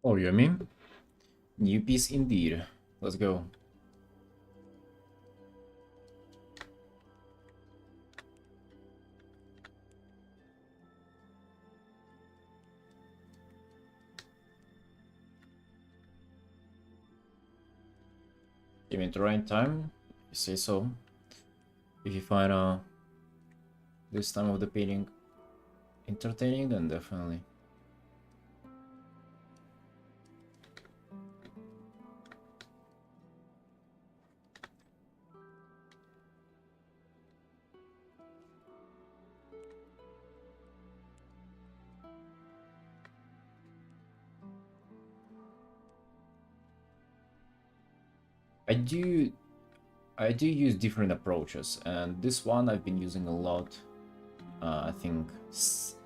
Oh, you mean? New piece indeed. Let's go. Give me the right time. You say so. If you find this time of the painting entertaining, then definitely. I do I do use different approaches, and this one I've been using a lot. I think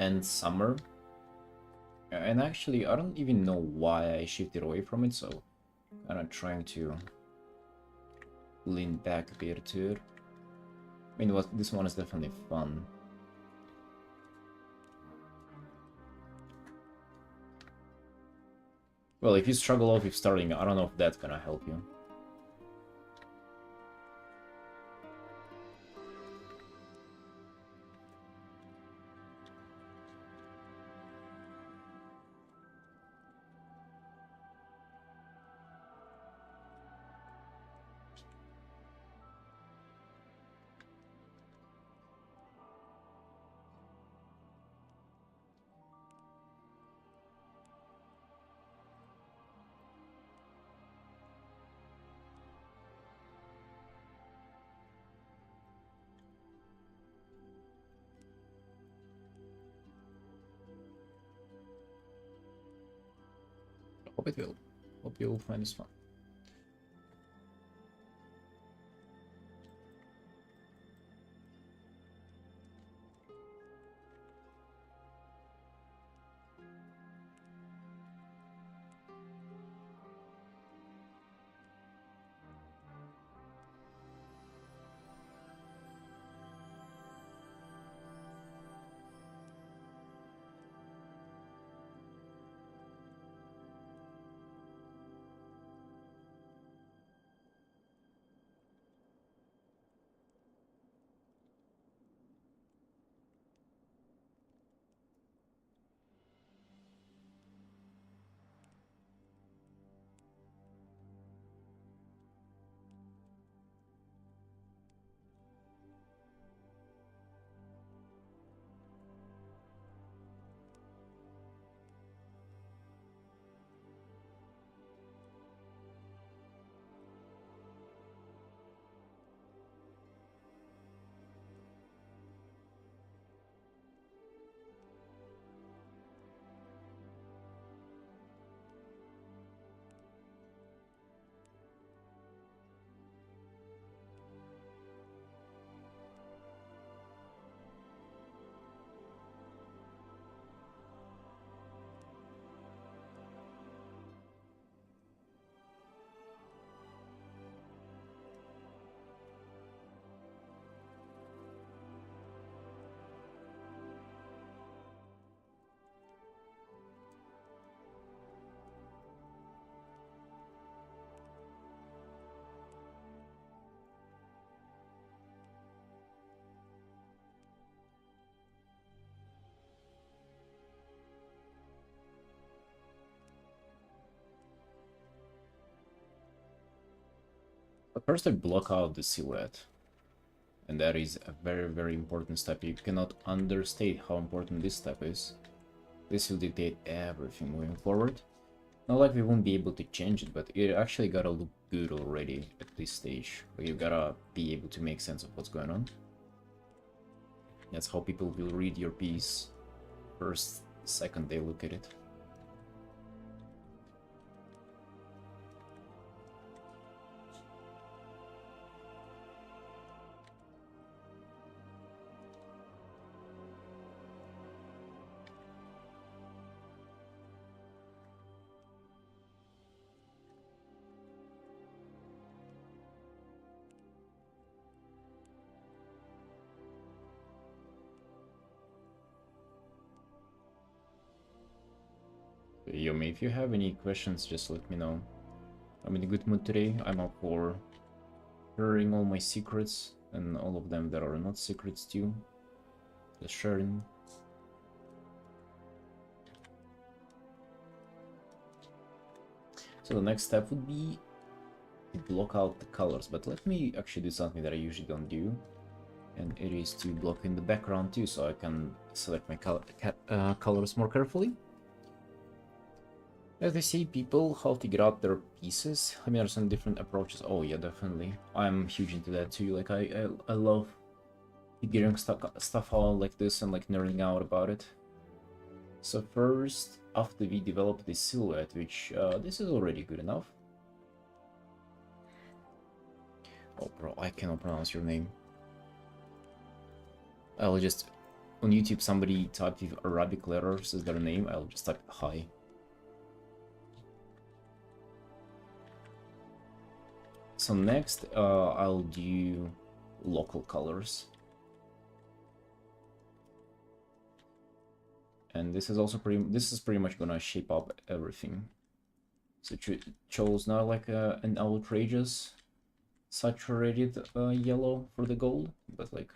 end summer, and actually I don't even know why I shifted away from it. So kind of trying to lean back a bit to it. I mean, this one is definitely fun. Well, if you struggle off with starting, I don't know if that's gonna help you. Hope it will. Hope you'll find this fun. But first I block out the silhouette. And that is a very, very important step. You cannot understate how important this step is. This will dictate everything moving forward. Not like we won't be able to change it, but it actually gotta look good already at this stage. Like you gotta be able to make sense of what's going on. That's how people will read your piece first, second they look at it. Yomi, if you have any questions, just let me know. I'm in a good mood today. I'm up for sharing all my secrets and all of them that are not secrets too. Just sharing. So the next step would be to block out the colors, but let me actually do something that I usually don't do, and it is to block in the background too, so I can select my colors more carefully. As they say, people how to get out their pieces. Let me understand different approaches. Oh yeah, definitely. I'm huge into that too. Like I love figuring stuff out like this and like nerding out about it. So first, after we develop the silhouette, which this is already good enough. Oh bro, I cannot pronounce your name. I'll just, on YouTube somebody typed with Arabic letters as their name, I'll just type hi. So next, I'll do local colors. And this is also pretty much gonna shape up everything. So it chose not like an outrageous saturated yellow for the gold, but like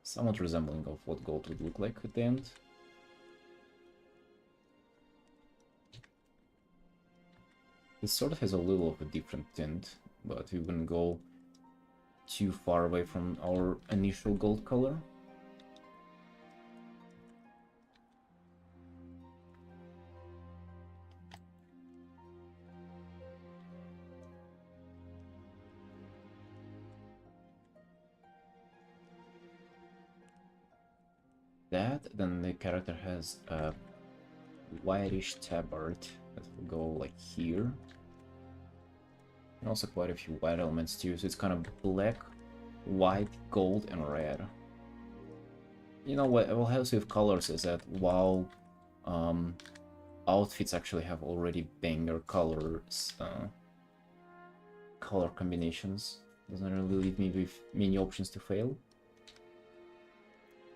somewhat resembling of what gold would look like at the end. This sort of has a little of a different tint, but we wouldn't go too far away from our initial gold color. That, then the character has a whitish tabard that will go like here. And also quite a few white elements too, so it's kind of black, white, gold, and red. You know what will help with colors is that while outfits actually have already banger colors, color combinations, doesn't really leave me with many options to fail.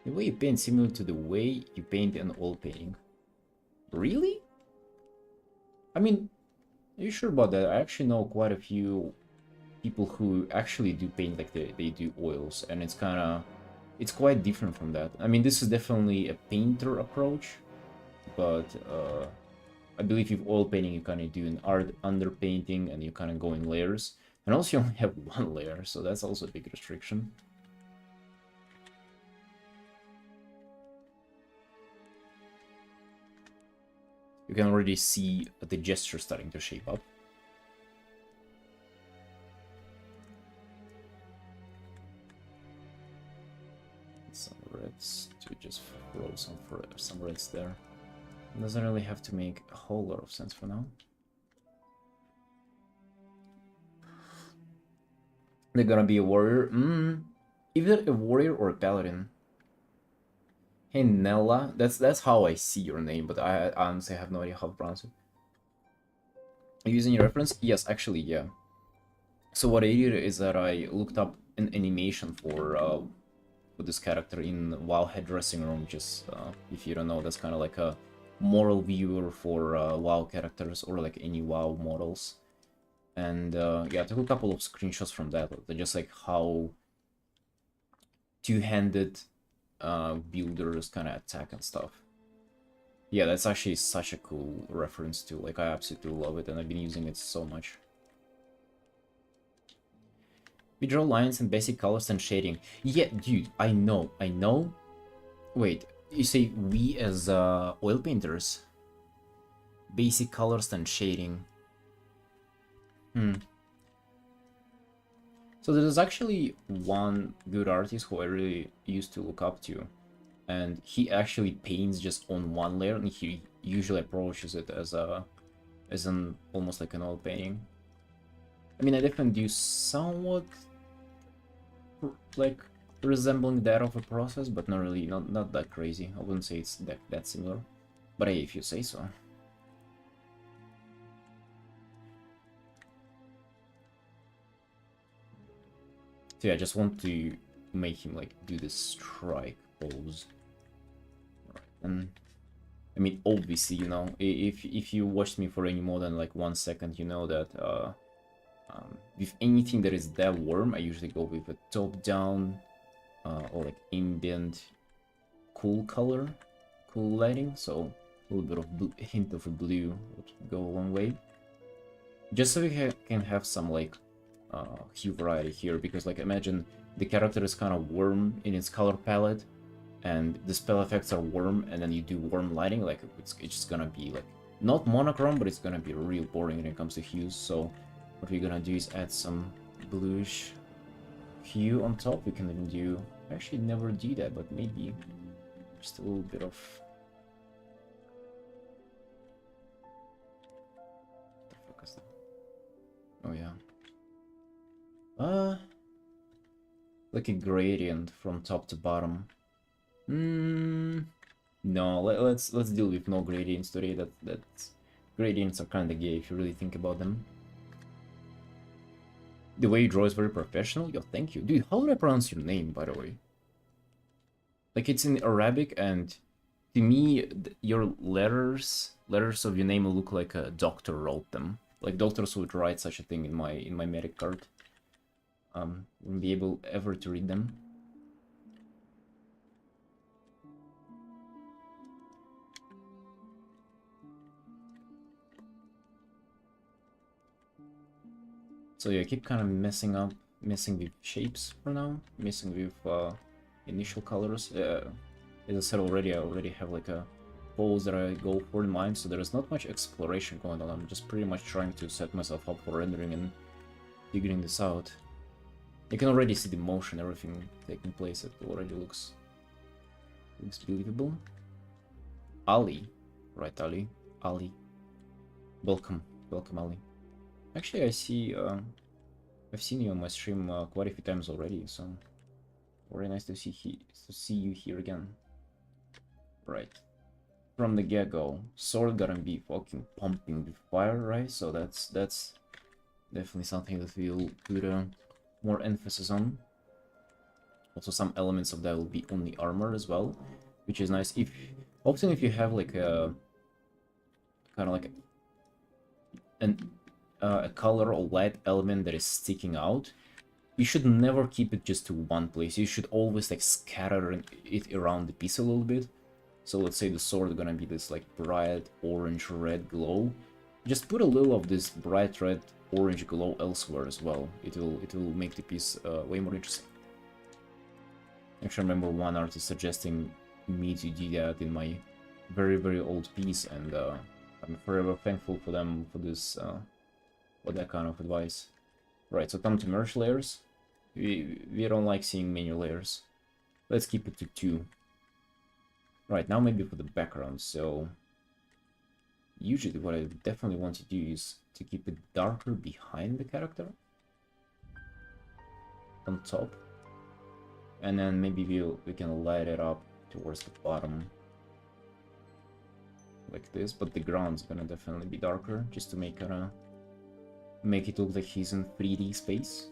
The way you paint similar to the way you paint an oil painting. Really? I mean, are you sure about that? I actually know quite a few people who actually do paint like they do oils, and it's quite different from that. I mean, this is definitely a painter approach, but I believe with oil painting you kind of do an art underpainting and you kind of go in layers, and also you only have one layer, so that's also a big restriction. You can already see the gesture starting to shape up. Some reds to just throw some reds there. It doesn't really have to make a whole lot of sense for now. They're gonna be a warrior. Either a warrior or a paladin. Hey Nella, that's how I see your name, but I honestly have no idea how to pronounce it. Are you using your reference? Yes, actually, yeah. So what I did is that I looked up an animation for this character in WoW Head Dressing Room. Just if you don't know, that's kind of like a moral viewer for WoW characters or like any WoW models. And yeah, I took a couple of screenshots from that. They're just like how two-handed builders kind of attack and stuff. Yeah, that's actually such a cool reference to. Like, I absolutely love it, and I've been using it so much. We draw lines and basic colors and shading. Yeah, dude, I know. Wait, you say we as oil painters? Basic colors and shading. So there's actually one good artist who I really used to look up to, and he actually paints just on one layer, and he usually approaches it as an almost like an oil painting. I mean, I definitely do somewhat like resembling that of a process, but not really, not that crazy. I wouldn't say it's that similar, but hey, if you say so. So yeah, I just want to make him like do this strike pose. Alright, and I mean, obviously, you know, if you watched me for any more than like 1 second, you know that with anything that is that warm, I usually go with a top-down or like ambient cool color, cool lighting. So a little bit of hint of a blue would go a long way. Just so we can have some like hue variety here, because like imagine the character is kind of warm in its color palette, and the spell effects are warm, and then you do warm lighting, like it's just gonna be like not monochrome, but it's gonna be real boring when it comes to hues. So what we're gonna do is add some bluish hue on top. We can even do, I actually never do that, but maybe just a little bit of, what the fuck is that? Oh yeah, like a gradient from top to bottom. No, let's deal with no gradients today. That's gradients are kind of gay if you really think about them. The way you draw is very professional. Yo, thank you, dude. How do I pronounce your name, by the way? Like it's in Arabic, and to me, your letters of your name look like a doctor wrote them. Like doctors would write such a thing in my medic card. Wouldn't be able ever to read them. So yeah, I keep kind of messing with shapes for now, messing with initial colors. As I said already, I already have like a pose that I go for in mind, so there's not much exploration going on. I'm just pretty much trying to set myself up for rendering and figuring this out. You can already see the motion, everything taking place. It already looks believable. Ali, right, Ali? Ali. Welcome, Ali. Actually, I see. I've seen you on my stream quite a few times already, so very nice to see you here again. Right, from the get-go, sword gonna be fucking pumping with fire, right? So that's definitely something that we'll put more emphasis on. Also, some elements of that will be on the armor as well, which is nice. Often if you have like a kind of like a color or light element that is sticking out, you should never keep it just to one place. You should always like scatter it around the piece a little bit. So let's say the sword is gonna be this like bright orange red glow. Just put a little of this bright red orange glow elsewhere as well. It will make the piece way more interesting. Actually, I remember one artist suggesting me to do that in my very old piece, and I'm forever thankful for them for this for that kind of advice. Right, so come to merge layers. We don't like seeing many layers. Let's keep it to 2. Right, now maybe for the background. So usually what I definitely want to do is to keep it darker behind the character on top, and then maybe we can light it up towards the bottom like this, but the ground's gonna definitely be darker just to make it look like he's in 3D space.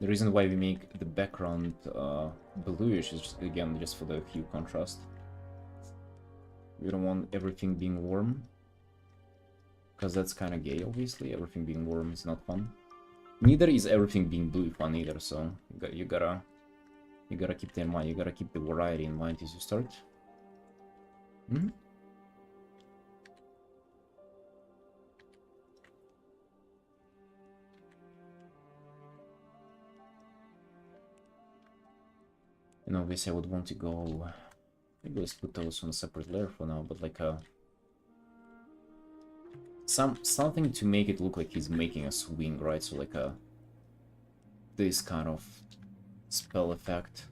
The reason why we make the background bluish is just, again, just for the hue contrast. We don't want everything being warm, because that's kind of gay, obviously. Everything being warm is not fun. Neither is everything being blue fun either, so you gotta keep that in mind. You gotta keep the variety in mind as you start. And obviously I would want to go, maybe let's put those on a separate layer for now, but like something to make it look like he's making a swing, right? So like this kind of spell effect,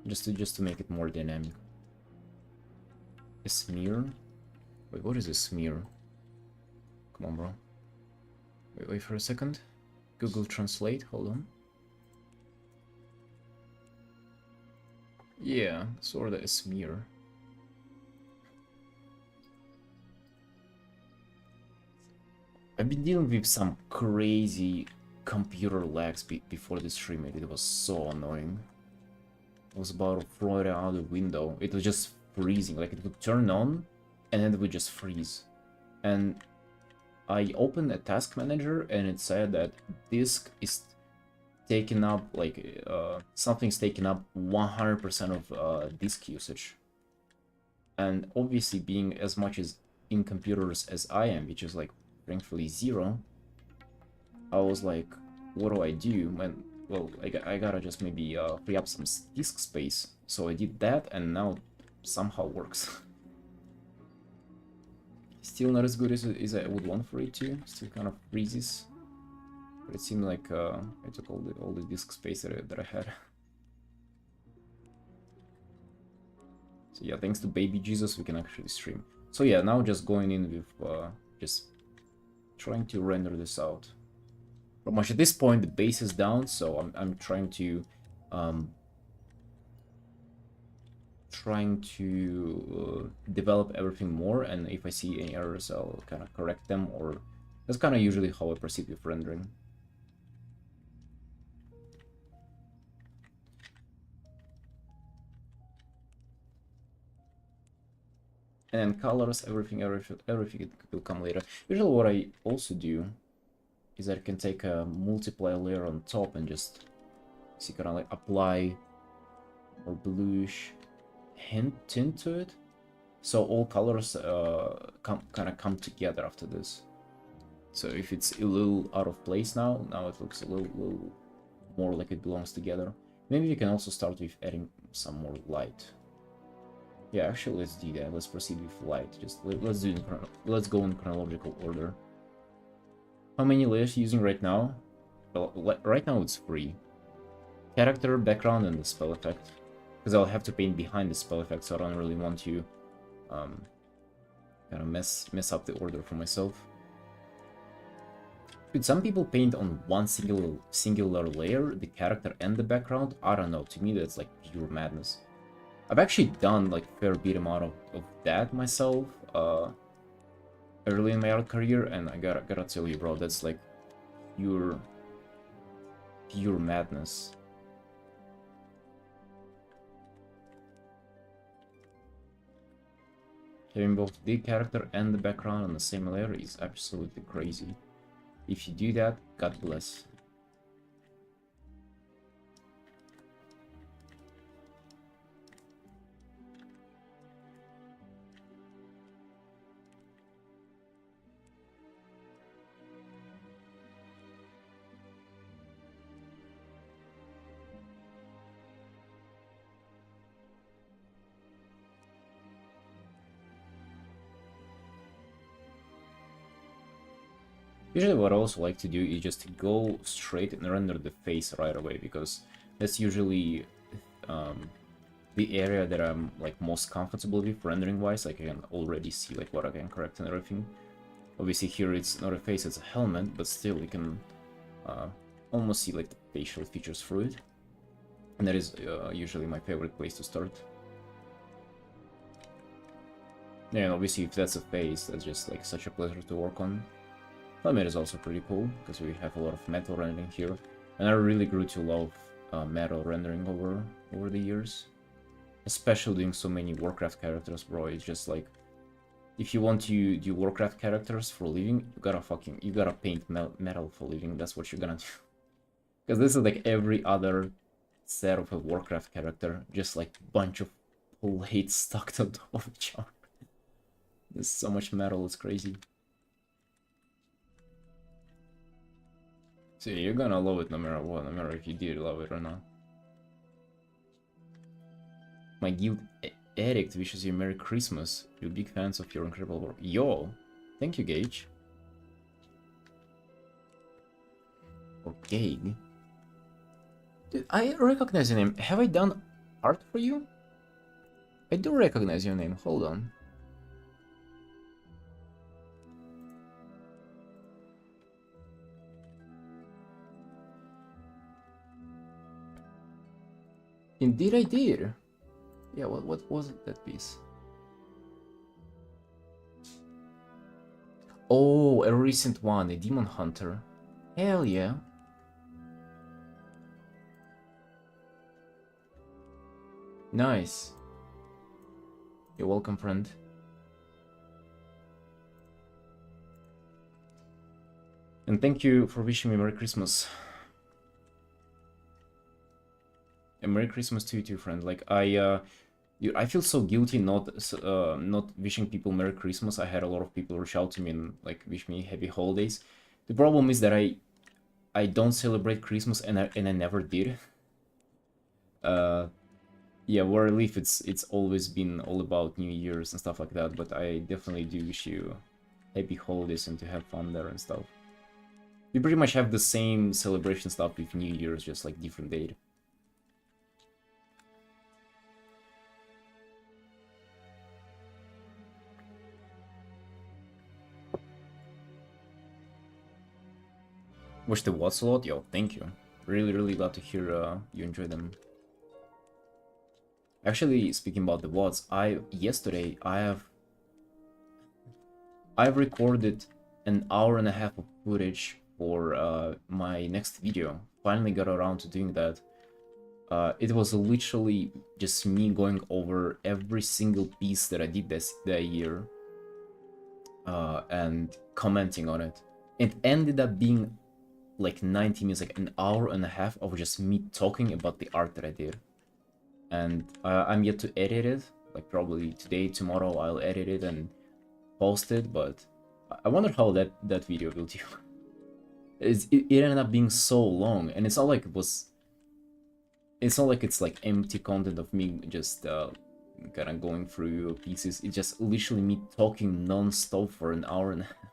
just to make it more dynamic. A smear? Wait, what is a smear? Come on, bro. Wait for a second. Google Translate, hold on. Yeah, sort of a smear. I've been dealing with some crazy computer lags before the stream. It was so annoying. I was about to throw it out the window. It was just freezing. Like, it would turn on, and then it would just freeze. And I opened a task manager, and it said that disk is taking up, like, something's taking up 100% of disk usage. And obviously, being as much as in computers as I am, which is like thankfully 0, I was like, what do I do? And well, I gotta just maybe free up some disk space. So I did that, and now somehow works. Still not as good as I would want for it to. Still kind of freezes. But it seemed like I took all the disk space that I had. So yeah, thanks to baby Jesus, we can actually stream. So yeah, now just going in with just trying to render this out. Pretty much at this point, the base is down, so I'm trying to develop everything more, and if I see any errors, I'll kind of correct them, or that's kind of usually how I proceed with rendering. And then colors, everything will come later. Usually what I also do is that I can take a multiply layer on top and just see, kind of like apply more bluish tint to it. So all colors kind of come together after this. So if it's a little out of place now it looks a little more like it belongs together. Maybe we can also start with adding some more light. Yeah, actually, let's do that. Let's proceed with light. Just let's go in chronological order. How many layers are you using right now? Well, right now it's 3. Character, background, and the spell effect. Because I'll have to paint behind the spell effect, so I don't really want to kind of mess up the order for myself. Dude, some people paint on one singular layer, the character and the background. I don't know. To me, that's like pure madness. I've actually done like a fair bit amount of that myself early in my art career, and I gotta tell you, bro, that's like pure madness. Having both the character and the background on the same layer is absolutely crazy. If you do that, God bless. Usually what I also like to do is just go straight and render the face right away, because that's usually the area that I'm like most comfortable with rendering wise. Like I can already see like what I can correct and everything. Obviously here it's not a face, it's a helmet, but still you can almost see like the facial features through it. And that is usually my favorite place to start. Yeah, and obviously if that's a face, that's just like such a pleasure to work on. Helmet is also pretty cool, because we have a lot of metal rendering here. And I really grew to love metal rendering over the years. Especially doing so many Warcraft characters, bro. It's just like, if you want to do Warcraft characters for a living, you gotta paint metal for a living. That's what you're gonna do. Because this is like every other set of a Warcraft character, just like a bunch of plates stuck on top of each other. There's so much metal, it's crazy. So you're gonna love it no matter what, no matter if you did love it or not. My guild addict wishes you Merry Christmas. We're big fans of your incredible work. Yo! Thank you, Gage. Or Gage. Dude, I recognize your name. Have I done art for you? I do recognize your name. Hold on. Indeed I did. Yeah, what was it, that piece? Oh, a recent one, a Demon Hunter. Hell yeah. Nice. You're welcome, friend. And thank you for wishing me Merry Christmas. And Merry Christmas to you too, friend. Like, I feel so guilty not wishing people Merry Christmas. I had a lot of people reach out to me and like wish me happy holidays. The problem is that I don't celebrate Christmas and I never did. Yeah, where I live, it's always been all about New Year's and stuff like that. But I definitely do wish you happy holidays and to have fun there and stuff. We pretty much have the same celebration stuff with New Year's, just like different date. Watch the Watts a lot? Yo, thank you. Really glad to hear you enjoy them. Actually, speaking about the Watts, yesterday I've recorded an hour and a half of footage for my next video. Finally got around to doing that. It was literally just me going over every single piece that I did that year and commenting on it. It ended up being like 90 minutes, like an hour and a half of just me talking about the art that I did. And I'm yet to edit it, like probably today, tomorrow I'll edit it and post it, but I wonder how that video will do. It ended up being so long, and it's not like it's like empty content of me just kind of going through pieces. It's just literally me talking non-stop for an hour and a half.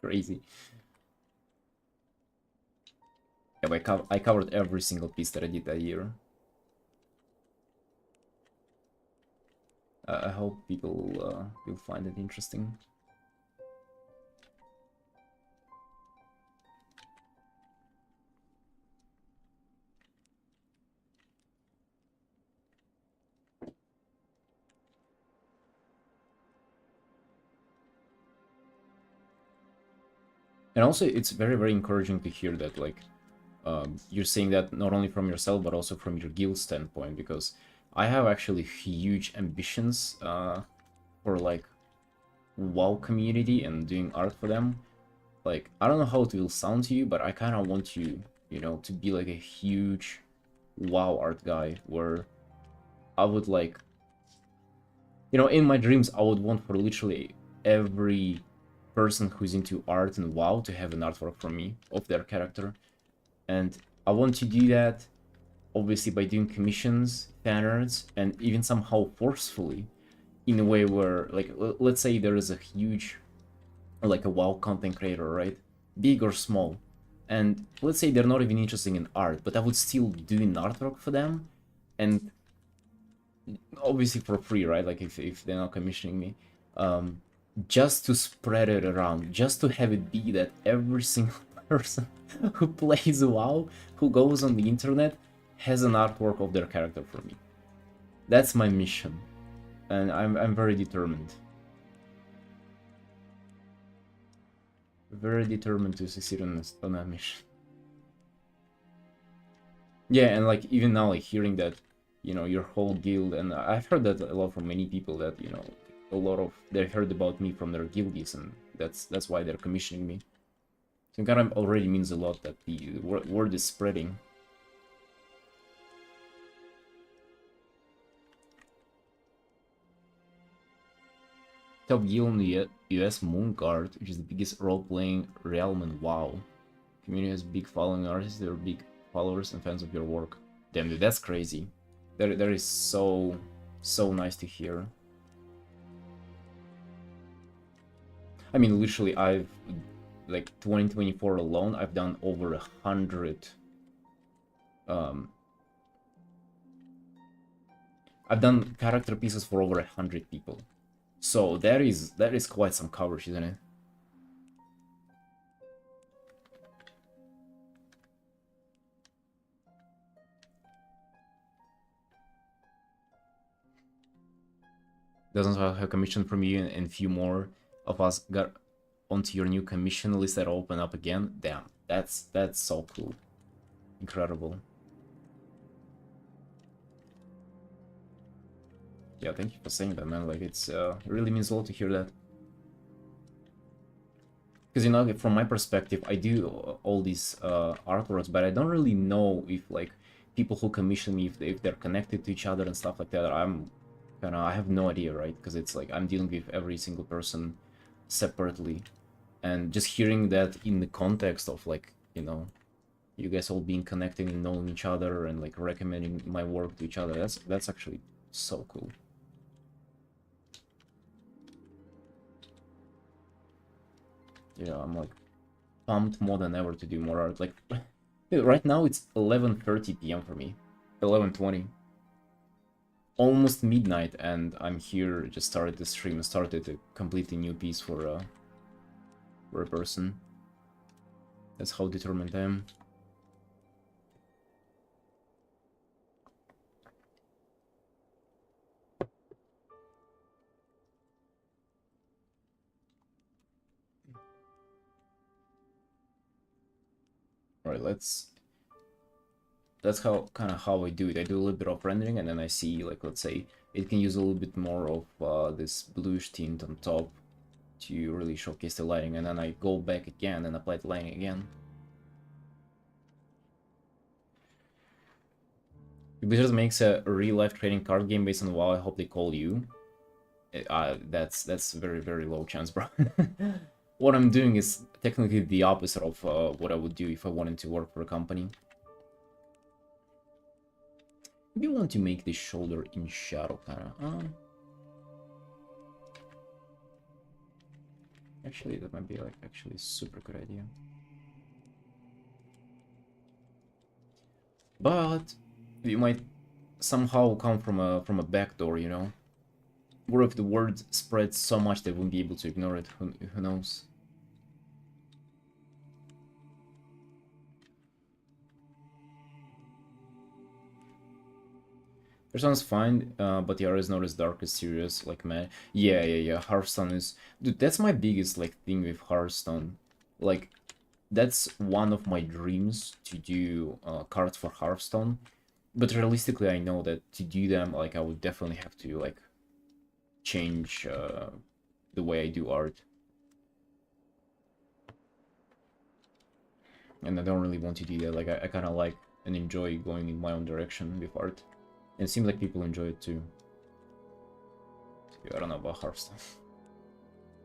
Crazy. Yeah, I covered every single piece that I did that year. I hope people will find it interesting. And also, it's very encouraging to hear that, like, you're saying that not only from yourself, but also from your guild standpoint, because I have actually huge ambitions for, like, WoW community and doing art for them. Like, I don't know how it will sound to you, but I kind of want you, you know, to be, like, a huge WoW art guy, where I would, like, you know, in my dreams, I would want for literally every person who's into art and WoW to have an artwork from me of their character. And I want to do that, obviously, by doing commissions, fan arts, and even somehow forcefully, in a way where, like, let's say there is a huge, like a WoW content creator, right? Big or small. And let's say they're not even interested in art, but I would still do an artwork for them. And obviously for free, right? Like if they're not commissioning me. Just to spread it around, just to have it be that every single person who plays WoW, who goes on the internet, has an artwork of their character for me. That's my mission, and I'm very determined. Very determined to succeed on that mission. Yeah, and like even now, like hearing that, you know, your whole guild, and I've heard that a lot from many people that, you know, a lot of they heard about me from their guildies, and that's why they're commissioning me. So it kind of already means a lot that the word is spreading. Top guild in the US, Moonguard, which is the biggest role-playing realm in WoW. Community has big following artists, they're big followers and fans of your work. Damn, dude, that's crazy. That is so nice to hear. I mean, literally, I've, like, 2024 alone, I've done over 100. I've done character pieces for over 100 people. So that is quite some coverage, isn't it? Doesn't have a commission from you, and few more of us got onto your new commission list that open up again. Damn, that's so cool. Incredible. Yeah, thank you for saying that, man. Like, it really means a lot to hear that. Because, you know, from my perspective, I do all these artworks, but I don't really know if, like, people who commission me, if they're connected to each other and stuff like that. I have no idea, right? Because it's like I'm dealing with every single person separately. And just hearing that in the context of, like, you know, you guys all being connected and knowing each other and, like, recommending my work to each other, that's actually so cool. Yeah, I'm, like, pumped more than ever to do more art. Like, right now it's 11:30 p.m. for me. 11:20. Almost midnight, and I'm here, just started the stream and started a completely new piece for a person. That's how determined I am. Alright, that's how how I do it. I do a little bit of rendering, and then I see, like, let's say it can use a little bit more of this bluish tint on top to really showcase the lighting, and then I go back again and apply the lighting again. Blizzard makes a real-life trading card game based on WoW. I hope they call you. That's very, very low chance, bro. What I'm doing is technically the opposite of what I would do if I wanted to work for a company. Maybe I want to make this shoulder in shadow, kinda. Actually, that might be, like, actually a super good idea. But you might somehow come from a back door, you know? Or if the word spreads so much they won't be able to ignore it, who knows? First one's fine, but the art is not as dark as serious, like, man. Yeah. Hearthstone is... Dude, that's my biggest, like, thing with Hearthstone. Like, that's one of my dreams, to do cards for Hearthstone. But realistically, I know that to do them, like, I would definitely have to, like, change the way I do art. And I don't really want to do that. Like, I kind of like and enjoy going in my own direction with art. And it seems like people enjoy it too. I don't know about Hearthstone.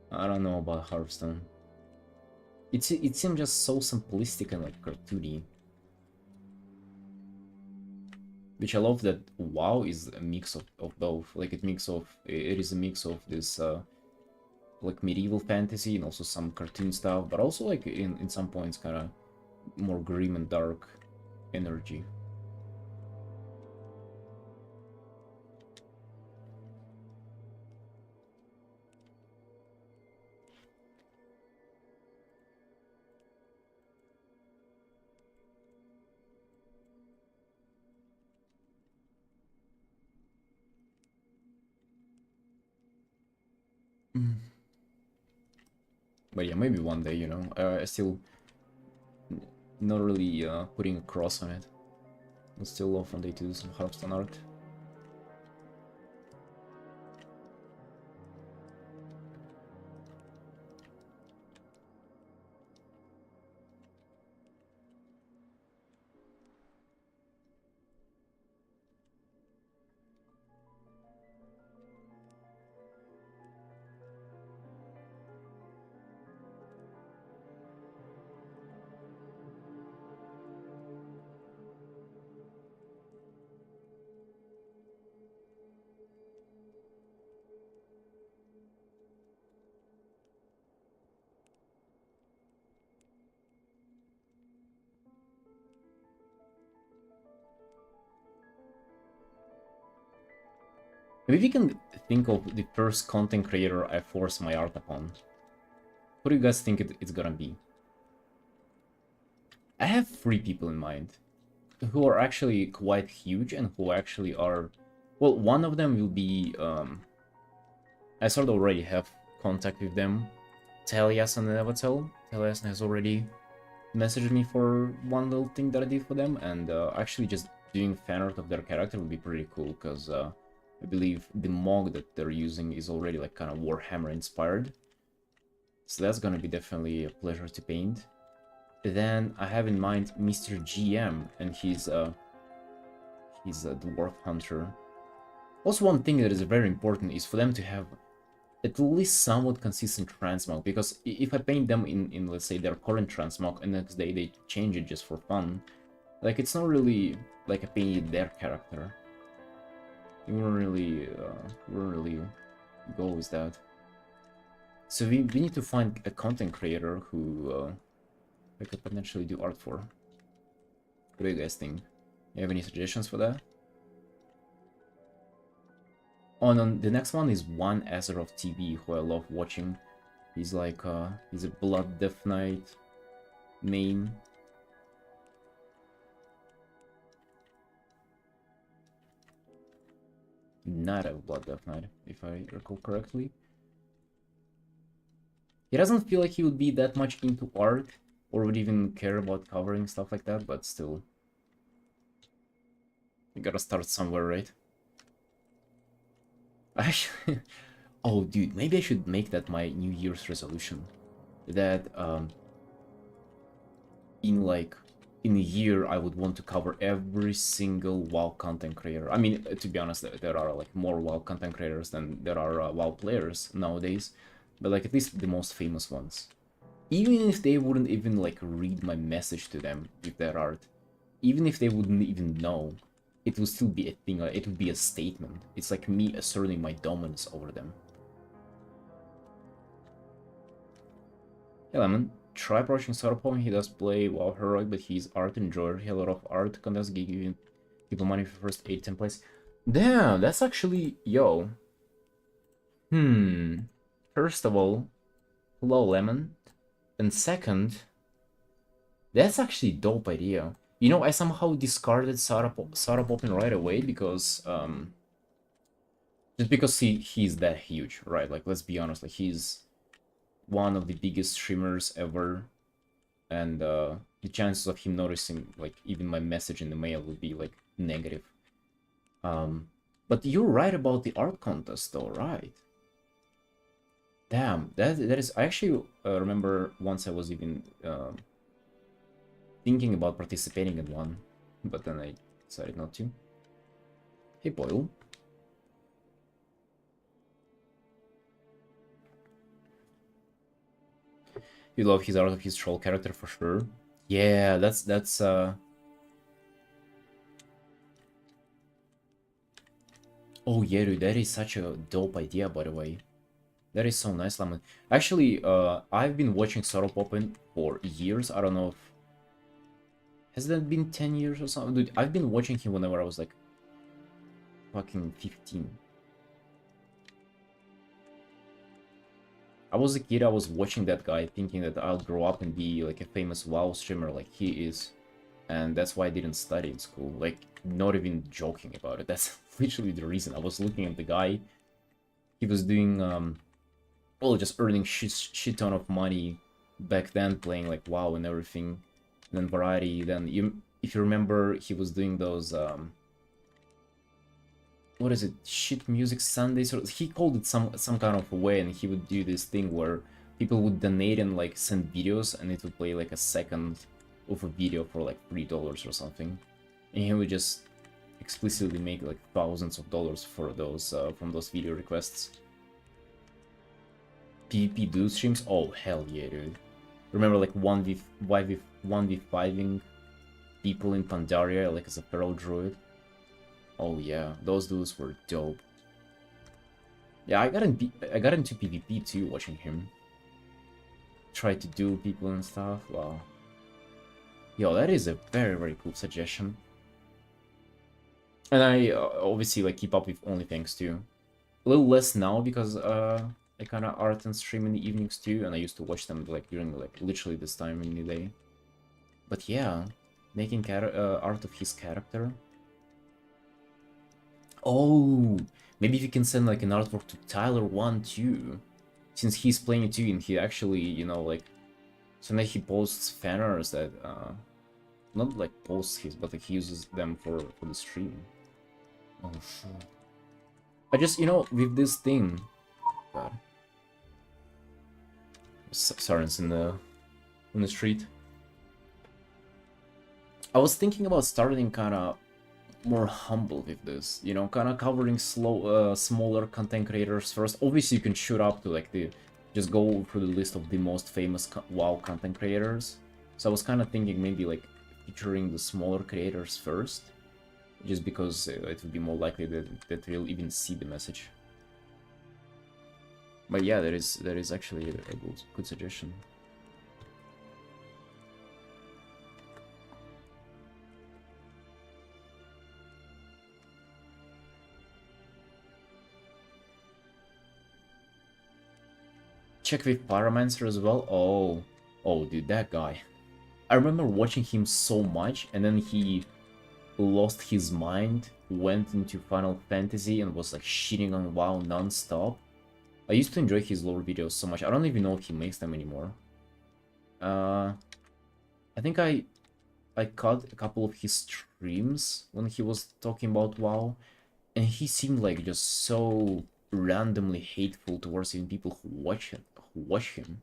I don't know about Hearthstone. It seems just so simplistic and, like, cartoony. Which I love that WoW is a mix of both. Like, it is a mix of this like medieval fantasy and also some cartoon stuff, but also, like, in some points kind of more grim and dark energy. But yeah, maybe one day, you know. I still not really putting a cross on it. I still love one day to do some Hearthstone art. Maybe we can think of the first content creator I force my art upon. Who do you guys think it's gonna be? I have 3 people in mind who are actually quite huge and who actually are... Well, one of them will be... I sort of already have contact with them. Talias and Nevatel. Talias has already messaged me for one little thing that I did for them, and actually just doing fan art of their character would be pretty cool, because I believe the mog that they're using is already like kind of Warhammer inspired. So that's gonna be definitely a pleasure to paint. Then I have in mind Mr. GM, and he's a dwarf hunter. Also, one thing that is very important is for them to have at least somewhat consistent transmog, because if I paint them in let's say their current transmog and next day they change it just for fun, like it's not really like I painted their character. It wouldn't really go with that. So we need to find a content creator who I could potentially do art for. What do you guys think? You have any suggestions for that? Oh, no, the next one is One Azeroth TV, who I love watching. He's like, he's a Blood Death Knight main. Not a Blood Death Knight, if I recall correctly. He doesn't feel like he would be that much into art, or would even care about covering stuff like that, but still. You gotta start somewhere, right? Actually, oh dude, maybe I should make that my New Year's resolution. That in a year I would want to cover every single WoW content creator. I mean, to be honest, there are like more WoW content creators than there are WoW players nowadays, but like at least the most famous ones. Even if they wouldn't even like read my message to them with their art, even if they wouldn't even know, it would still be a thing, like, it would be a statement. It's like me asserting my dominance over them. Hey Lemon, try approaching Sarpon. He does play WoW Heroic, but he's art enjoyer. He has a lot of art contests, giving people money for first 8 templates. Damn, that's actually... Yo. First of all, hello Lemon. And second, that's actually a dope idea. You know, I somehow discarded Sarapopin right away because, just because he's that huge, right? Like, let's be honest, like, he's one of the biggest streamers ever, and the chances of him noticing, like, even my message in the mail would be, like, negative. But you're right about the art contest, though, right? Damn, that is... I actually remember once I was even... thinking about participating in one, but then I decided not to. Hey, Boyle. You love his art of his troll character for sure. Yeah, that's Oh yeah, dude, that is such a dope idea, by the way. That is so nice, Lemon. Actually, I've been watching Soropopin for years. I don't know if... Has that been 10 years or something? Dude, I've been watching him whenever I was like... fucking 15. I was a kid, I was watching that guy, thinking that I'll grow up and be like a famous WoW streamer like he is. And that's why I didn't study in school. Like, not even joking about it. That's literally the reason. I was looking at the guy. He was doing, well, just earning shit ton of money back then, playing like WoW and everything. And then Variety. Then, if you remember, he was doing those, what is it? Shit Music Sundays? Or he called it some kind of a way, and he would do this thing where people would donate and like send videos, and it would play like a second of a video for like $3 or something, and he would just explicitly make like thousands of dollars for those from those video requests. PvP dude streams? Oh hell yeah, dude! Remember like 1v5ing people in Pandaria like as a feral druid? Oh yeah, those dudes were dope. Yeah, I got into PvP too watching him. Try to duel people and stuff. Wow. Yo, that is a very cool suggestion. And I obviously like keep up with OnlyFans too. A little less now because I kind of art and stream in the evenings too, and I used to watch them like during like literally this time in the day. But yeah, making art of his character. Oh, maybe we can send like an artwork to Tyler1 too, since he's playing it too, and he actually, you know, like sometimes he posts fan arts that not like posts his, but like he uses them for the stream. Oh shit. I just, with this thing. God. Sirens in the street. I was thinking about starting kind of more humble with this, kind of covering smaller content creators first. Obviously, you can shoot up to like just go through the list of the most famous WoW content creators. So I was kind of thinking maybe like featuring the smaller creators first, just because it would be more likely that they'll even see the message. But yeah, that is actually a good suggestion. Check with Pyromancer as well. Oh, dude, that guy. I remember watching him so much, and then he lost his mind, went into Final Fantasy, and was like shitting on WoW non-stop. I used to enjoy his lore videos so much. I don't even know if he makes them anymore. I think I caught a couple of his streams when he was talking about WoW, and he seemed like just so randomly hateful towards even people who watch him.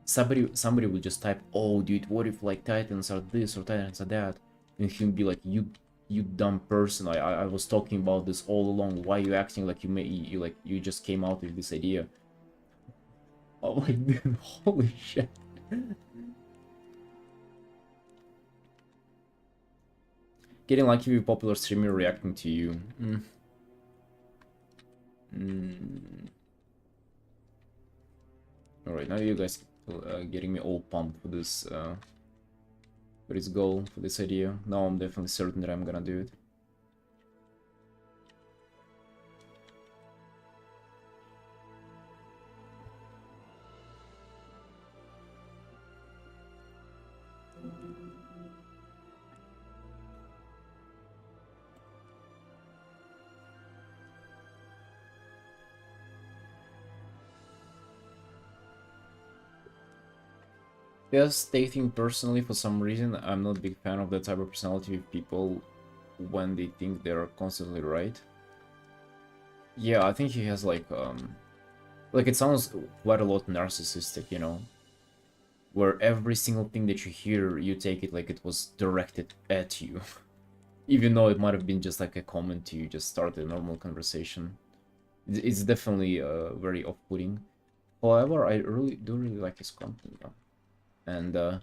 Somebody would just type, "Oh, dude, what if like Titans are this or Titans are that?" And he'd be like, "You dumb person! I was talking about this all along. Why are you acting like you just came out with this idea?" Oh my dude, holy shit! Getting lucky with popular streamer reacting to you. Alright, now you guys getting me all pumped for this goal, for this idea. Now I'm definitely certain that I'm gonna do it. Just stating personally, for some reason, I'm not a big fan of that type of personality with people when they think they're constantly right. Yeah, I think he has like it sounds quite a lot narcissistic, where every single thing that you hear, you take it like it was directed at you, even though it might have been just like a comment to you, just start a normal conversation. It's definitely very off-putting. However, I do really like his content, though. And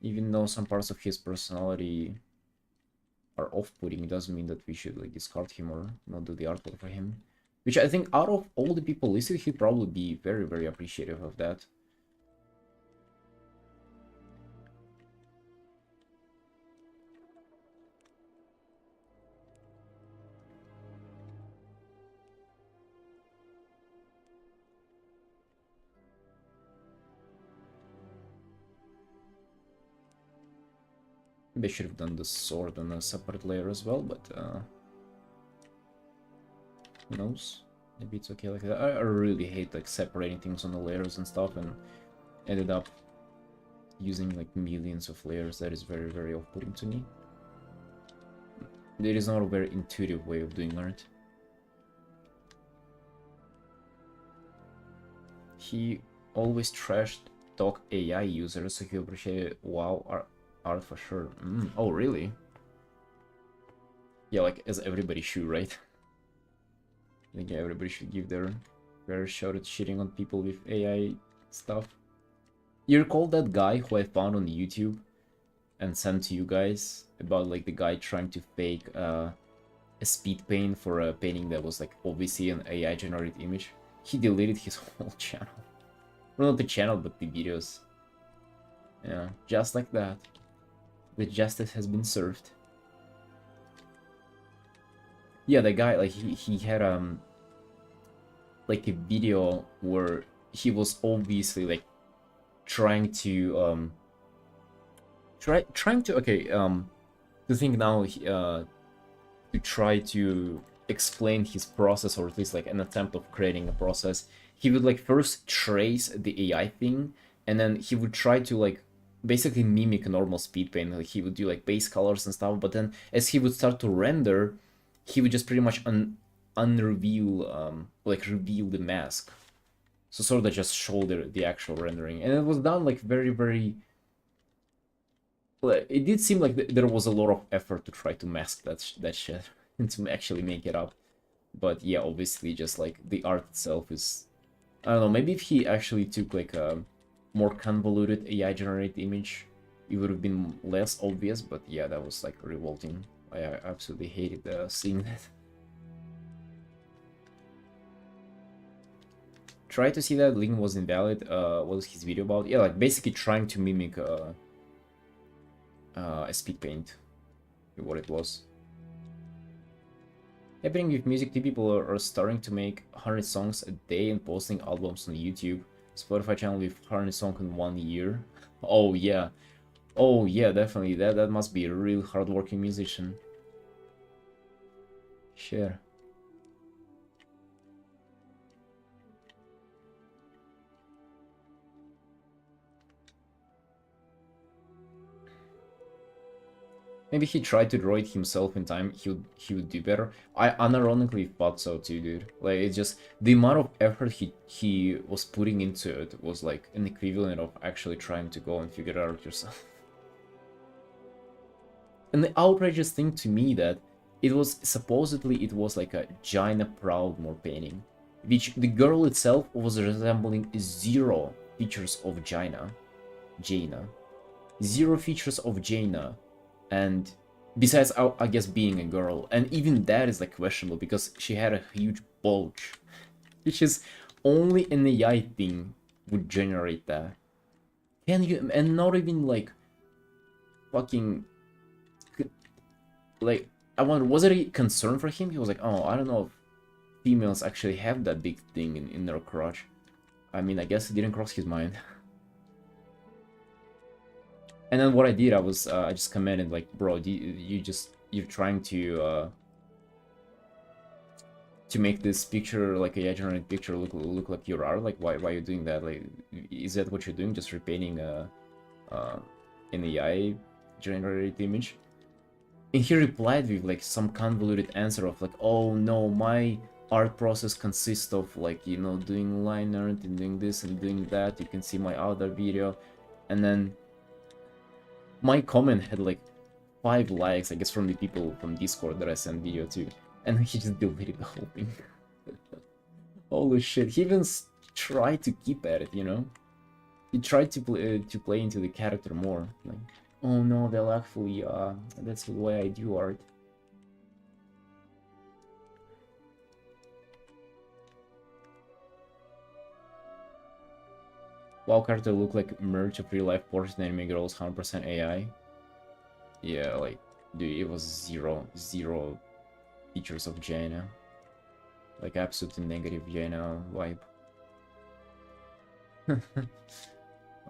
even though some parts of his personality are off-putting, it doesn't mean that we should like discard him or not do the artwork for him. Which I think out of all the people listed, he'd probably be very, very appreciative of that. They should have done the sword on a separate layer as well, but who knows? Maybe it's okay like that. I really hate like separating things on the layers and stuff, and ended up using like millions of layers. That is very, very off-putting to me. There is not a very intuitive way of doing art. He always trashed talk AI users, so he appreciated WoW art for sure. Oh, really? Yeah, like as everybody should, right? I think everybody should give their fair shot at shitting on people with AI stuff. You recall that guy who I found on YouTube and sent to you guys about like the guy trying to fake a speed paint for a painting that was like obviously an AI generated image? He deleted his whole channel. Well, not the channel, but the videos. Yeah, just like that. The justice has been served. Yeah, the guy, like, he had, like, a video where he was obviously, like, trying to, to think now, to try to explain his process, or at least, like, an attempt of creating a process. He would, like, first trace the AI thing, and then he would try to, like, basically mimic a normal speed paint. Like, he would do, like, base colors and stuff, but then as he would start to render, he would just pretty much unreveal, like reveal the mask. So sort of just show the actual rendering, and it was done like very, very. Like, it did seem like there was a lot of effort to try to mask that shit and to actually make it up. But yeah, obviously, just like the art itself is, I don't know. Maybe if he actually took like a more convoluted AI generated image, it would have been less obvious. But yeah, that was like revolting. I absolutely hated seeing that. Try to see that link was invalid. What was his video about? Yeah, like basically trying to mimic a speed paint, what it was. Happening with music, people are starting to make 100 songs a day and posting albums on YouTube. Spotify channel with 100 songs in 1 year. Oh yeah, oh yeah, definitely. That must be a real hardworking musician. Sure. Maybe he tried to draw it himself in time, he would do better. I unironically thought so too, dude. Like, it's just the amount of effort he was putting into it was like an equivalent of actually trying to go and figure it out yourself. And the outrageous thing to me that it was like a Jaina Proudmore painting, which the girl itself was resembling zero features of Jaina. Zero features of Jaina, and besides, I guess, being a girl, and even that is like questionable because she had a huge bulge, which is only an AI thing would generate that. Can you? And not even like fucking like, I wonder, was it a concern for him? He was like, oh, I don't know if females actually have that big thing in their crotch. I mean, I guess it didn't cross his mind. And then what I did, I just commented like, bro, you're trying to make this picture, like a generated picture, look like your art. Like, why are you doing that? Like, is that what you're doing? Just repainting an AI generated image? And he replied with like some convoluted answer of like, oh no, my art process consists of like, you know, doing line art and doing this and doing that. You can see my other video. And then my comment had like 5 likes, I guess, from the people from Discord that I sent video to. And he just deleted the whole thing. Holy shit, he even tried to keep at it, you know? He tried to play into the character more. Like, oh no, they'll actually, that's the way I do art. WoW character look like merge of real life portrait anime girls, 100% AI. Yeah, like, dude, it was zero features of Jaina. Like, absolutely negative Jaina vibe.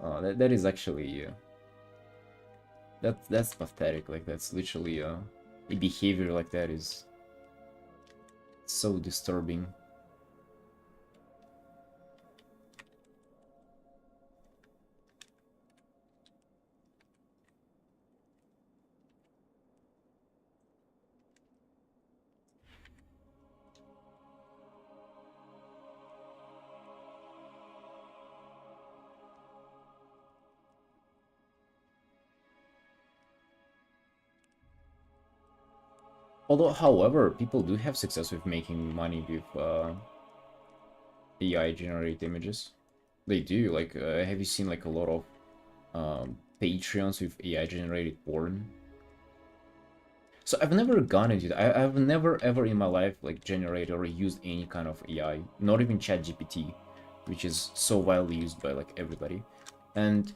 That is actually, that's pathetic. Like, that's literally a behavior like that is so disturbing. Although, however, people do have success with making money with AI generated images. They do. Like, have you seen like a lot of Patreons with AI generated porn? So I've never gone into that. I've never ever in my life like generated or used any kind of AI, not even ChatGPT, which is so widely used by like everybody. And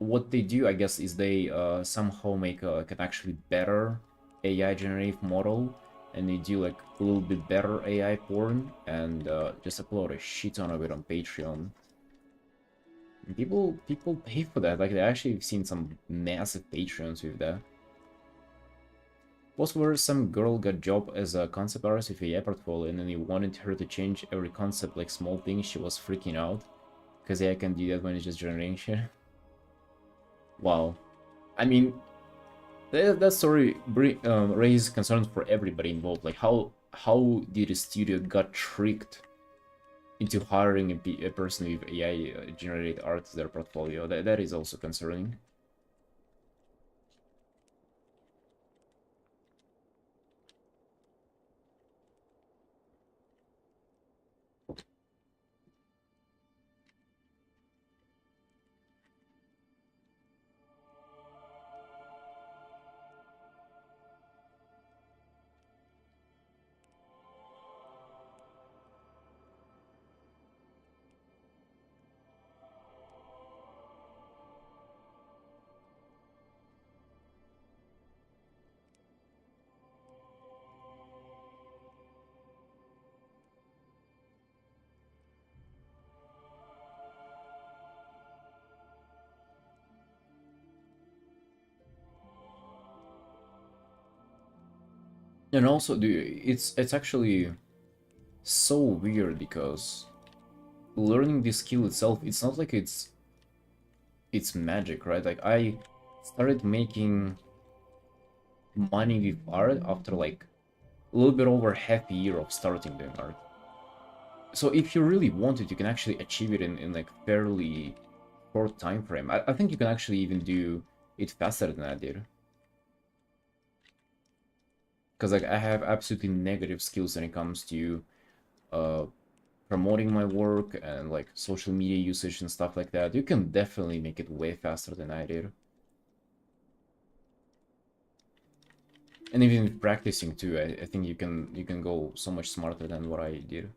what they do, I guess, is they somehow make an actually better AI generative model, and they do like a little bit better AI porn, and just upload a shit ton of it on Patreon. And people pay for that. Like, they actually seen some massive Patreons with that. Post where some girl got job as a concept artist with a AI portfolio, and then he wanted her to change every concept, like small things. She was freaking out because AI can do that when it's just generating shit. Wow. I mean, That story raises concerns for everybody involved. Like how did a studio got tricked into hiring a person with AI generated art as their portfolio? That is also concerning. And also, it's actually so weird because learning this skill itself, it's not like it's magic, right? Like I started making money with art after like a little bit over half a year of starting doing art. So if you really want it, you can actually achieve it in like fairly short time frame. I think you can actually even do it faster than I did. Because like I have absolutely negative skills when it comes to uh promoting my work and like social media usage and stuff like that. You can definitely make it way faster than I did. And even with practicing too, I think you can go so much smarter than what I did.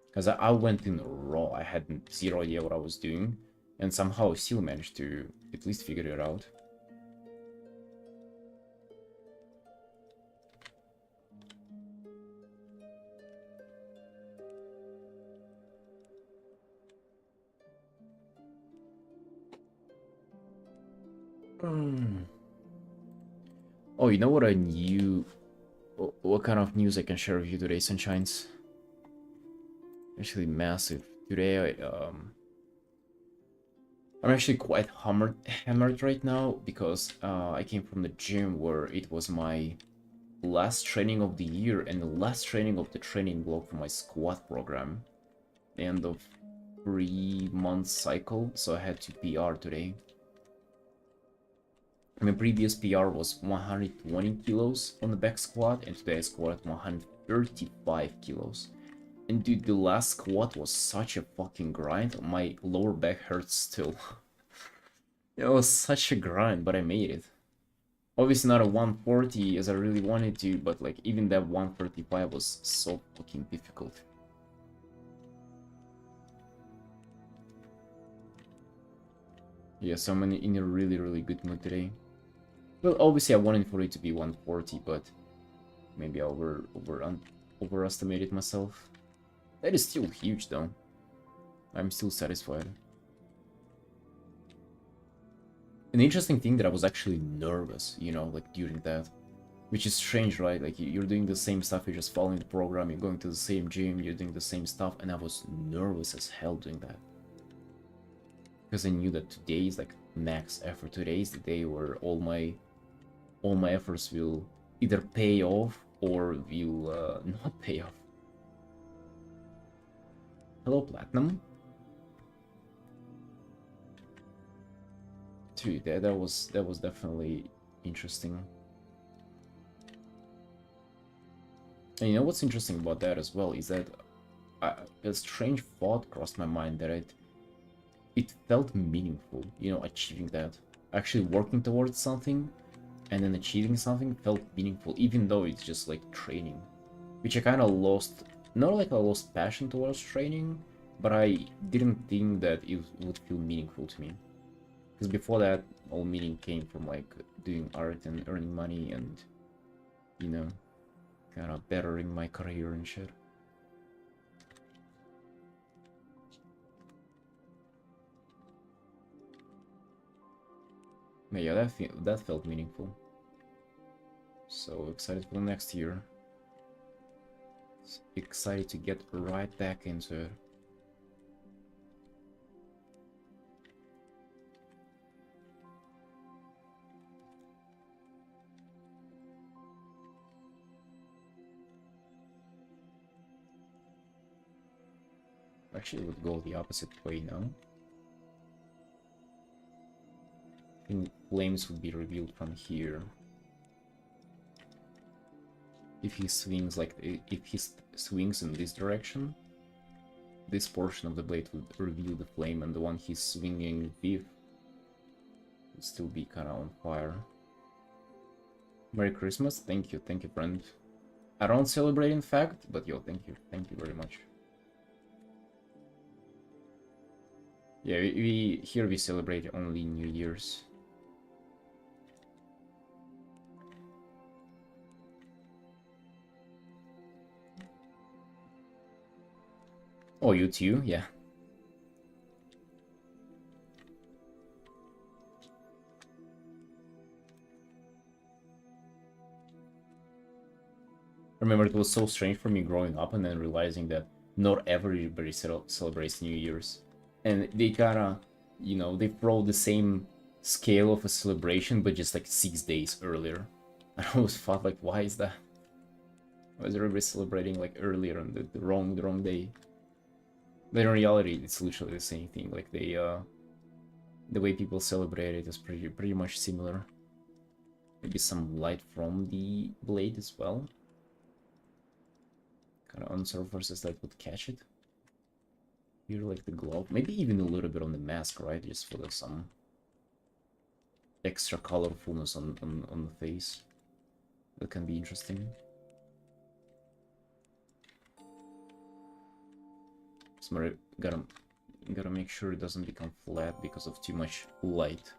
Because I went in raw, I had zero idea what I was doing, and somehow I still managed to at least figure it out. Hmm. Oh, you know what I knew? What kind of news I can share with you today, Sunshines? Actually, massive. Today, I'm actually quite hammered right now because I came from the gym where it was my last training of the year and the last training of the training block for my squat program. End of 3 month cycle, so I had to PR today. My previous PR was 120 kilos on the back squat, and today I squatted 135 kilos. And dude, the last squat was such a fucking grind. My lower back hurts still. It was such a grind, but I made it. Obviously not a 140 as I really wanted to, but like even that 135 was so fucking difficult. Yeah, so I'm in a really good mood today. Well, obviously I wanted for it to be 140, but maybe I overestimated myself. That is still huge though. I'm still satisfied. An interesting thing that I was actually nervous, you know, like during that. Which is strange, right? Like you're doing the same stuff, you're just following the program, you're going to the same gym, you're doing the same stuff, and I was nervous as hell doing that. Because I knew that today is like max effort. Today is the day where all my efforts will either pay off or will not pay off. Hello, Platinum. Dude, that was definitely interesting. And you know what's interesting about that as well is that a strange thought crossed my mind that it felt meaningful, you know, achieving that. Actually working towards something and then achieving something felt meaningful, even though it's just like training. Which I kind of lost, not like I lost passion towards training, but I didn't think that it would feel meaningful to me. Because before that, all meaning came from like doing art and earning money and, you know, kind of bettering my career and shit. But yeah, that felt meaningful. So excited for the next year. Excited to get right back into it. Actually, it would go the opposite way now. I think flames would be revealed from here. If he swings if he swings in this direction, this portion of the blade would reveal the flame, and the one he's swinging with would still be kind of on fire. Merry Christmas. Thank you, friend. I don't celebrate, in fact, but yo, thank you very much. Yeah, we here we celebrate only New Year's. Oh, you too? Yeah. I remember it was so strange for me growing up and then realizing that not everybody celebrates New Year's. And they kinda, you know, they throw the same scale of a celebration, but just like 6 days earlier. I always thought, like, why is that? Why is everybody celebrating like earlier on the wrong day? But in reality, it's literally the same thing. Like the way people celebrate it is pretty much similar. Maybe some light from the blade as well. Kind of on surfaces that would catch it. Here, like the glove, maybe even a little bit on the mask, right? Just for some extra colorfulness on the face. That can be interesting. Smart, gotta make sure it doesn't become flat because of too much light.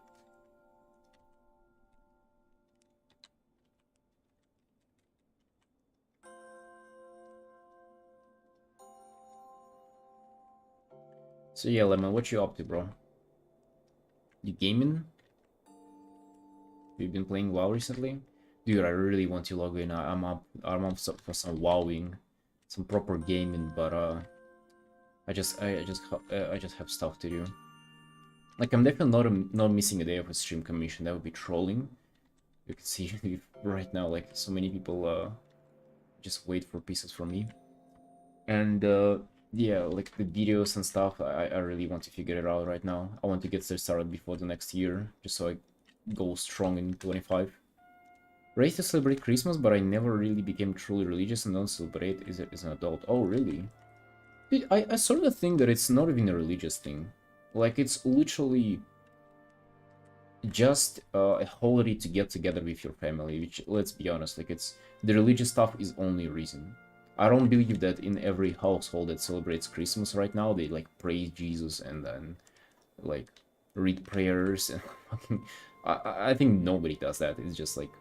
So yeah, Lemon, what you up to, bro? You gaming? You've been playing WoW recently? Dude, I really want to log in. I'm up for some WoWing, some proper gaming, but I just have stuff to do. Like, I'm definitely not missing a day of a stream commission. That would be trolling. You can see right now, like, so many people just wait for pieces from me. And yeah, like the videos and stuff, I really want to figure it out right now. I want to get started before the next year, just so I go strong in 25. Raised to celebrate Christmas, but I never really became truly religious and don't celebrate as an adult. Oh, really? Dude, I sort of think that it's not even a religious thing. Like, it's literally just a holiday to get together with your family, which, let's be honest, like, it's the religious stuff is only a reason. I don't believe that in every household that celebrates Christmas right now, they, like, praise Jesus and then, like, read prayers and fucking... I think nobody does that. It's just, like,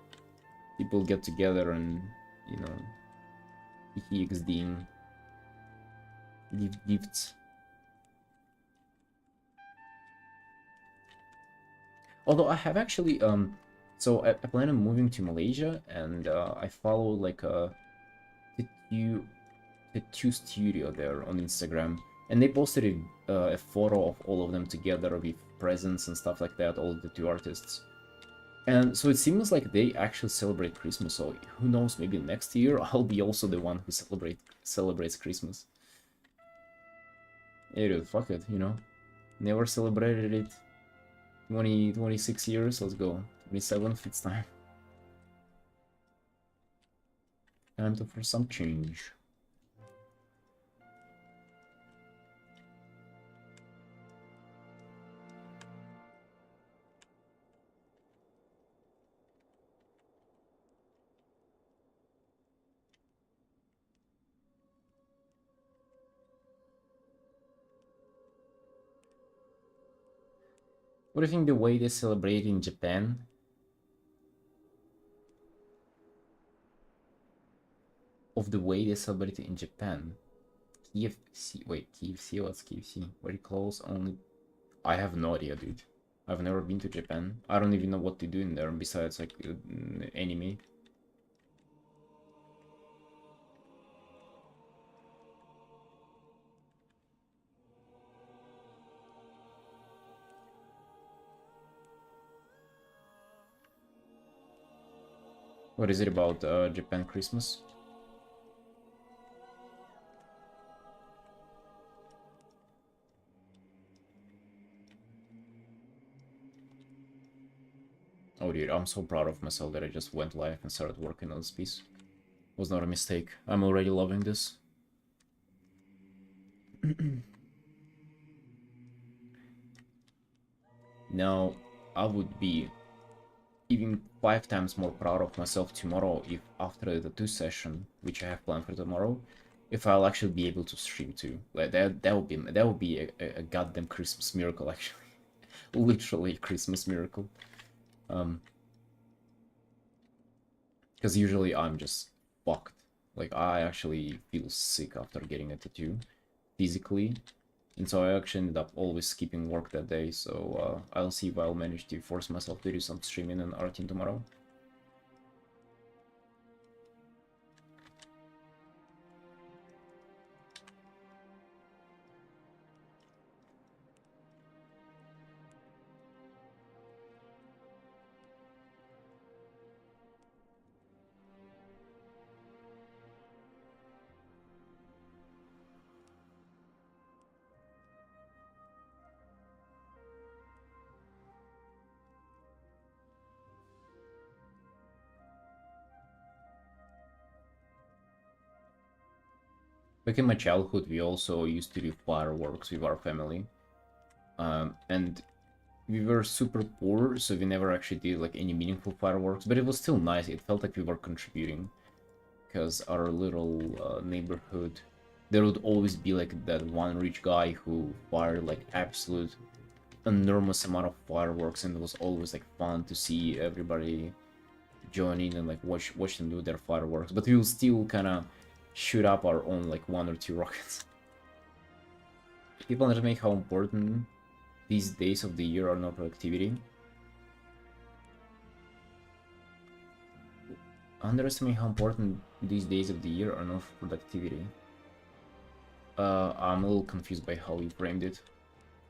people get together and, you know, EXDing, give gifts. Although I have actually, so I plan on moving to Malaysia, and I follow like a tattoo studio there on Instagram, and they posted a photo of all of them together with presents and stuff like that, all the tattoo artists. And so it seems like they actually celebrate Christmas, so who knows, maybe next year I'll be also the one who celebrates Christmas. Yeah, dude, fuck it, you know? Never celebrated it. 26 years, let's go. 27th, it's time. Time for some change. What do you think the way they celebrate in Japan? Of the way they celebrate in Japan? KFC, wait, KFC, what's KFC? Very close, only... I have no idea, dude. I've never been to Japan. I don't even know what to do in there besides, like, anime. What is it about Japan Christmas? Oh dude, I'm so proud of myself that I just went live and started working on this piece. Was not a mistake. I'm already loving this. Now, I would be even 5 times more proud of myself tomorrow if after the 2 session, which I have planned for tomorrow, if I'll actually be able to stream too. Like that would be a goddamn Christmas miracle actually. Literally a Christmas miracle. Because usually I'm just fucked. Like I actually feel sick after getting a tattoo physically. And so I actually ended up always skipping work that day, so I'll see if I'll manage to force myself to do some streaming and arting tomorrow. Back in my childhood, we also used to do fireworks with our family. And we were super poor, so we never actually did like any meaningful fireworks, but it was still nice. It felt like we were contributing, because our little neighborhood, there would always be like that one rich guy who fired like absolute enormous amount of fireworks, and it was always like fun to see everybody join in and like watch them do their fireworks. But we will still kind of shoot up our own like 1 or 2 rockets. People underestimate how important these days of the year are not productivity. Underestimate how important these days of the year are not for productivity. I'm a little confused by how you framed it.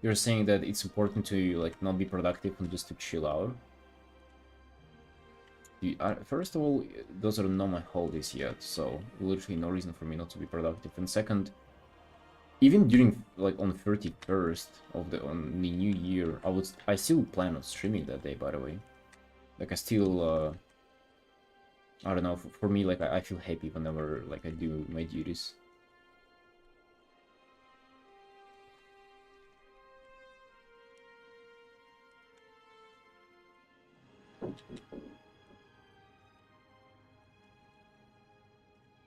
You're saying that it's important to like not be productive and just to chill out. First of all, those are not my holidays yet, so literally no reason for me not to be productive. And second, even during like on 31st of the on the new year, I still plan on streaming that day. By the way, like I still I don't know. For me, like I feel happy whenever like I do my duties.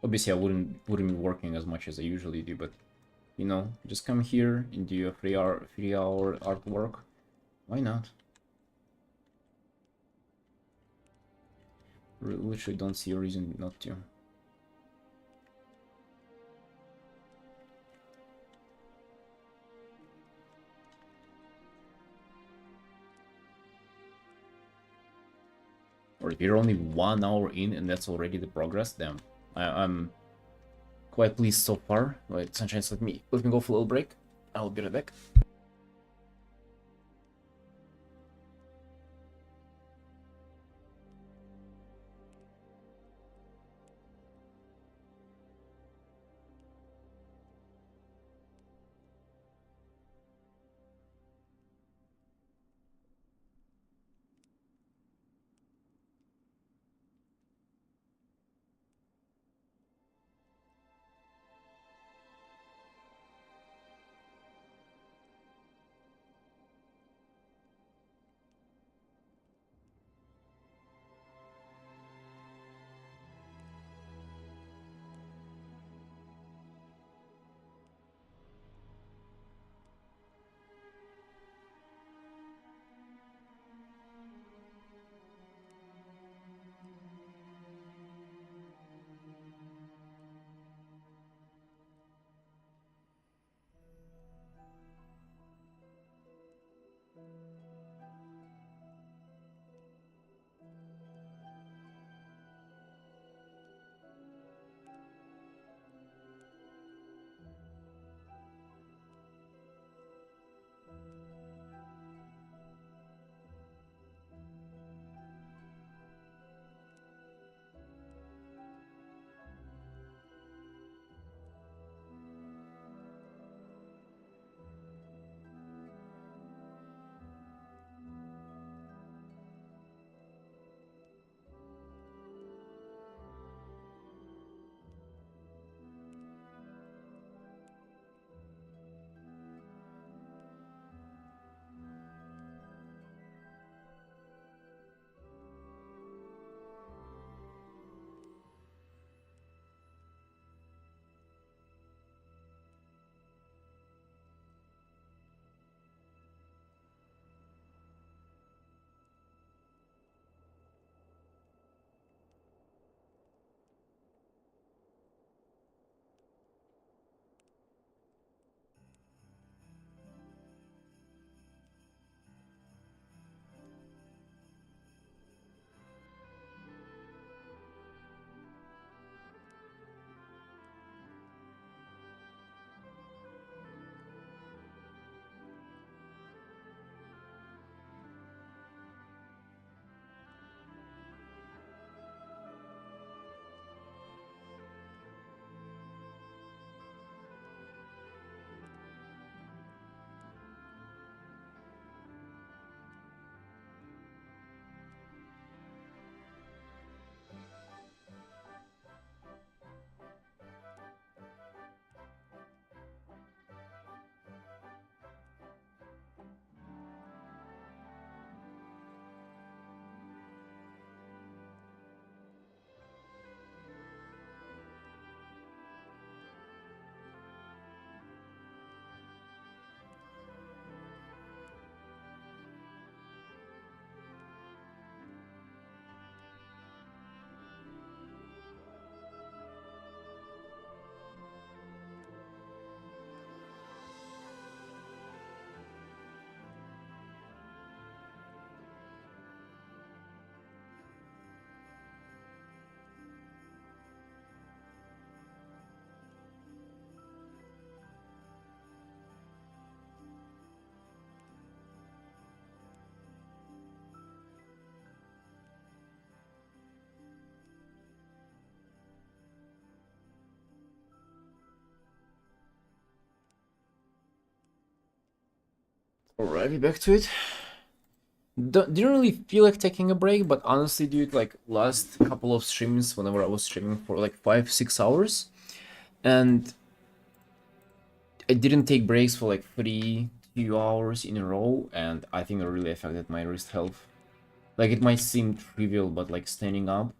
Obviously, I wouldn't be working as much as I usually do, but you know, just come here and do a 3 hour artwork. Why not? Literally don't see a reason not to. Or if you're only 1 hour in and that's already the progress, damn. I'm quite pleased so far. Wait, Sunshine, let me go for a little break. I'll be right back. Alrighty, back to it. Didn't really feel like taking a break, but honestly, dude, like last couple of streams, whenever I was streaming for like 5-6 hours, and I didn't take breaks for like 2 hours in a row, and I think it really affected my wrist health. Like it might seem trivial, but like standing up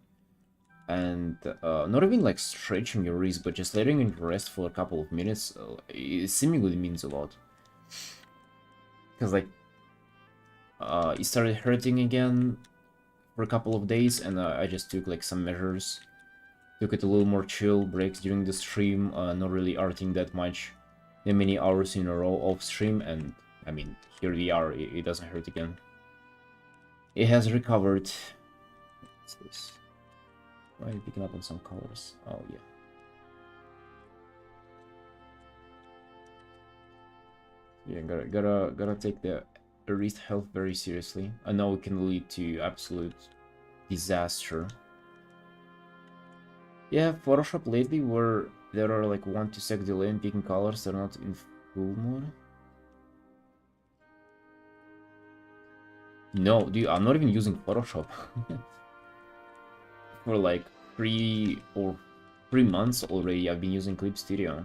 and not even like stretching your wrist, but just letting it rest for a couple of minutes, it seemingly means a lot. Because like it started hurting again for a couple of days, and I just took like some measures, took it a little more chill, breaks during the stream, not really arting that much, that many hours in a row off stream, and I mean, here we are, it doesn't hurt again. It has recovered. What's this? Why are you picking up on some colors? Oh yeah. Yeah, gotta take the wrist health very seriously. I know it can lead to absolute disaster. Yeah, Photoshop lately where there are like 1 to 6 delay in picking colors, they're not in full mode. No, dude, I'm not even using Photoshop. For like 3 months already, I've been using Clip Studio,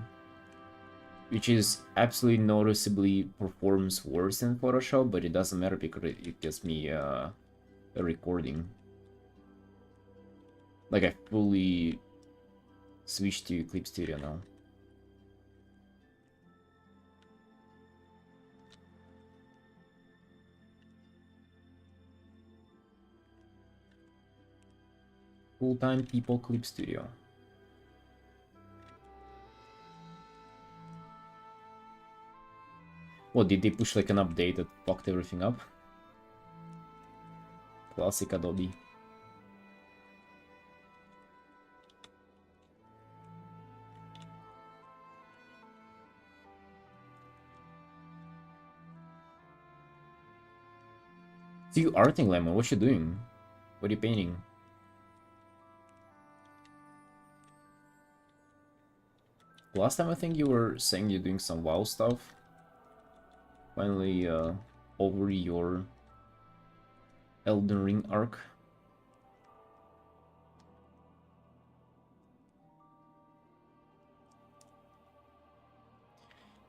which is absolutely noticeably performs worse than Photoshop, but it doesn't matter because it gives me a recording. Like I fully switched to Clip Studio now. Full-time people Clip Studio. What, did they push like an update that fucked everything up? Classic Adobe. See you arting, Lemon, what you doing? What are you painting? Last time I think you were saying you're doing some WoW stuff. Finally over your Elden Ring arc.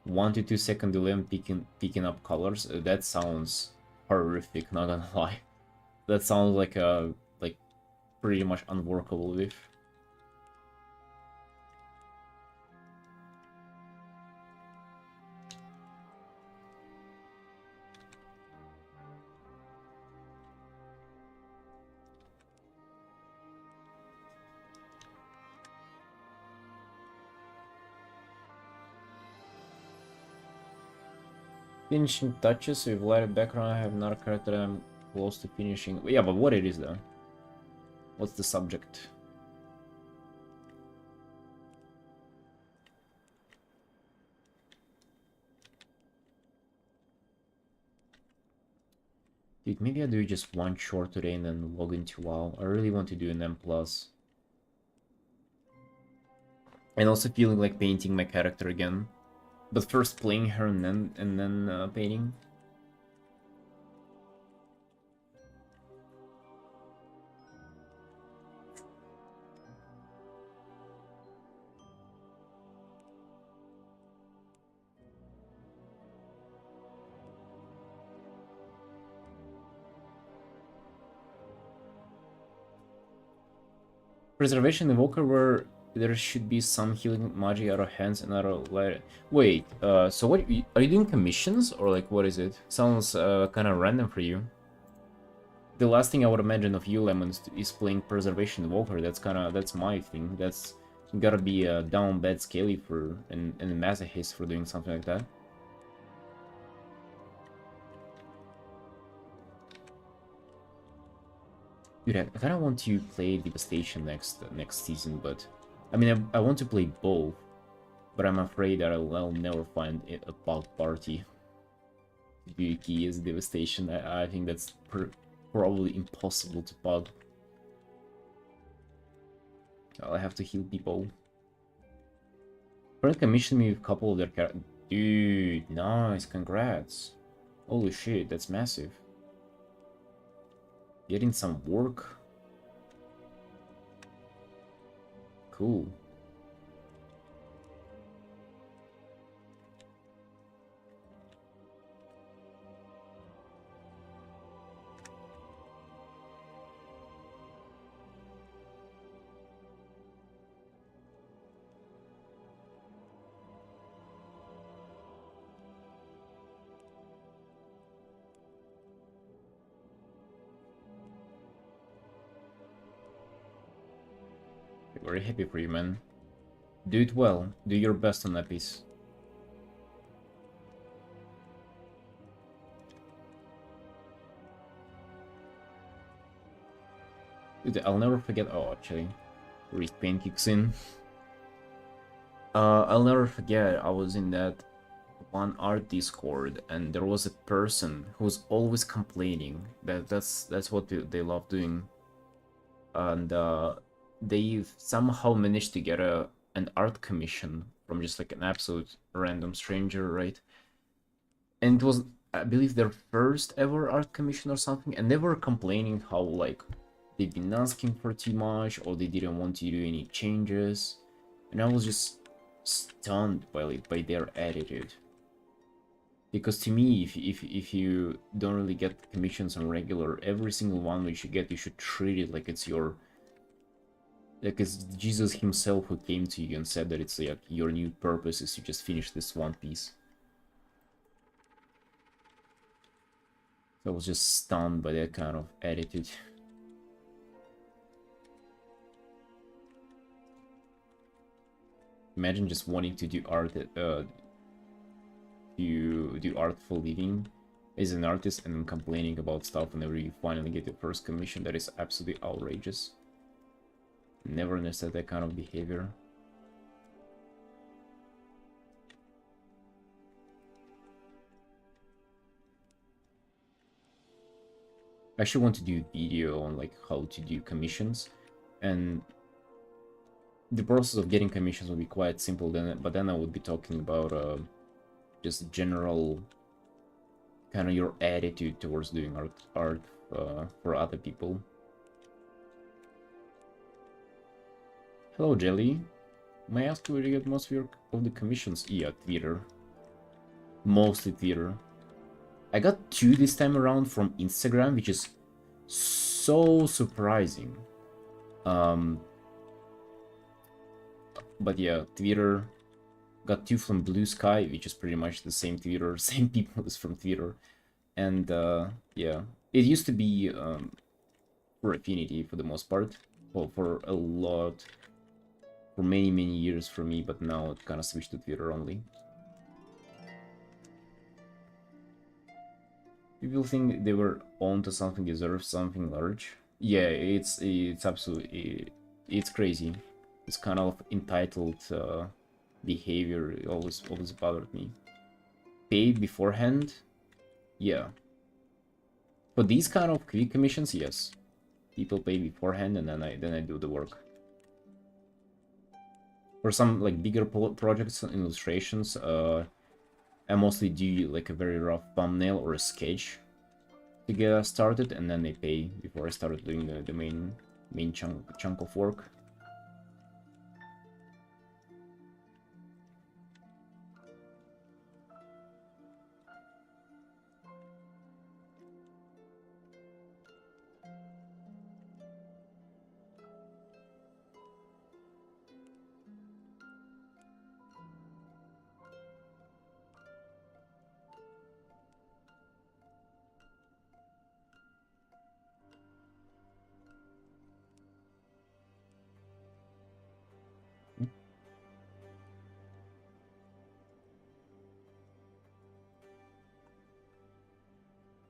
One to 2 second delay on picking up colors. That sounds horrific, not gonna lie. That sounds like pretty much unworkable with. Finishing touches with lighted background. I have another character that I'm close to finishing. Yeah, but what it is though? What's the subject? Dude, maybe I do just one short today and then log into WoW. I really want to do an M+. And also feeling like painting my character again. But first playing her and then painting. Preservation Invoker where there should be some healing magic out of hands and out of light. Wait, so what are you doing commissions or like what is it? Sounds kind of random for you. The last thing I would imagine of you, Lemons, is playing Preservation Invoker. That's my thing. That's gotta be a down bad scaly for and a masochist for doing something like that. Dude, I kind of want to play Devastation next season, but I mean, I want to play both, but I'm afraid that I'll never find a bug party. Yuki is Devastation. I think that's probably impossible to pug. I'll have to heal people. Friend commissioned me with a couple of their characters. Dude, nice, congrats. Holy shit, that's massive. Getting some work. Cool. Very happy for you, man. Do it well. Do your best on that piece. Dude, I'll never forget. Oh, actually, wrist pain kicks in. I'll never forget. I was in that one art Discord, and there was a person who was always complaining. That's what they love doing, and they somehow managed to get an art commission from just like an absolute random stranger, right? And it was, I believe, their first ever art commission or something, and they were complaining how like they've been asking for too much or they didn't want to do any changes, and I was just stunned by their attitude. Because to me, if you don't really get commissions on regular, every single one which you get, you should treat it like it's your, like it's Jesus himself who came to you and said that it's like your new purpose is to just finish this one piece. So I was just stunned by that kind of attitude. Imagine just wanting to do art, you do art for living as an artist and then complaining about stuff whenever you finally get your first commission. That is absolutely outrageous. Never understood that kind of behavior. I actually want to do a video on like how to do commissions, and the process of getting commissions would be quite simple then, but then I would be talking about just general kind of your attitude towards doing art for other people. Hello, Jelly. May I ask you where you get most of the commissions? Yeah, Twitter. Mostly Twitter. I got 2 this time around from Instagram, which is so surprising. But yeah, Twitter. Got 2 from Blue Sky, which is pretty much the same Twitter, same people as from Twitter. And yeah, it used to be for Affinity for the most part, for a lot, for many years for me, but now it kind of switched to Twitter only. People think they were onto something, deserve something large. Yeah, it's absolutely, it's crazy. It's kind of entitled behavior. It always bothered me. Paid beforehand, yeah. For these kind of quick commissions, yes. People pay beforehand and then I do the work. For some like bigger projects and illustrations, I mostly do like a very rough thumbnail or a sketch to get started, and then they pay before I started doing the main chunk of work.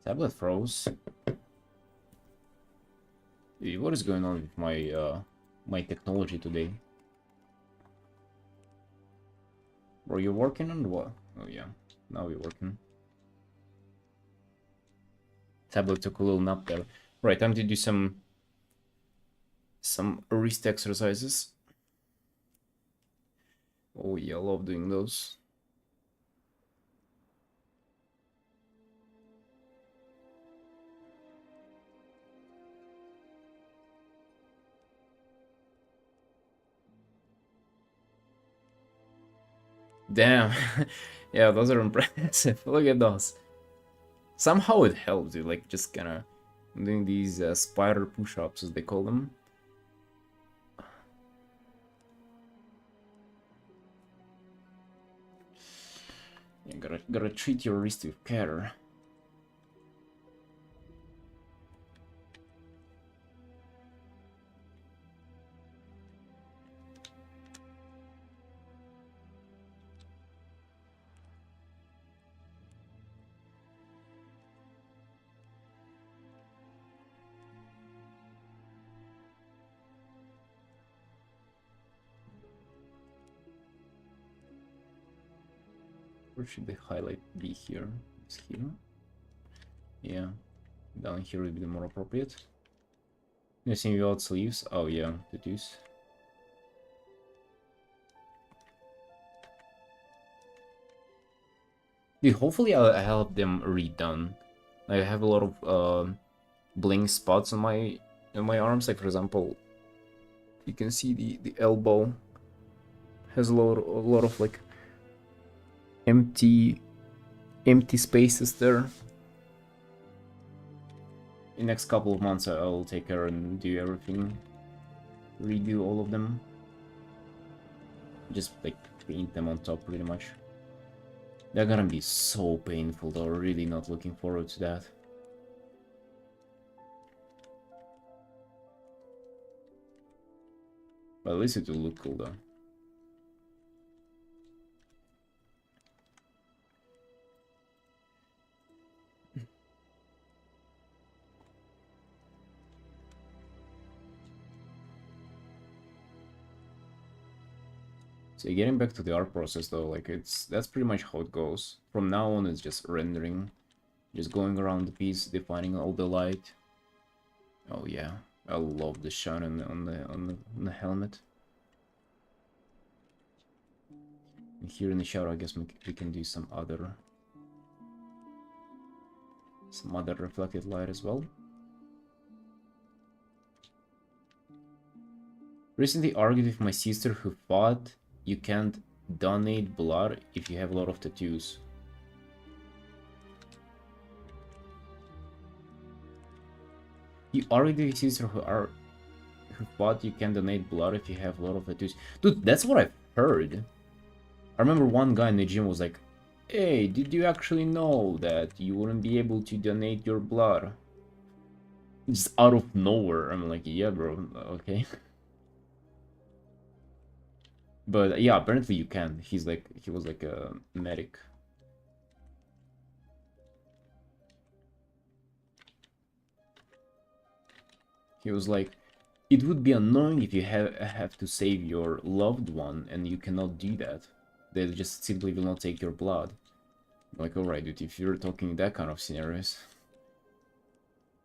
Tablet froze. What is going on with my my technology today? Were you working on what? Oh yeah, now we're working. Tablet took a little nap there. Right, time to do some wrist exercises. Oh yeah, I love doing those. Damn. Yeah, those are impressive. Look at those. Somehow it helps you, like just kind of doing these spider push-ups, as they call them. You gotta treat your wrist with care. Where should the highlight be here? It's here. Yeah, down here would be more appropriate. Missing without sleeves. Oh yeah, tattoos. Dude, hopefully I have them redone. I have a lot of bling spots on my arms. Like for example, you can see the elbow has a lot of like empty spaces there. In the next couple of months, I'll take care and do everything, redo all of them. Just like paint them on top pretty much. They're gonna be so painful though, really not looking forward to that. But at least it will look cool though. So getting back to the art process though, like that's pretty much how it goes. From now on it's just rendering, just going around the piece, defining all the light. Oh yeah, I love the shine on the helmet. And here in the shadow, I guess we can do some other reflected light as well. Recently argued with my sister who thought you can't donate blood if you have a lot of tattoos. You argued with your sister who thought you can donate blood if you have a lot of tattoos. Dude, that's what I've heard. I remember one guy in the gym was like, hey, did you actually know that you wouldn't be able to donate your blood? Just out of nowhere. I'm like, yeah, bro, okay. But yeah, apparently you can. He was like a medic. He was like, it would be annoying if you have to save your loved one and you cannot do that. They just simply will not take your blood. Like, alright, dude, if you're talking that kind of scenarios,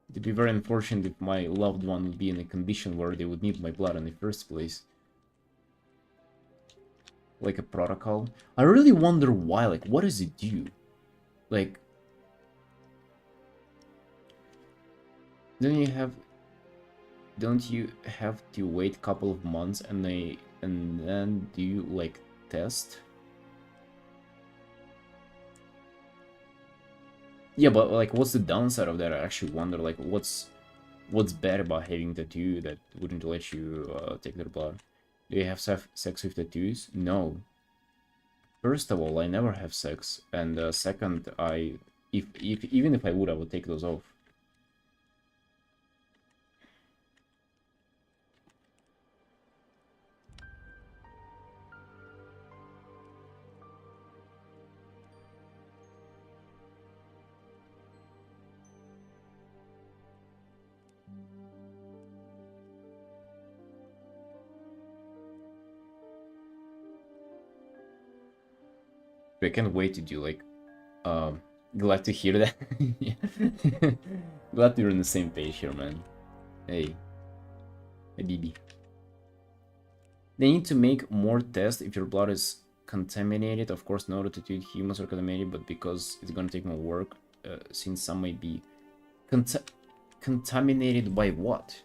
it'd be very unfortunate if my loved one would be in a condition where they would need my blood in the first place. Like a protocol. I really wonder why, like, what does it do? Like, don't you have to wait a couple of months and then do you like test? Yeah, but like what's the downside of that? I actually wonder like what's bad about having a tattoo that wouldn't let you take their blood? Do you have sex with tattoos? No. First of all, I never have sex, and second, even if I would take those off. I can't wait to do like, glad to hear that. Yeah. Glad we're on the same page here, man. Hey, BB. They need to make more tests if your blood is contaminated. Of course, not to treat humans are contaminated, but because it's gonna take more work, since some may be contaminated by what?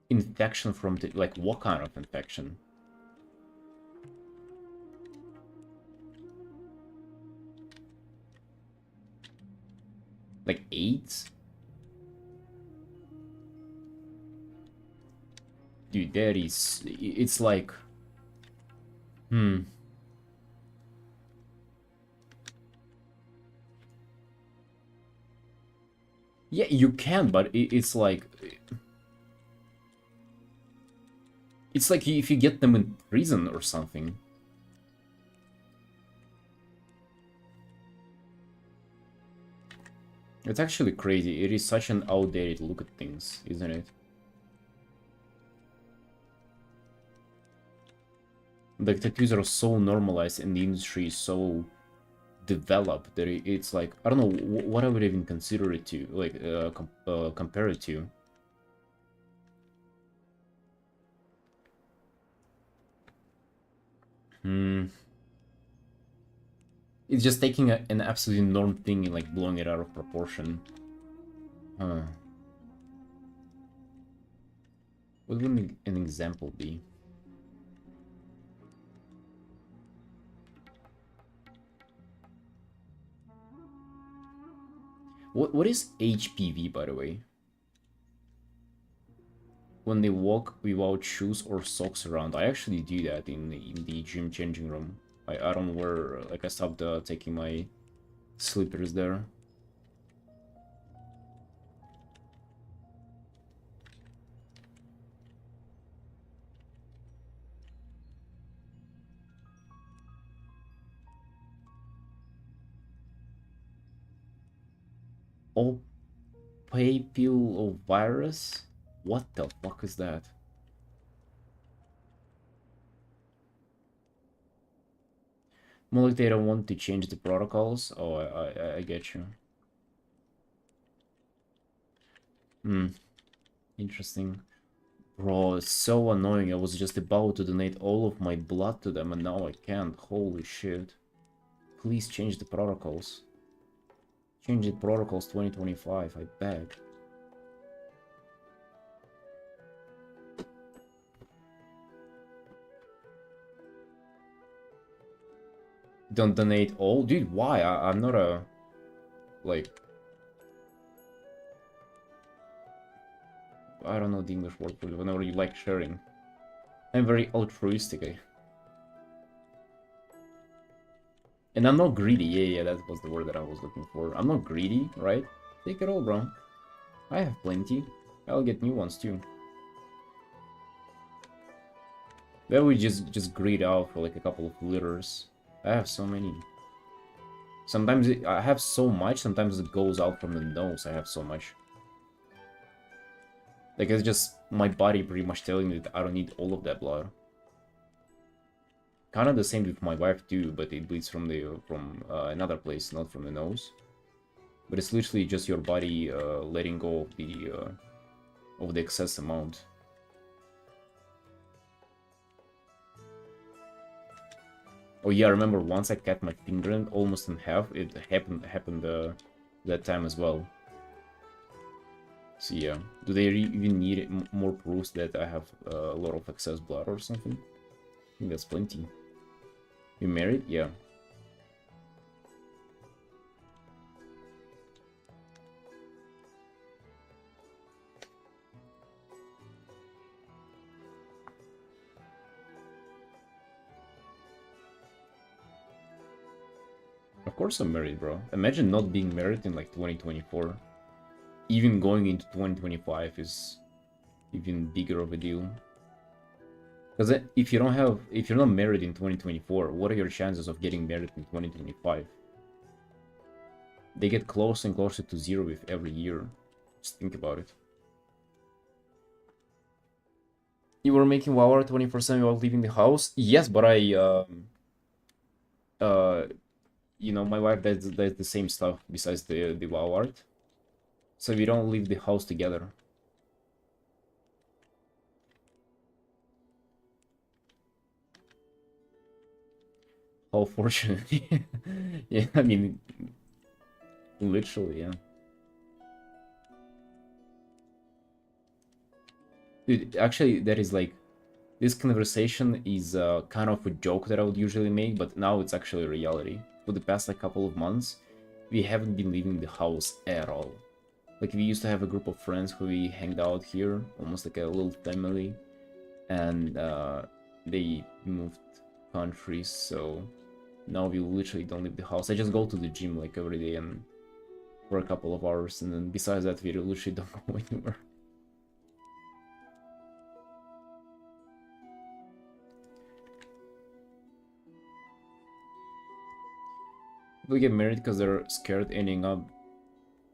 infection from the, like, what kind of infection? Like AIDS? Dude, that is... It's like... Hmm. Yeah, you can, but it's like... It's like if you get them in prison or something. It's actually crazy. It is such an outdated look at things, isn't it? Like, tattoos are so normalized and the industry is so developed that it's like, I don't know, what I would even consider it to, like, compare it to. Hmm. It's just taking an absolutely norm thing and, like, blowing it out of proportion. Huh. What would an example be? What is HPV, by the way? When they walk without shoes or socks around. I actually do that in the gym changing room. I don't wear, like, I stopped taking my slippers there. Oh, papillovirus? What the fuck is that? More like they don't want to change the protocols. Oh, I get you. Hmm, interesting. Bro, it's so annoying. I was just about to donate all of my blood to them and now I can't. Holy shit. Please change the protocols. Change the protocols 2025, I beg. Don't donate all? Dude, why? I'm not a... Like... I don't know the English word for it. Whenever you like sharing. I'm very altruistic, eh? And I'm not greedy. Yeah, that was the word that I was looking for. I'm not greedy, right? Take it all, bro. I have plenty. I'll get new ones, too. Then we just greed out for like a couple of liters. I have so many. Sometimes I have so much, sometimes it goes out from the nose. I have so much. Like, it's just my body pretty much telling me that I don't need all of that blood. Kind of the same with my wife too, but it bleeds from another place, not from the nose. But it's literally just your body letting go of the excess amount. Oh yeah, I remember once I cut my finger almost in half. It happened that time as well. So yeah, do they even need more proofs that I have a lot of excess blood or something? I think that's plenty. You married? Yeah. Of course I'm married, bro. Imagine not being married in like 2024. Even going into 2025 is even bigger of a deal. Because if you're not married in 2024, what are your chances of getting married in 2025? They get closer and closer to zero with every year. Just think about it. You were making WoW 24/7 while leaving the house? Yes, but uh, you know, my wife does the same stuff besides the WoW art. So we don't leave the house together. How fortunate. Yeah, I mean, literally, yeah. Dude, actually, that is like, this conversation is kind of a joke that I would usually make, but now it's actually a reality. For the past like couple of months, we haven't been leaving the house at all. Like, we used to have a group of friends who we hanged out here, almost like a little family, and they moved countries, so now we literally don't leave the house. I just go to the gym like every day and for a couple of hours, and then besides that, we literally don't go anywhere. People get married because they're scared ending up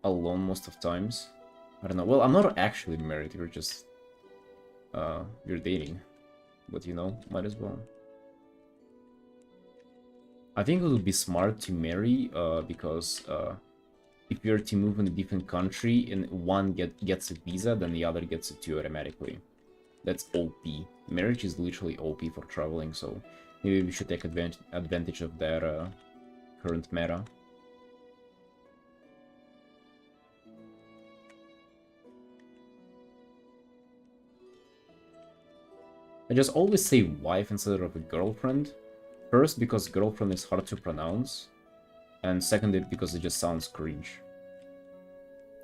alone most of times. I don't know. Well, I'm not actually married. We're just we're dating, but you know, might as well. I think it would be smart to marry because if you're to move in a different country and one gets a visa, then the other gets it too automatically. That's OP. Marriage is literally OP for traveling, so maybe we should take advantage of that current meta. I just always say wife instead of a girlfriend. First, because girlfriend is hard to pronounce, and secondly, because it just sounds cringe.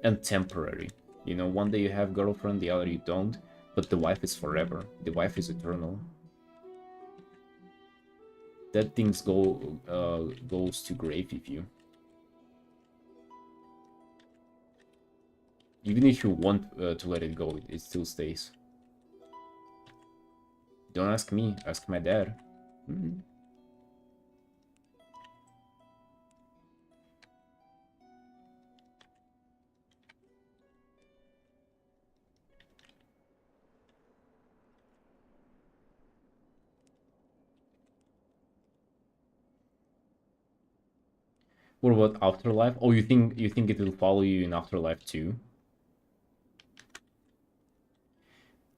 And temporary. You know, one day you have girlfriend, the other you don't, but the wife is forever. The wife is eternal. That things goes to grave with you. Even if you want to let it go, it still stays. Don't ask me, ask my dad. Mm-hmm. What about afterlife? Oh, you think it will follow you in afterlife too?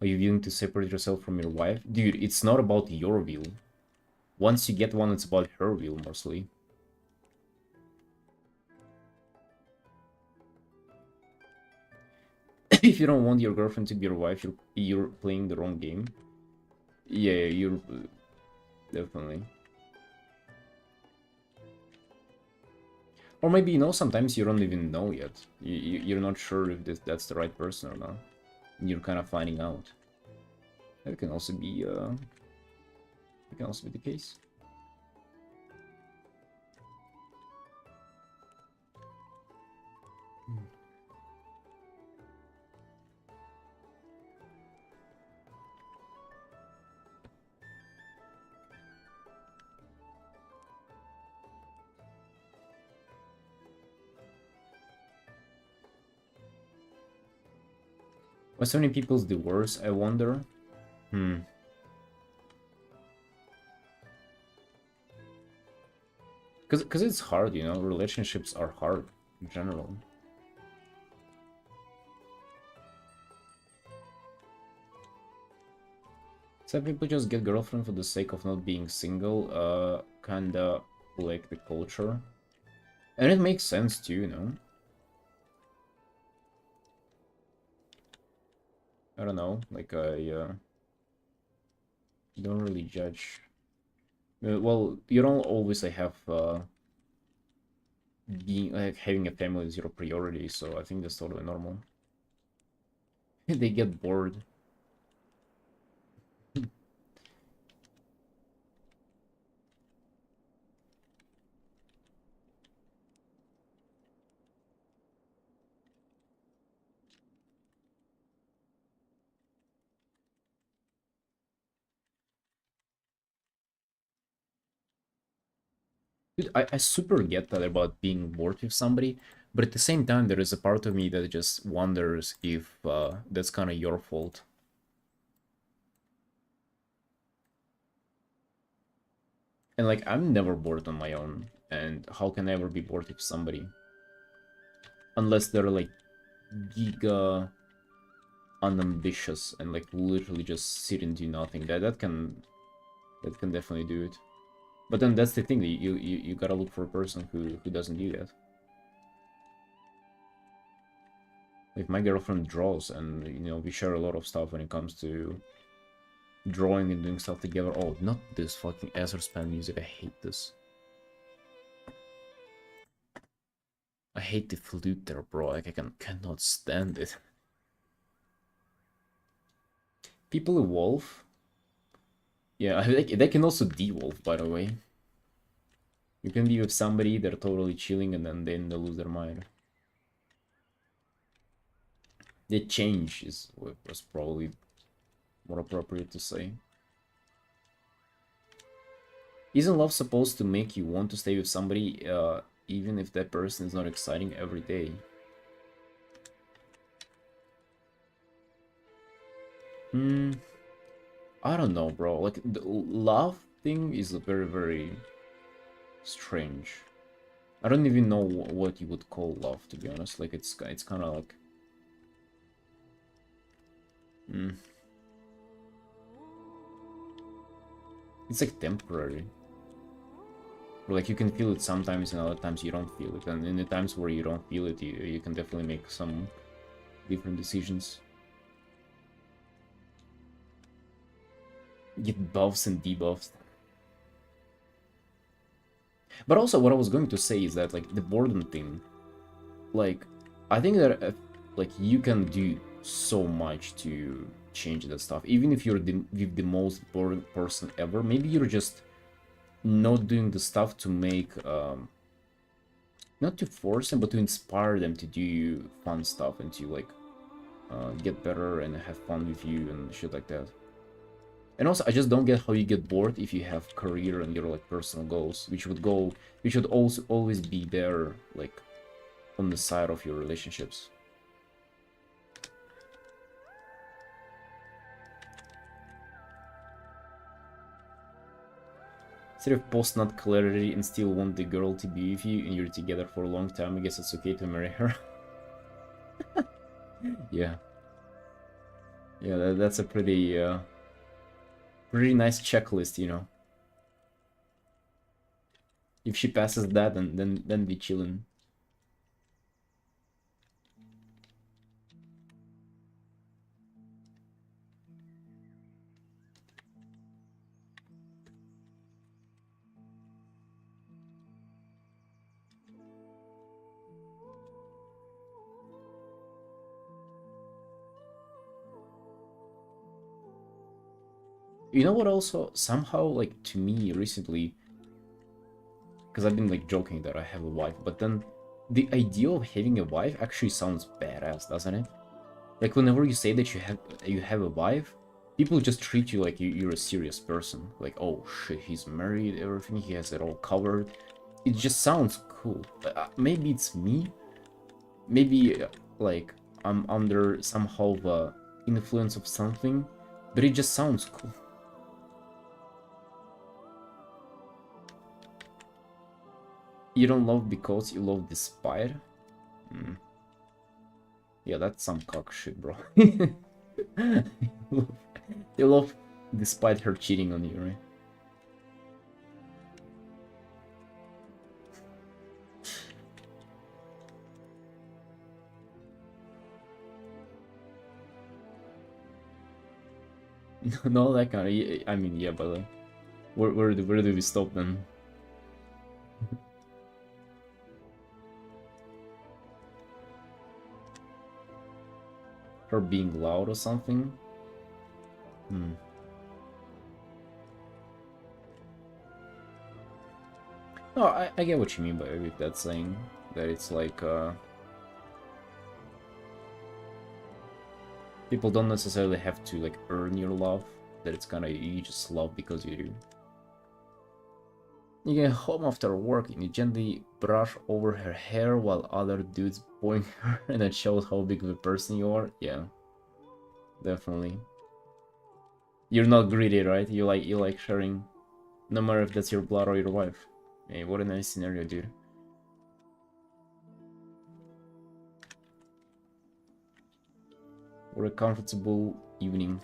Are you willing to separate yourself from your wife? Dude, it's not about your will. Once you get one, it's about her will mostly. If you don't want your girlfriend to be your wife, you're playing the wrong game. Yeah, you're definitely. Or maybe, you know, sometimes you don't even know yet. You're not sure if that's the right person or not. You're kind of finding out. That can also be the case. Why so many people's divorce, I wonder? Hmm. Because it's hard, you know, relationships are hard in general. Some people just get girlfriend for the sake of not being single, kinda like the culture. And it makes sense too, you know? I don't know, like I don't really judge. Well, you don't always like, have being like having a family is your priority, so I think that's totally normal. They get bored. Dude, I super get that about being bored with somebody, but at the same time, there is a part of me that just wonders if that's kind of your fault. And like, I'm never bored on my own, and how can I ever be bored with somebody? Unless they're like giga unambitious and like literally just sit and do nothing. That can definitely do it. But then that's the thing, that you gotta look for a person who doesn't do that. Like, my girlfriend draws, and, you know, we share a lot of stuff when it comes to drawing and doing stuff together. Oh, not this fucking Azerspan music. I hate this. I hate the flute there, bro. Like, I cannot stand it. People evolve. Yeah, they can also de-evolve, by the way. You can be with somebody, they're totally chilling, and then they lose their mind. The change was probably more appropriate to say. Isn't love supposed to make you want to stay with somebody, even if that person is not exciting every day? I don't know, bro. Like, the love thing is very, very strange. I don't even know what you would call love, to be honest. Like, it's kind of like... It's like temporary. Like, you can feel it sometimes, and other times you don't feel it. And in the times where you don't feel it, you can definitely make some different decisions. Get buffs and debuffs. But also, what I was going to say is that, like, the boredom thing, like, I think that, like, you can do so much to change that stuff. Even if you're the most boring person ever, maybe you're just not doing the stuff to make, not to force them, but to inspire them to do fun stuff and to, like, get better and have fun with you and shit like that. And also, I just don't get how you get bored if you have career and your, like, personal goals, which would also always be there, like, on the side of your relationships. Instead of post-nut clarity and still want the girl to be with you and you're together for a long time, I guess it's okay to marry her. Yeah. Yeah, that's a pretty nice checklist, you know. If she passes that, then we chillin'. You know what also, somehow, like, to me recently, because I've been, like, joking that I have a wife, but then the idea of having a wife actually sounds badass, doesn't it? Like, whenever you say that you have a wife, people just treat you like you're a serious person. Like, oh shit, he's married, everything, he has it all covered. It just sounds cool. Maybe it's me. Maybe, like, I'm under somehow the influence of something, but it just sounds cool. You don't love because you love despite? Yeah, that's some cock shit, bro. You love despite her cheating on you, right? No, that kind of... I mean, yeah, but like, where do we stop then? Her being loud or something? No, I get what you mean by with that saying. That it's like, people don't necessarily have to, like, earn your love. That it's kinda, you just love because you do. You get home after work and you gently brush over her hair while other dudes point her, and it shows how big of a person you are. Yeah, definitely. You're not greedy, right? You like sharing, no matter if that's your blood or your wife. Hey, what a nice scenario, dude. What a comfortable evening.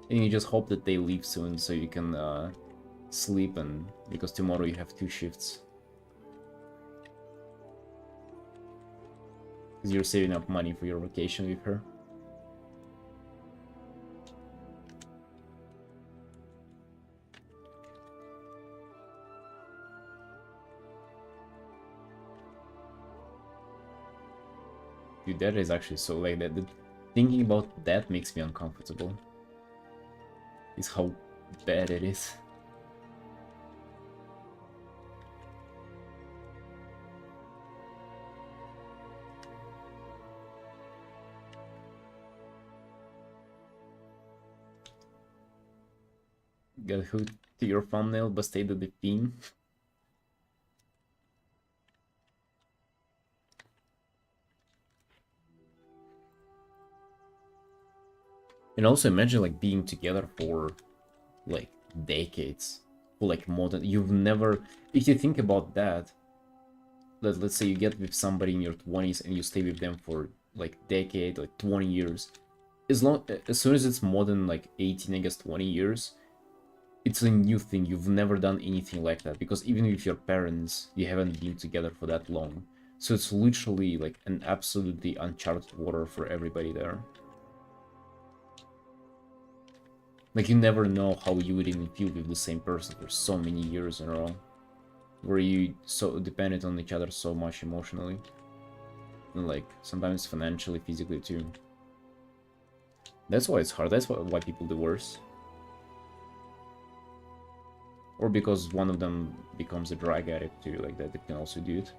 And you just hope that they leave soon so you can sleep, and because tomorrow you have 2 shifts. Because you're saving up money for your vacation with her. Dude, that is actually so like that. Thinking about that makes me uncomfortable. Is how bad it is. Got hooked to your thumbnail, but stayed at the theme. And also imagine like being together for like decades, for like more than you've never. If you think about that, let's say you get with somebody in your 20s and you stay with them for like decade, like 20 years. As soon as it's more than like 18, I guess 20 years, it's a new thing. You've never done anything like that because even with your parents, you haven't been together for that long. So it's literally like an absolutely uncharted water for everybody there. Like, you never know how you would even feel with the same person for so many years in a row. Where you so dependent on each other so much emotionally. And, like, sometimes financially, physically, too. That's why it's hard. That's why people divorce. Or because one of them becomes a drug addict, too. Like, that they can also do it.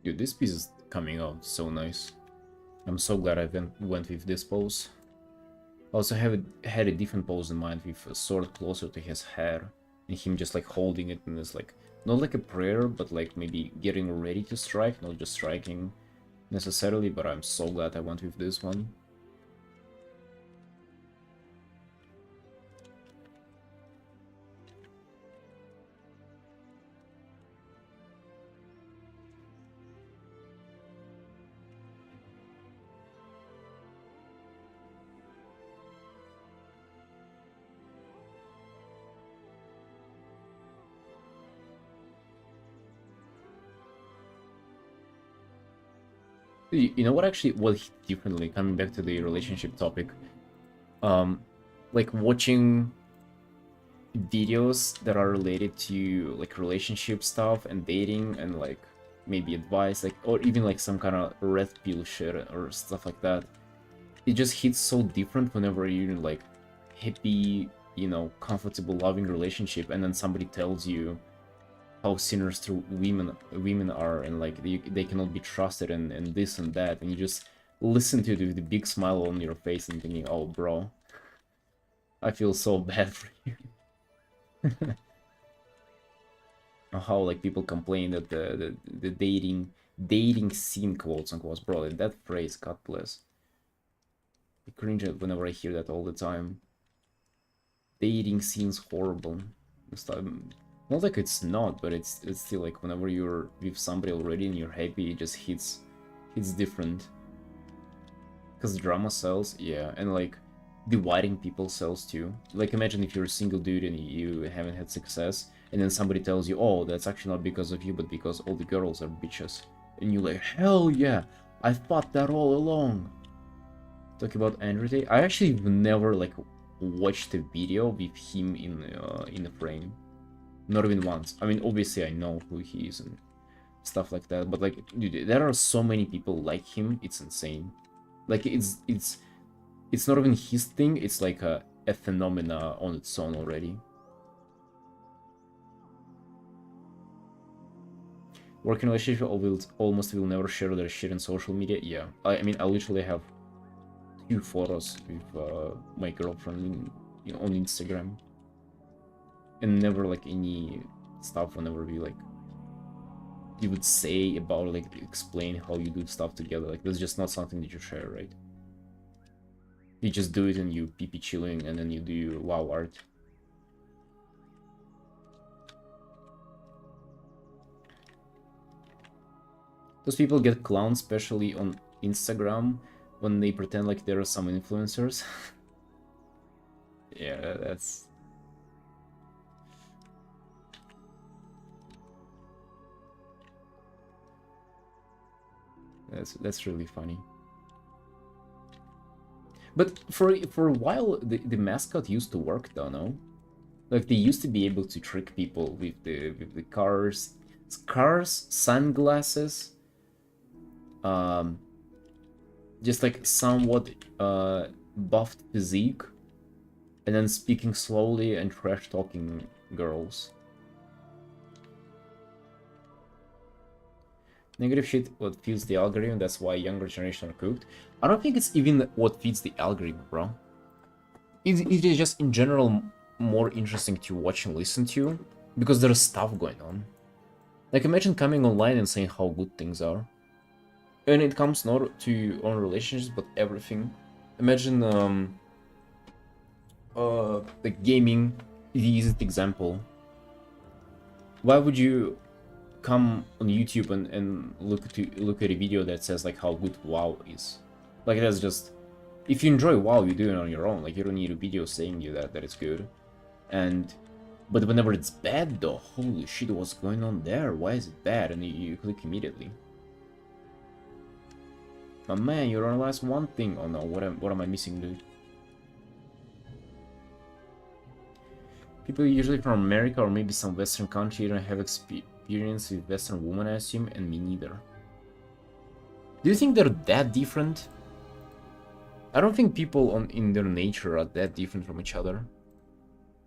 Dude, this piece is coming out so nice. I'm so glad I went with this pose. I also had a different pose in mind with a sword closer to his hair. And him just like holding it in this like, not like a prayer, but like maybe getting ready to strike, not just striking necessarily, but I'm so glad I went with this one. You know what actually what hit differently, coming back to the relationship topic, like watching videos that are related to like relationship stuff and dating and like maybe advice, like, or even like some kind of red pill shit or stuff like that. It just hits so different whenever you're in like happy, you know, comfortable, loving relationship, and then somebody tells you how sinister women are, and like they cannot be trusted, and this and that, and you just listen to it with a big smile on your face and thinking, oh bro, I feel so bad for you. How like people complain that the dating scene, quotes unquote, bro, that phrase, God bless, I cringe whenever I hear that all the time. Dating scene's horrible. Not like it's not, but it's still like whenever you're with somebody already and you're happy, it just hits different. Because drama sells, yeah, and like dividing people sells too. Like imagine if you're a single dude and you haven't had success, and then somebody tells you, oh, that's actually not because of you, but because all the girls are bitches. And you're like, hell yeah, I thought that all along. Talk about Andrew Tate. I actually never like watched a video with him in the frame. Not even once. I mean, obviously I know who he is and stuff like that, but like, dude, there are so many people like him, it's insane. Like, it's not even his thing, it's like a phenomena on its own already. Working relationship almost will never share their shit in social media. Yeah, I mean, I literally have 2 photos with my girlfriend on Instagram. and never like any stuff whenever you would say about like explain how you do stuff together. Like that's just not something that you share, right? You just do it and you pee chilling and then you do your wow art. Those people get clowned, especially on Instagram, when they pretend like there are some influencers. Yeah, that's really funny. But for a while, the mascot used to work though, no? Like they used to be able to trick people with the cars, sunglasses, um, just like somewhat buffed physique, and then speaking slowly and trash talking girls. Negative shit what feeds the algorithm, that's why younger generation are cooked. I don't think it's even what feeds the algorithm, bro. It is just in general more interesting to watch and listen to because there's stuff going on. Like imagine coming online and saying how good things are. And it comes not to your own relationships but everything. Imagine like gaming, the easiest example. Why would you come on YouTube and look at a video that says like how good WoW is? Like that's just, if you enjoy WoW, you do it on your own. Like you don't need a video saying you that it's good. And but whenever it's bad though, holy shit, what's going on there? Why is it bad? And you click immediately. My man, you realize one thing. Oh no, what am I missing, dude? People usually from America or maybe some Western country don't have experience with Western women, I assume, and me neither. Do you think they're that different? I don't think people in their nature are that different from each other.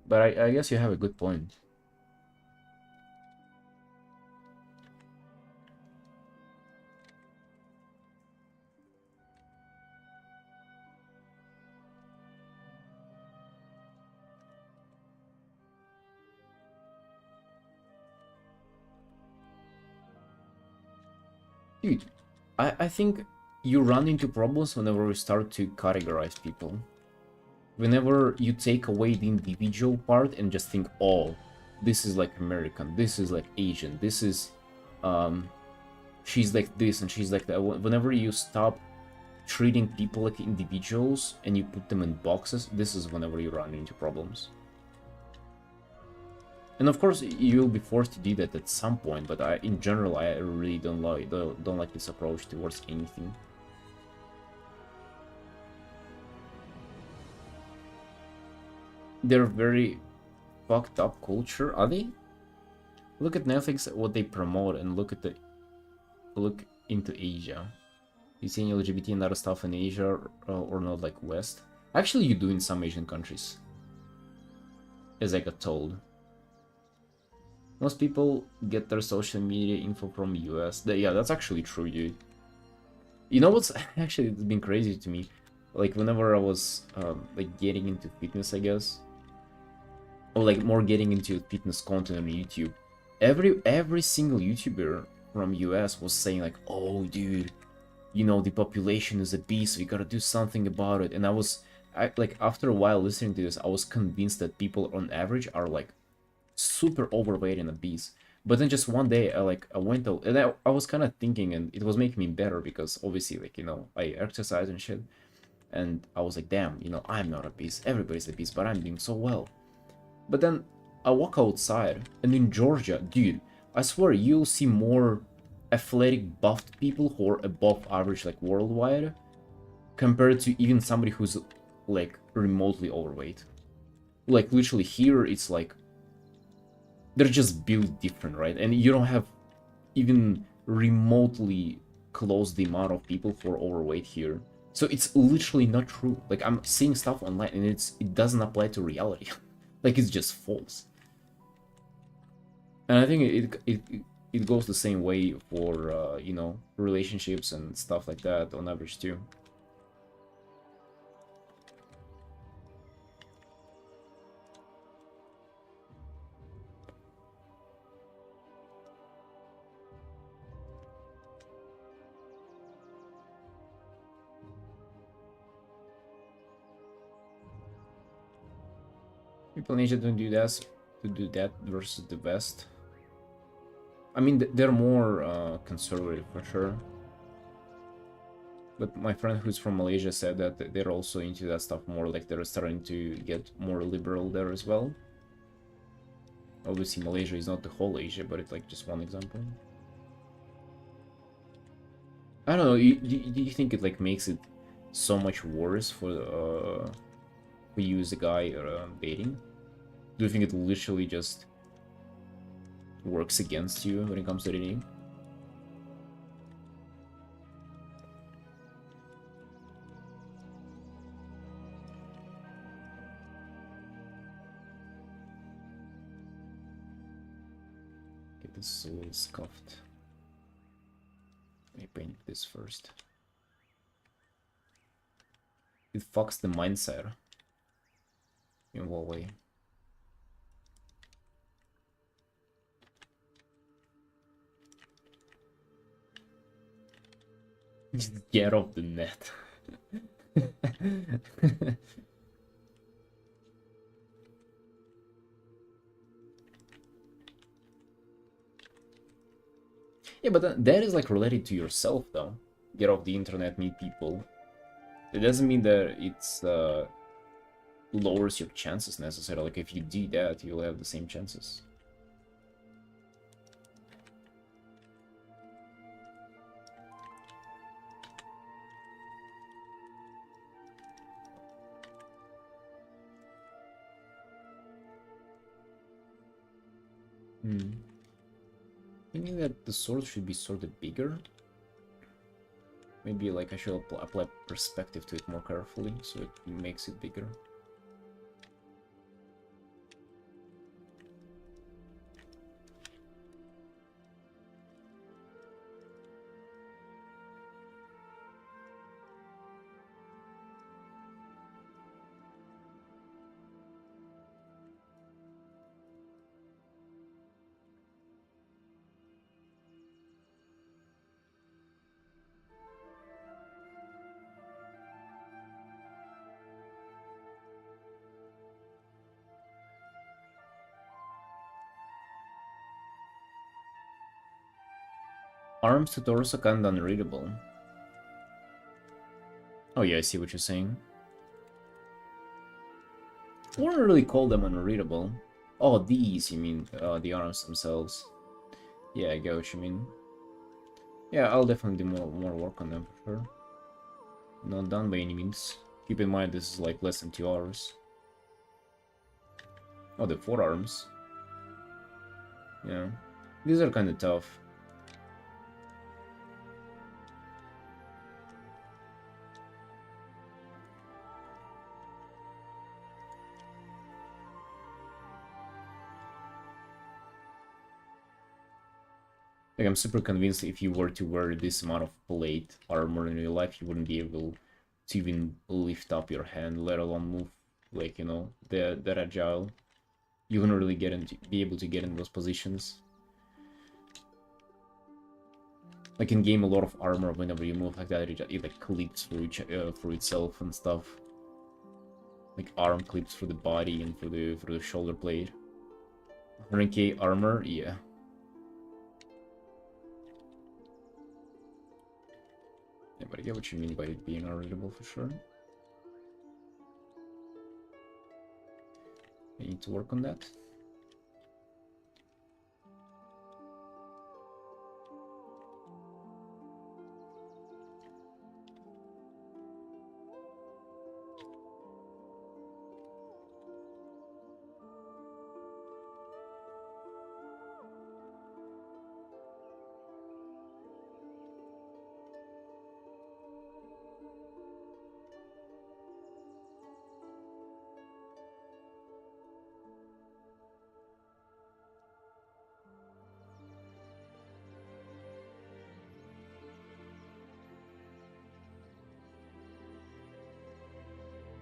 But I guess you have a good point. Dude, I think you run into problems whenever you start to categorize people. Whenever you take away the individual part and just think, oh, this is like American, this is like Asian, this is, she's like this and she's like that. Whenever you stop treating people like individuals and you put them in boxes, this is whenever you run into problems. And of course, you'll be forced to do that at some point, but in general, I really don't like this approach towards anything. They're very fucked up culture, are they? Look at Netflix, what they promote, and look into Asia. You see any LGBT and other stuff in Asia or not, like West? Actually, you do in some Asian countries, as I got told. Most people get their social media info from US. Yeah, that's actually true, dude. You know what's actually been crazy to me? Like whenever I was like getting into fitness, I guess, or like more getting into fitness content on YouTube, every single YouTuber from US was saying like, "Oh, dude, you know the population is a beast. We gotta do something about it." And I like after a while listening to this, I was convinced that people on average are like super overweight and obese. But then just one day I went out and I was kind of thinking, and it was making me better because obviously like, you know, I exercise and shit, and I was like, damn, you know, I'm not obese, everybody's obese, but I'm doing so well. But then I walk outside and in Georgia, dude, I swear you'll see more athletic buffed people who are above average like worldwide compared to even somebody who's like remotely overweight. Like literally here it's like they're just built different, right? And you don't have even remotely close the amount of people who are overweight here. So it's literally not true. Like I'm seeing stuff online and it doesn't apply to reality. Like it's just false. And I think it goes the same way for you know, relationships and stuff like that on average too. People in Asia don't do that versus the West. I mean, they're more conservative for sure. But my friend who's from Malaysia said that they're also into that stuff more, like they're starting to get more liberal there as well. Obviously, Malaysia is not the whole Asia, but it's like just one example. I don't know. Do you think it like makes it so much worse for you as a guy dating? Do you think it literally just works against you when it comes to dating? Okay, this is a little scuffed. Let me paint this first. It fucks the mindset in what way? Just get off the net. Yeah, but that is like related to yourself though. Get off the internet, meet people. It doesn't mean that it's lowers your chances necessarily. Like if you do that, you'll have the same chances. Thinking that the sword should be sort of bigger. Maybe like I should apply perspective to it more carefully so it makes it bigger. Arms to torso kinda unreadable. Oh yeah, I see what you're saying. I wouldn't really call them unreadable. Oh, these, you mean, the arms themselves. Yeah, I get what you mean. Yeah, I'll definitely do more work on them for sure. Not done by any means. Keep in mind this is like less than 2 hours. Oh, the forearms. Yeah. These are kinda tough. Like, I'm super convinced if you were to wear this amount of plate armor in real life, you wouldn't be able to even lift up your hand, let alone move, like, you know, that agile. You wouldn't really be able to get in those positions. Like in game, a lot of armor, whenever you move like that, it like clips through itself and stuff. Like arm clips through the body and through the shoulder blade. 100k armor, yeah. Yeah, but I get what you mean by it being unreadable for sure. I need to work on that.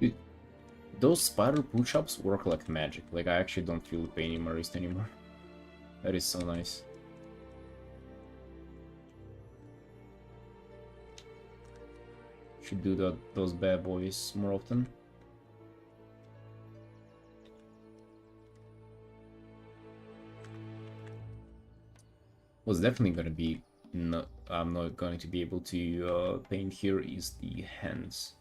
Dude, those spider push-ups work like magic. Like, I actually don't feel the pain in my wrist anymore. That is so nice. Should do those bad boys more often. What's definitely gonna be not I'm not going to be able to paint here is the hands.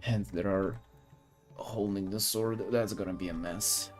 Hands that are holding the sword. That's gonna be a mess.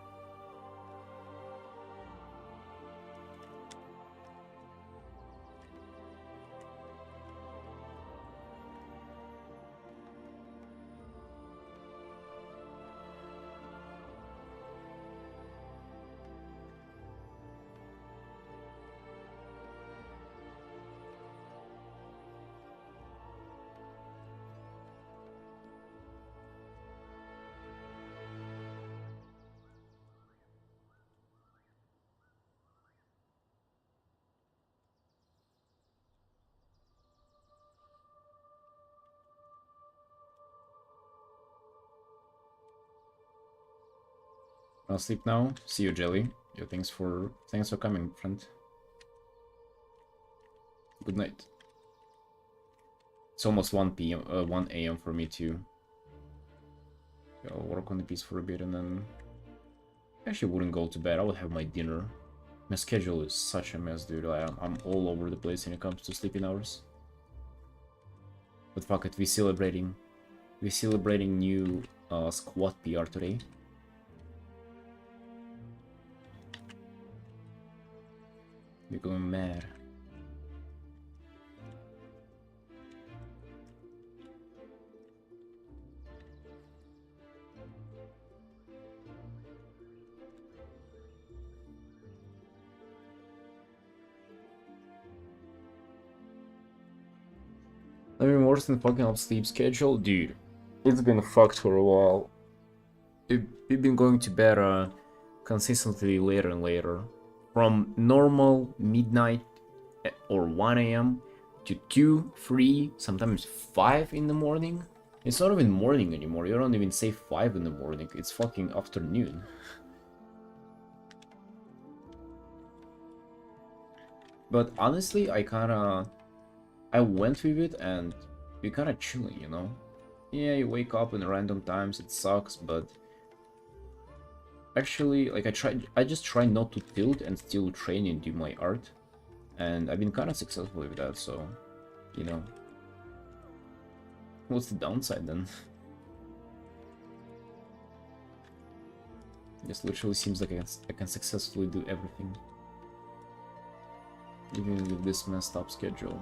I'll sleep now. See you, Jelly. Yeah, thanks for coming, friend. Good night. It's almost 1 p.m. 1 a.m. for me too. I'll work on the piece for a bit and then I actually wouldn't go to bed. I would have my dinner. My schedule is such a mess, dude. I'm all over the place when it comes to sleeping hours. But fuck it, we're celebrating new squad PR today. We're going mad. Living worse than fucking up sleep schedule? Dude, it's been fucked for a while. We've been going to bed consistently later and later. From normal midnight or 1 a.m. to 2, 3, sometimes 5 in the morning. It's not even morning anymore. You don't even say 5 in the morning. It's fucking afternoon. But honestly, I went with it and you're kinda chilling, you know? Yeah, you wake up in random times, it sucks, but actually, like I just try not to tilt and still train and do my art. And I've been kinda successful with that, so, you know. What's the downside then? This literally seems like I can successfully do everything. Even with this messed up schedule.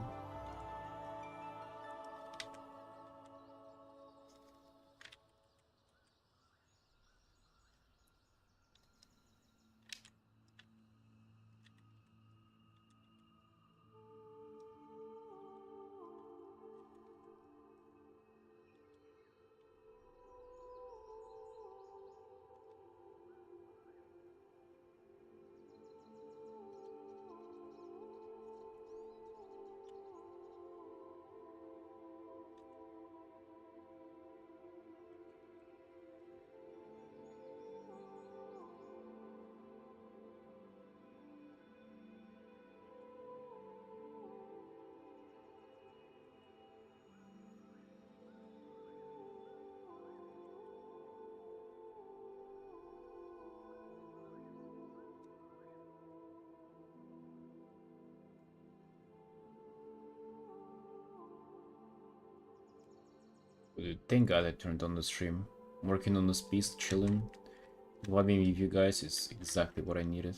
Dude, thank God I turned on the stream. Working on this piece, chilling. Vibing with you guys is exactly what I needed.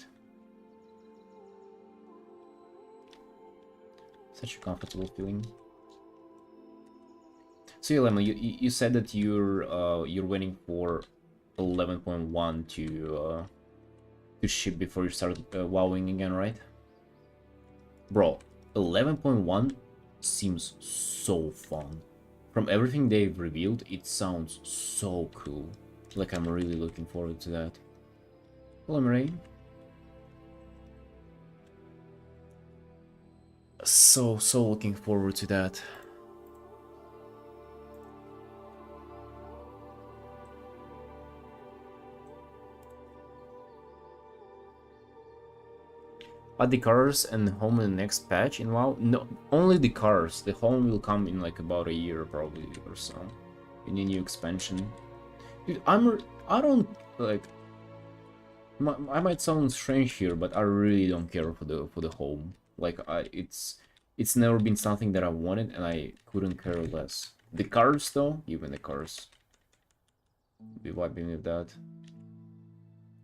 Such a comfortable feeling. So yeah, Lemon, you said that you're waiting for 11.1 to ship before you start wowing again, right? Bro, 11.1 seems so fun. From everything they've revealed, it sounds so cool. Like I'm really looking forward to that. Hello, Marie. So looking forward to that. Add the cars and home in the next patch in WoW? No, only the cars. The home will come in like about a year probably or so. In a new expansion. Dude, I don't like I might sound strange here, but I really don't care for the home. Like it's never been something that I wanted, and I couldn't care less. The cars, though, even the cars, be vibing with that.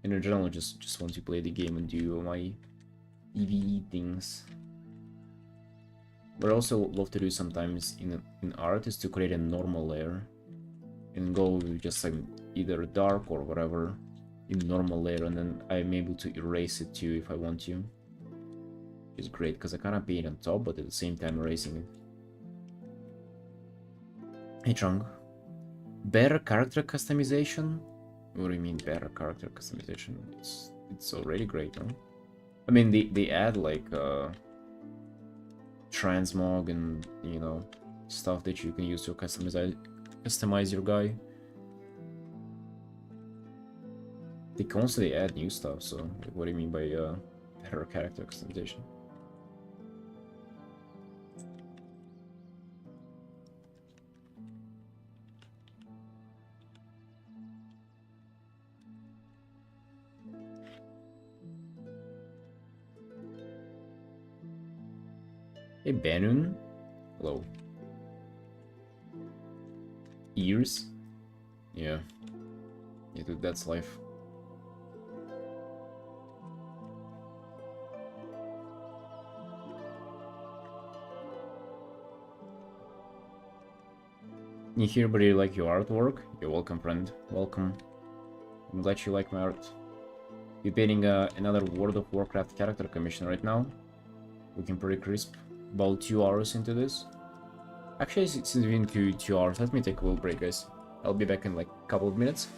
And in general, just want to play the game and do my EVE things. What I also love to do sometimes in art is to create a normal layer and go with just like either dark or whatever in normal layer, and then I'm able to erase it too if I want to. It's great because I kind of paint on top, but at the same time erasing it. Hey Chung, better character customization? What do you mean better character customization? It's already great, no? I mean they add like transmog and stuff that you can use to customize your guy. They constantly add new stuff, so like, what do you mean by better character customization? Hey Benun, hello. Ears? Yeah, dude, that's life. You hear, but you like your artwork? You're welcome, friend. Welcome. I'm glad you like my art. You're painting another World of Warcraft character commission right now. Looking pretty crisp. About 2 hours into this. Actually, it's been 2 hours. Let me take a little break, guys. I'll be back in like a couple of minutes.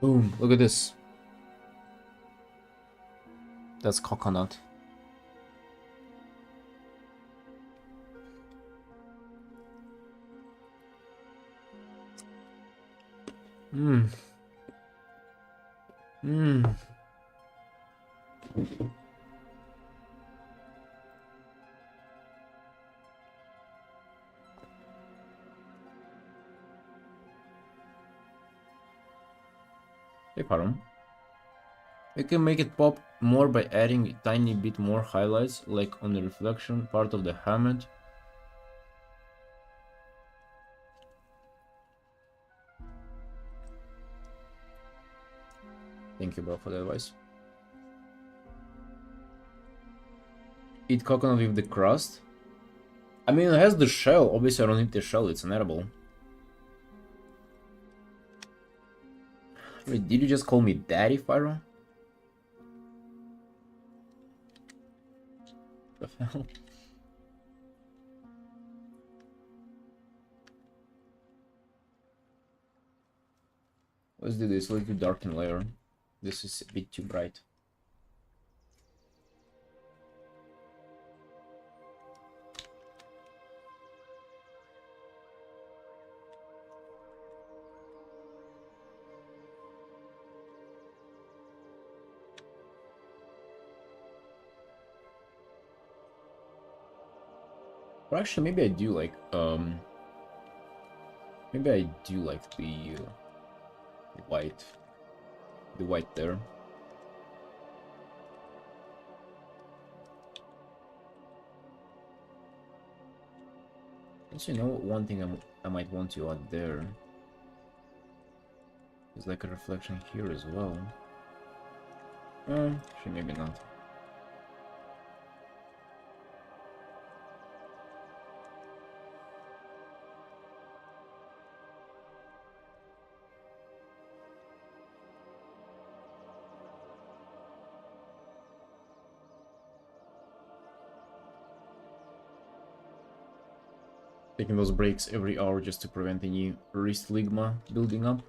Boom, look at this. That's coconut. Mmm. Mmm. Hey, pardon. You can make it pop more by adding a tiny bit more highlights, like on the reflection part of the helmet. Thank you, bro, for the advice. Eat coconut with the crust. I mean, it has the shell. Obviously, I don't eat the shell. It's an edible. Wait, did you just call me daddy, Fyro? The hell? Let's do this. Let's do darken layer. This is a bit too bright. Or actually, maybe I do like maybe I do like the white, there. Also, you know, one thing I might want to add there is like a reflection here as well. Actually, maybe not. Taking those breaks every hour just to prevent any wrist ligma building up.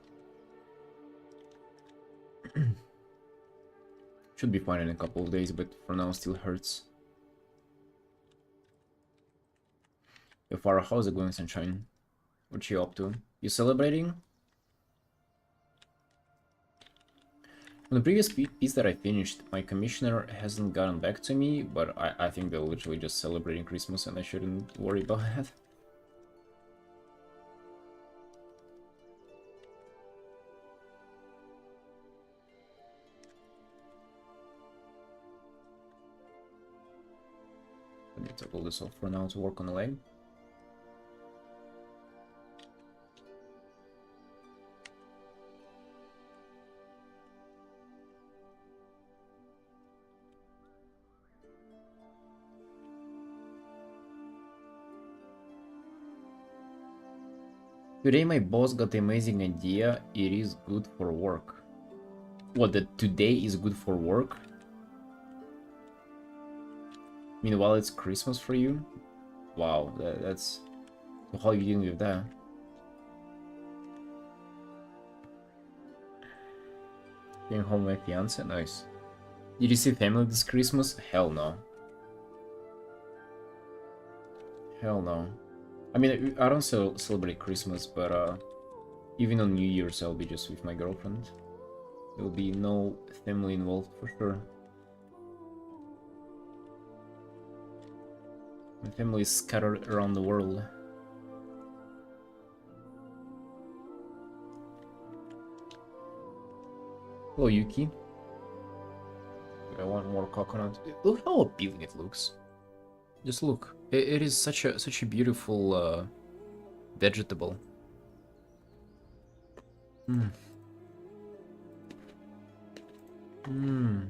Should be fine in a couple of days, but for now still hurts. Yo, Farah, how's it going, Sunshine? What you up to? You celebrating? On the previous piece that I finished, my commissioner hasn't gotten back to me, but I think they're literally just celebrating Christmas and I shouldn't worry about that. Let me toggle this off for now to work on the leg. Today my boss got the amazing idea, it is good for work. What, that today is good for work? Meanwhile, it's Christmas for you? Wow, that's... So how are you dealing with that? Being home with my fiance? Nice. Did you see family this Christmas? Hell no. Hell no. I mean, I don't celebrate Christmas, but even on New Year's I'll be just with my girlfriend. There will be no family involved for sure. My family is scattered around the world. Hello, Yuki. I want more coconut. Look how appealing it looks. Just look. It is such a beautiful vegetable. Mmm. Mmm.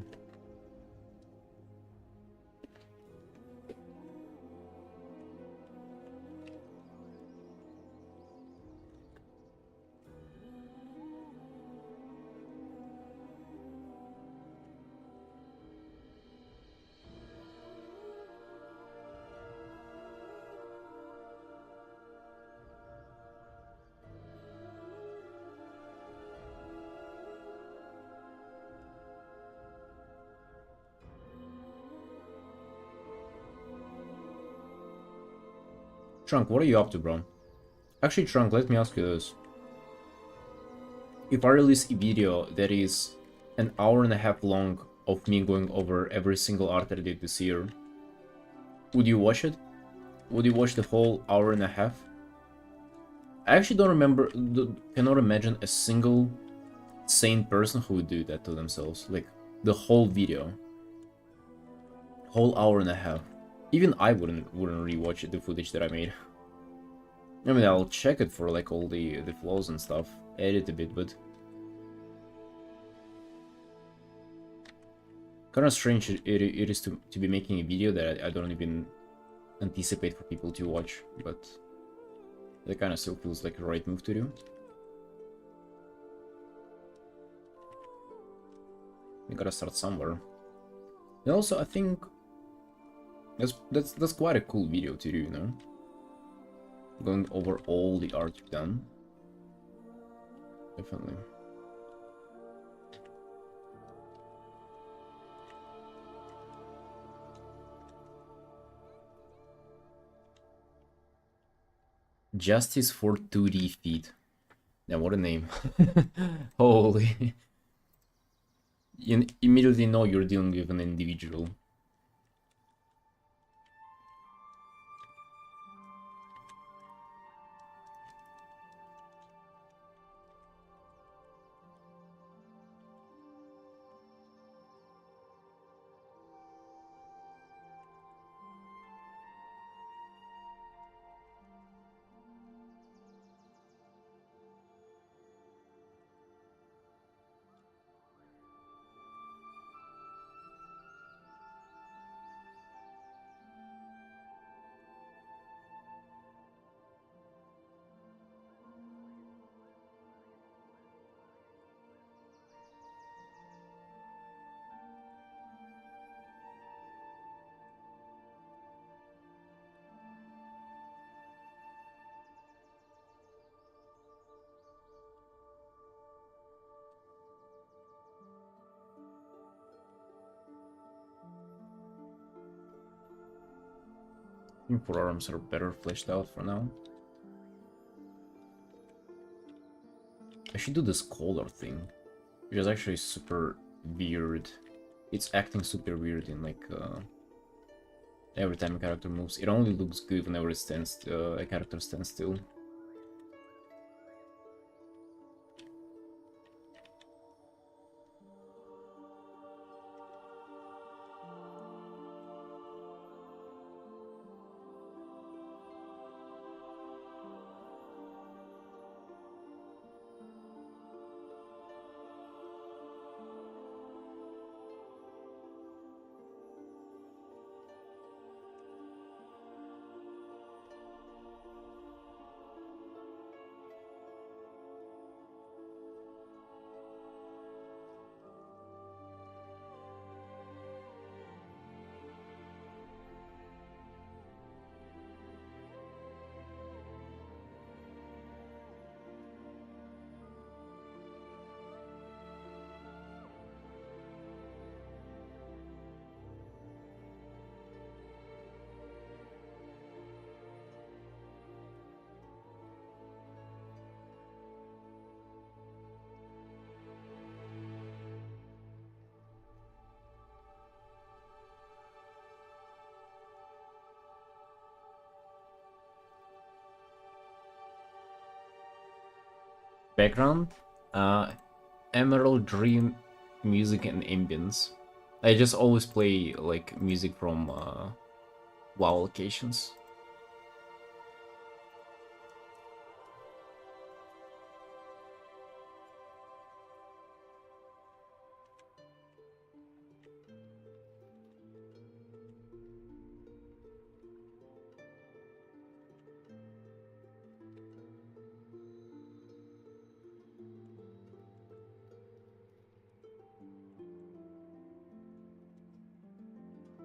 Trunk, what are you up to, bro? Actually, Trunk, let me ask you this. If I release a video that is an hour and a half long of me going over every single art I did this year, would you watch it? Would you watch the whole hour and a half? I actually don't remember, cannot imagine a single sane person who would do that to themselves. Like, the whole video. Whole hour and a half. Even I wouldn't rewatch the footage that I made. I mean, I'll check it for like all the flaws and stuff, edit a bit, but kind of strange it is to be making a video that I don't even anticipate for people to watch, but that kind of still feels like the right move to do. We gotta start somewhere. And also, I think that's quite a cool video to do, you know? Going over all the art you've done. Definitely. Justice for 2D feet. Yeah, what a name. Holy. You immediately know you're dealing with an individual. I think forearms are better fleshed out for now. I should do this collar thing, which is actually super weird. It's acting super weird in like every time a character moves. It only looks good whenever it stands a character stands still. Background, Emerald Dream music and ambience. I just always play like music from WoW locations.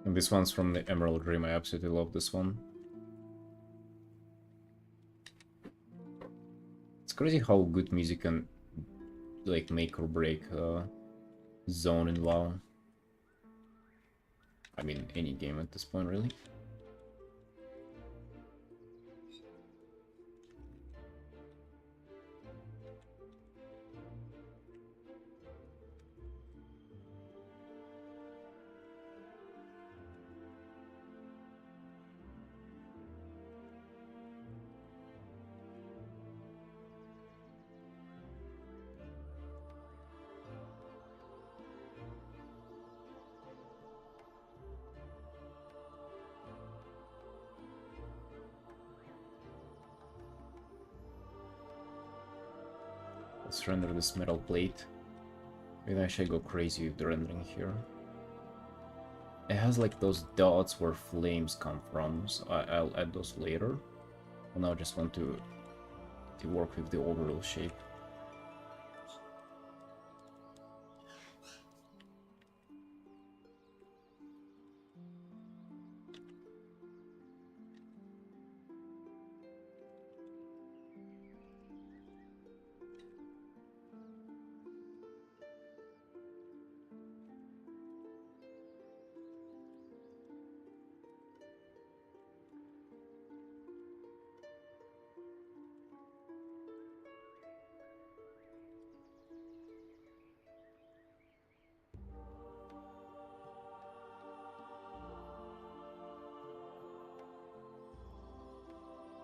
And this one's from the Emerald Dream. I absolutely love this one. It's crazy how good music can like make or break zone in WoW. I mean, any game at this point, really. Let's render this metal plate. Maybe I should go crazy with the rendering here. It has like those dots where flames come from, so I'll add those later. For now I just want to work with the overall shape.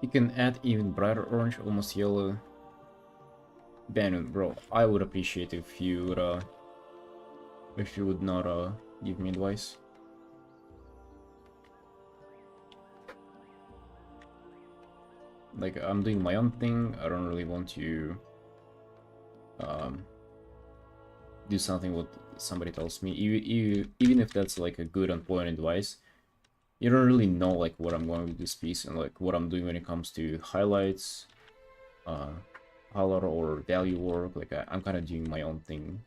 You can add even brighter orange, almost yellow. Bannon, bro, I would appreciate if you would not give me advice. Like, I'm doing my own thing. I don't really want to do something what somebody tells me. Even if that's like a good and point advice, you don't really know like what I'm going with this piece and like what I'm doing when it comes to highlights, color or value work. Like I'm kind of doing my own thing.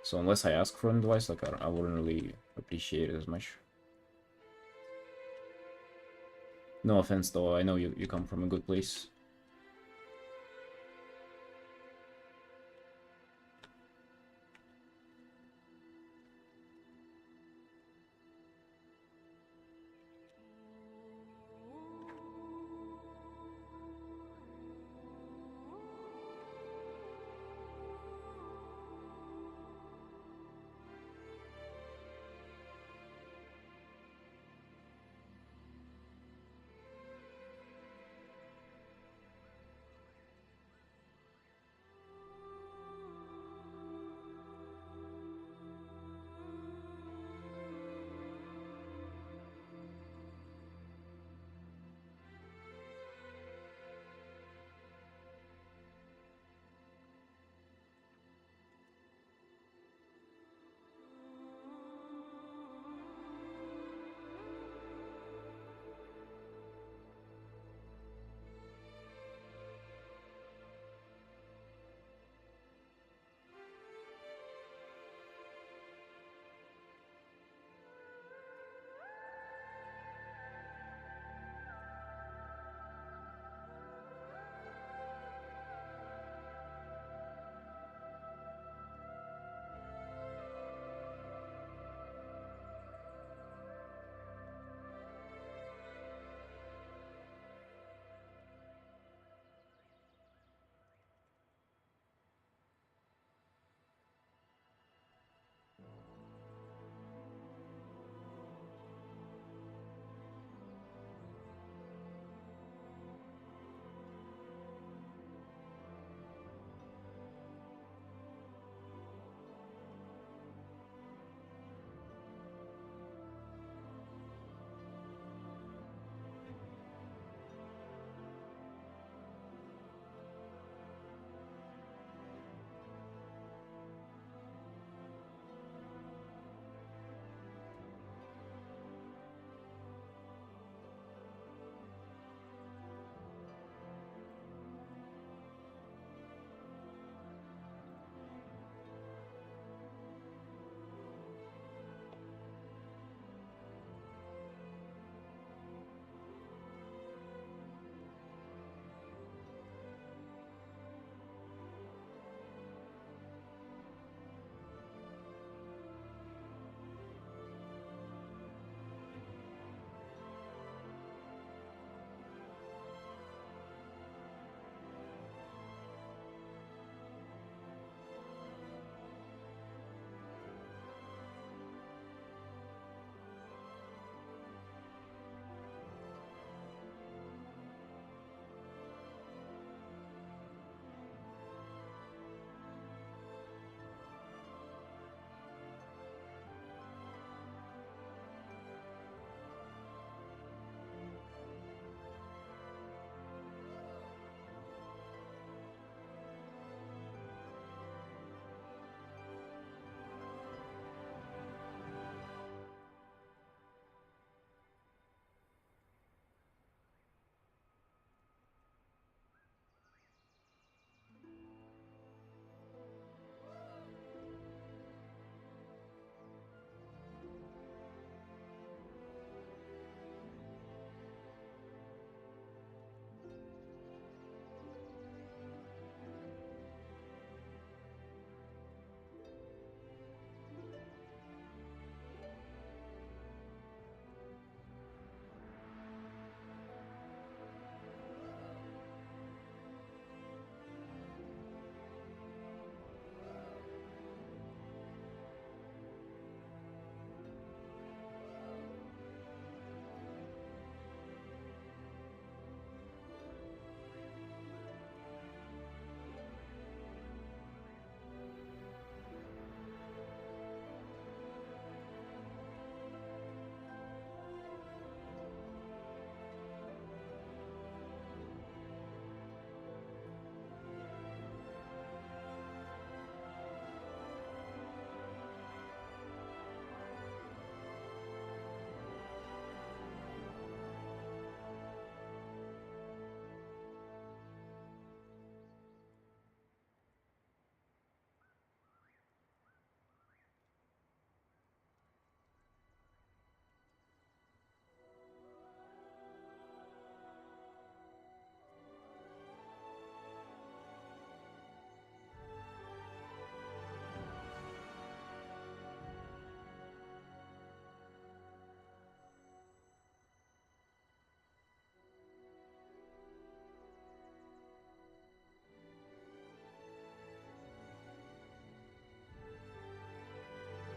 So unless I ask for advice, like I wouldn't really appreciate it as much. No offense though, I know you come from a good place.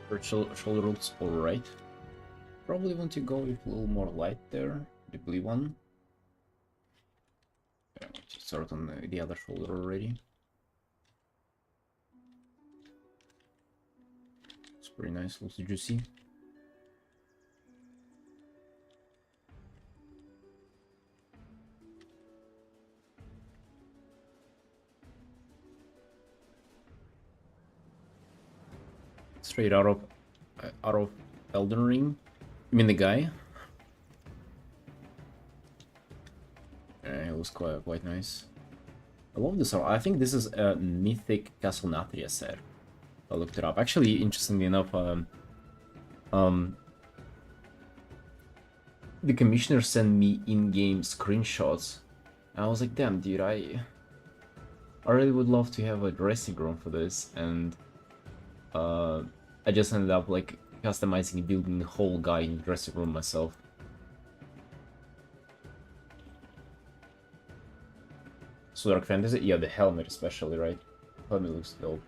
Her shoulder looks alright. Probably want to go with a little more light there, the blue one. Yeah, to start on the other shoulder already. It's pretty nice, looks juicy. Straight out of Elden Ring. I mean the guy. Yeah, it was quite nice. I love this art. I think this is a mythic Castle Natria set. I looked it up. Actually, interestingly enough, the commissioner sent me in-game screenshots. I was like, damn, dude, I really would love to have a dressing room for this, and I just ended up like customizing and building the whole guy in the dressing room myself. So Dark Fantasy? Yeah, the helmet especially, right? Helmet looks dope.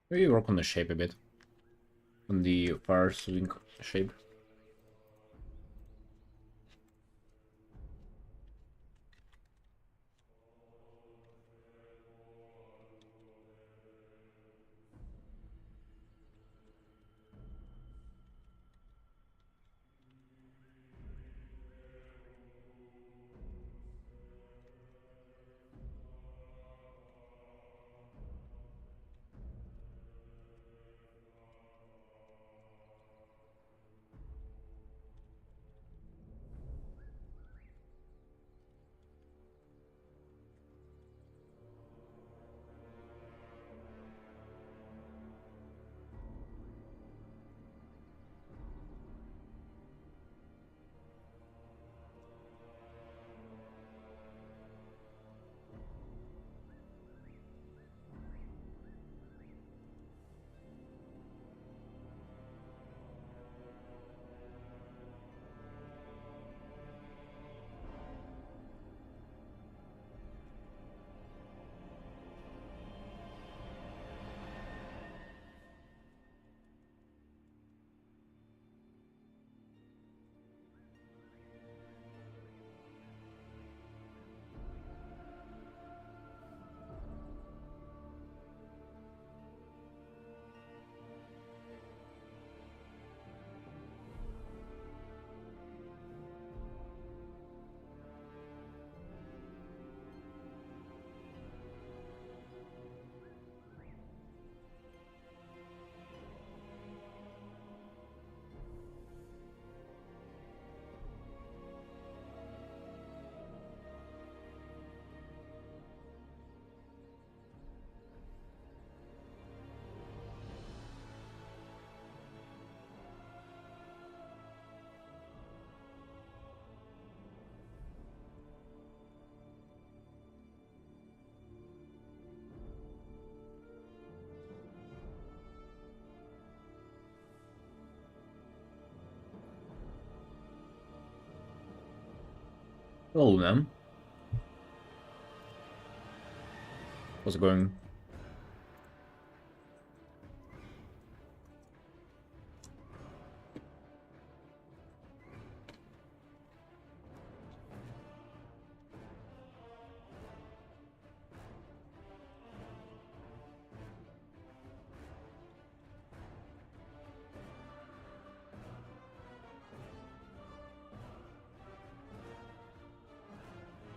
Maybe work on the shape a bit. On the fire swing shape. Hello, man. How's it going?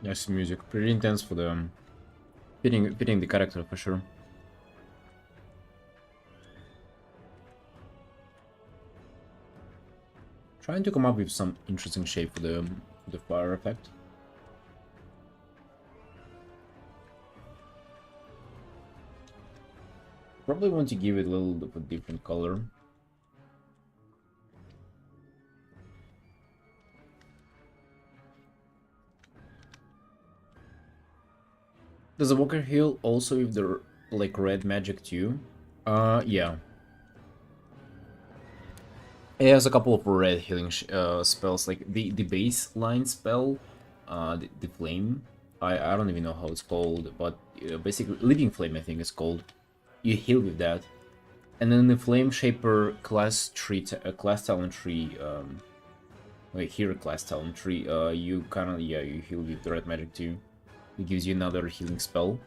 Nice music. Pretty intense for the fitting the character for sure. Trying to come up with some interesting shape for the fire effect. Probably want to give it a little bit of a different color. Does the Walker heal also with the like red magic too? Yeah. It has a couple of red healing spells, like the baseline spell, the flame. I don't even know how it's called, but basically living flame I think it's called. You heal with that, and then the flame shaper class tree, class talent tree. Wait, here class talent tree. You kind of you heal with the red magic too. It gives you another healing spell,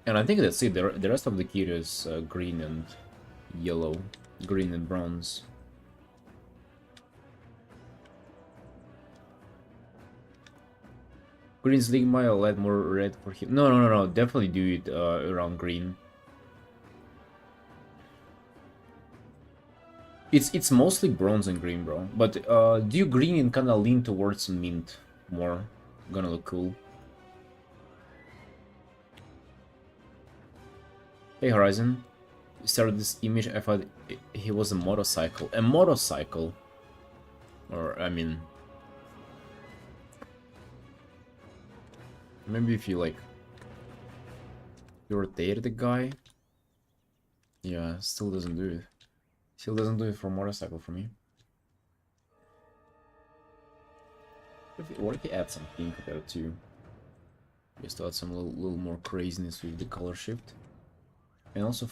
and I think that's it. The rest of the kit is green and yellow, green and bronze. Green's Ligma, I'll add more red for him. No. Definitely do it around green. It's mostly bronze and green, bro. But do green and kind of lean towards mint more. Gonna look cool. Hey Horizon, you started this image. I thought he was a motorcycle. A motorcycle, or I mean, maybe if you like, you rotate the guy. Yeah, still doesn't do it. Still doesn't do it for motorcycle for me. What if you add some pink there too? Just to add some little more craziness with the color shift. And also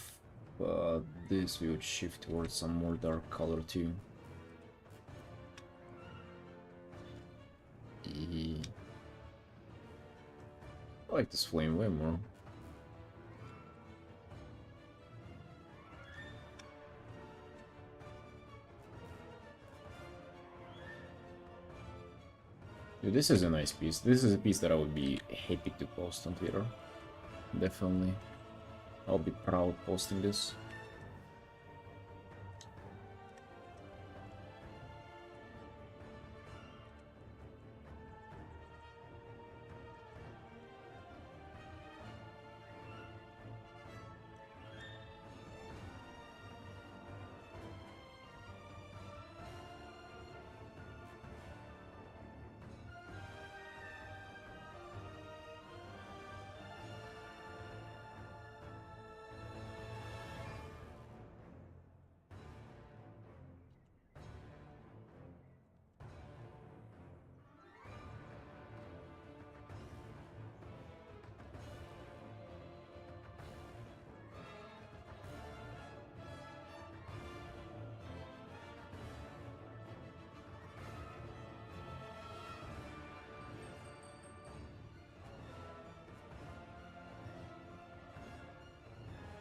this we would shift towards some more dark color too. I like this flame way more. Dude, this is a nice piece. This is a piece that I would be happy to post on Twitter. Definitely. I'll be proud posting this.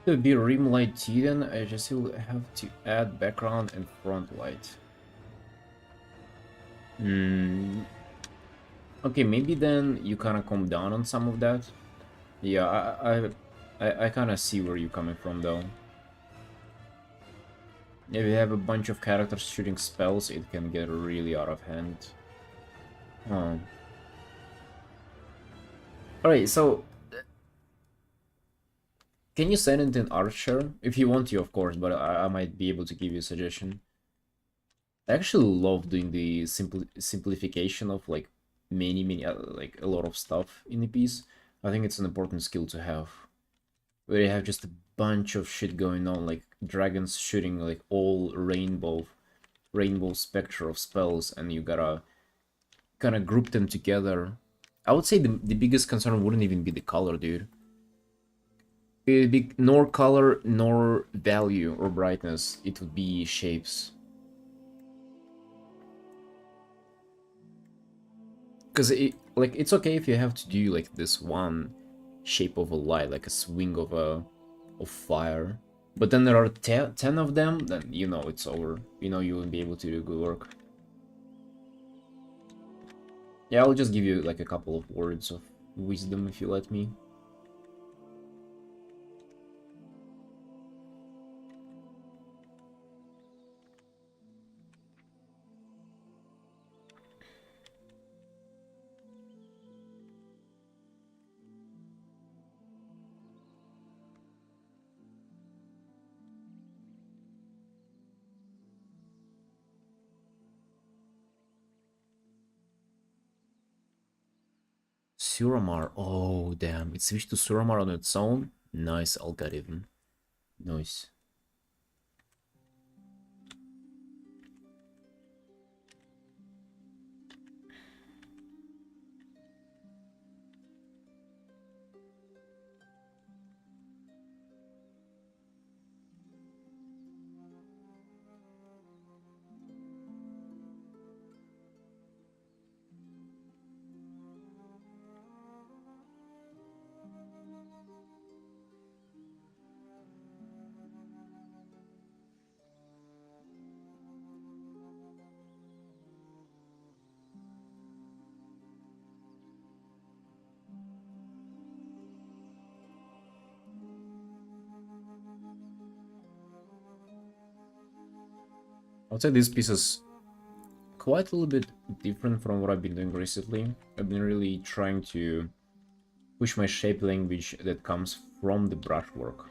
To be rim light Titan, I just will have to add background and front light. Okay, maybe then you kind of calm down on some of that. Yeah, I kind of see where you're coming from though. If you have a bunch of characters shooting spells, it can get really out of hand. Alright, so can you send it in Archer? If you want to, of course, but I might be able to give you a suggestion. I actually love doing the simplification of like many like a lot of stuff in a piece. I think it's an important skill to have. Where you have just a bunch of shit going on, like dragons shooting like all rainbow spectre of spells, and you gotta kind of group them together I would say the biggest concern wouldn't even be the color, dude. It would be nor color nor value or brightness. It would be shapes. Because like it's okay if you have to do like this one shape of a light, like a swing of fire. But then there are 10 of them, then you know it's over. You know you won't be able to do good work. Yeah, I'll just give you like a couple of words of wisdom if you let me. Suramar. Oh, damn. It switched to Suramar on its own. Nice algorithm. Nice. I would say this piece is quite a little bit different from what I've been doing recently. I've been really trying to push my shape language that comes from the brushwork.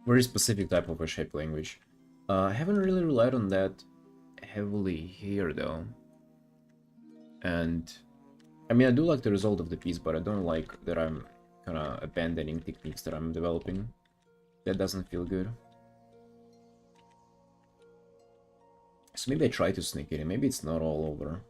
Very specific type of a shape language. I haven't really relied on that heavily here though. And I mean, I do like the result of the piece, but I don't like that I'm kind of abandoning techniques that I'm developing. That doesn't feel good. So maybe I try to sneak it in. Maybe it's not all over.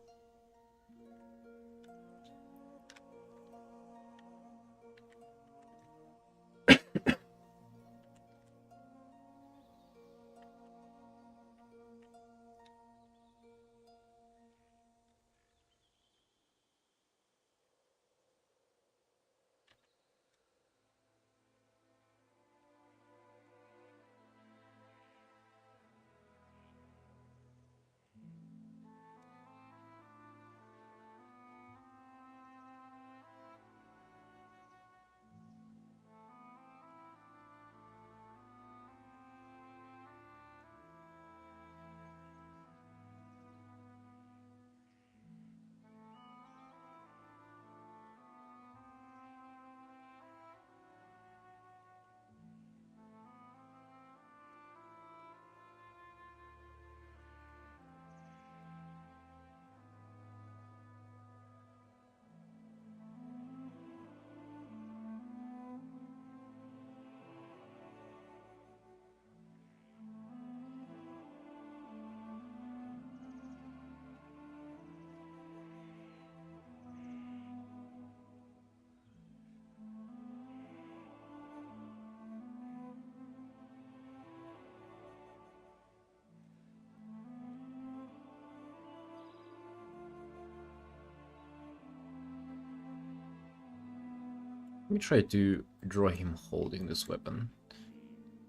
Let me try to draw him holding this weapon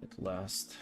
at last.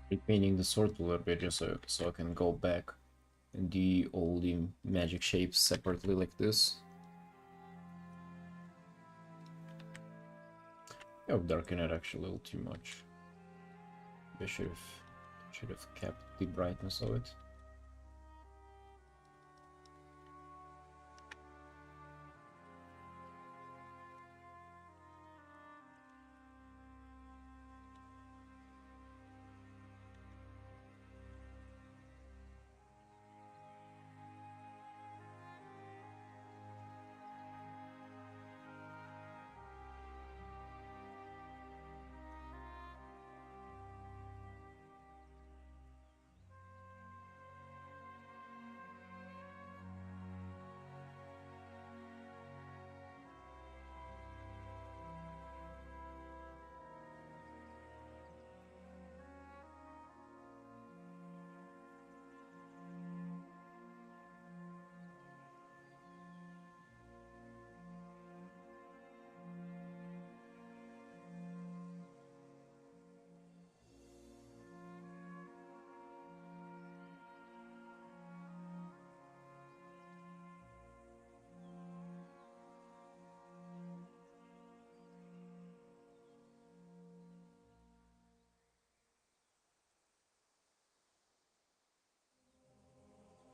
repainting the sword a little bit just so I can go back and do all the magic shapes separately like this. Yeah, I've darkened it actually a little too much. I should have kept the brightness of it.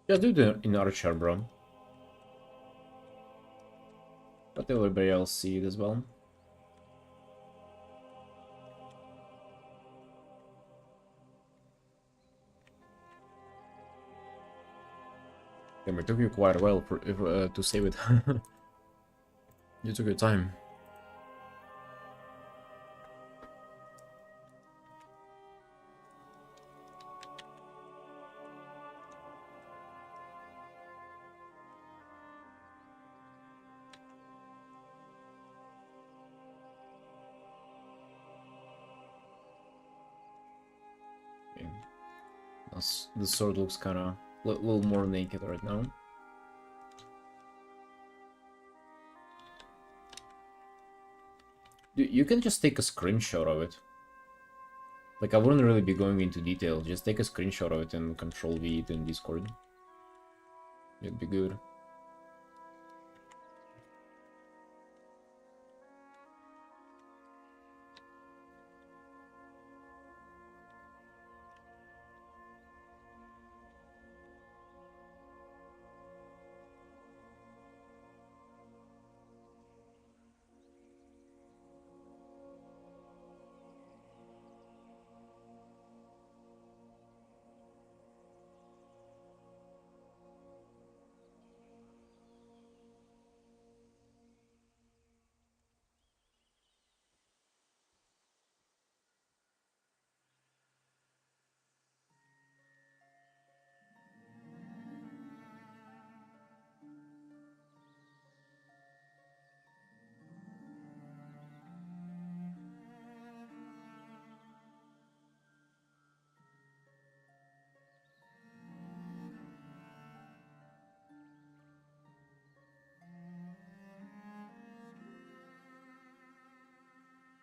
Just do the in Archer, bro. But everybody else see it as well. Damn, it took you quite a while to save it. You took your time. Okay. The sword looks kind of a little more naked right now. You can just take a screenshot of it. Like, I wouldn't really be going into detail. Just take a screenshot of it and Control V it in Discord. It'd be good.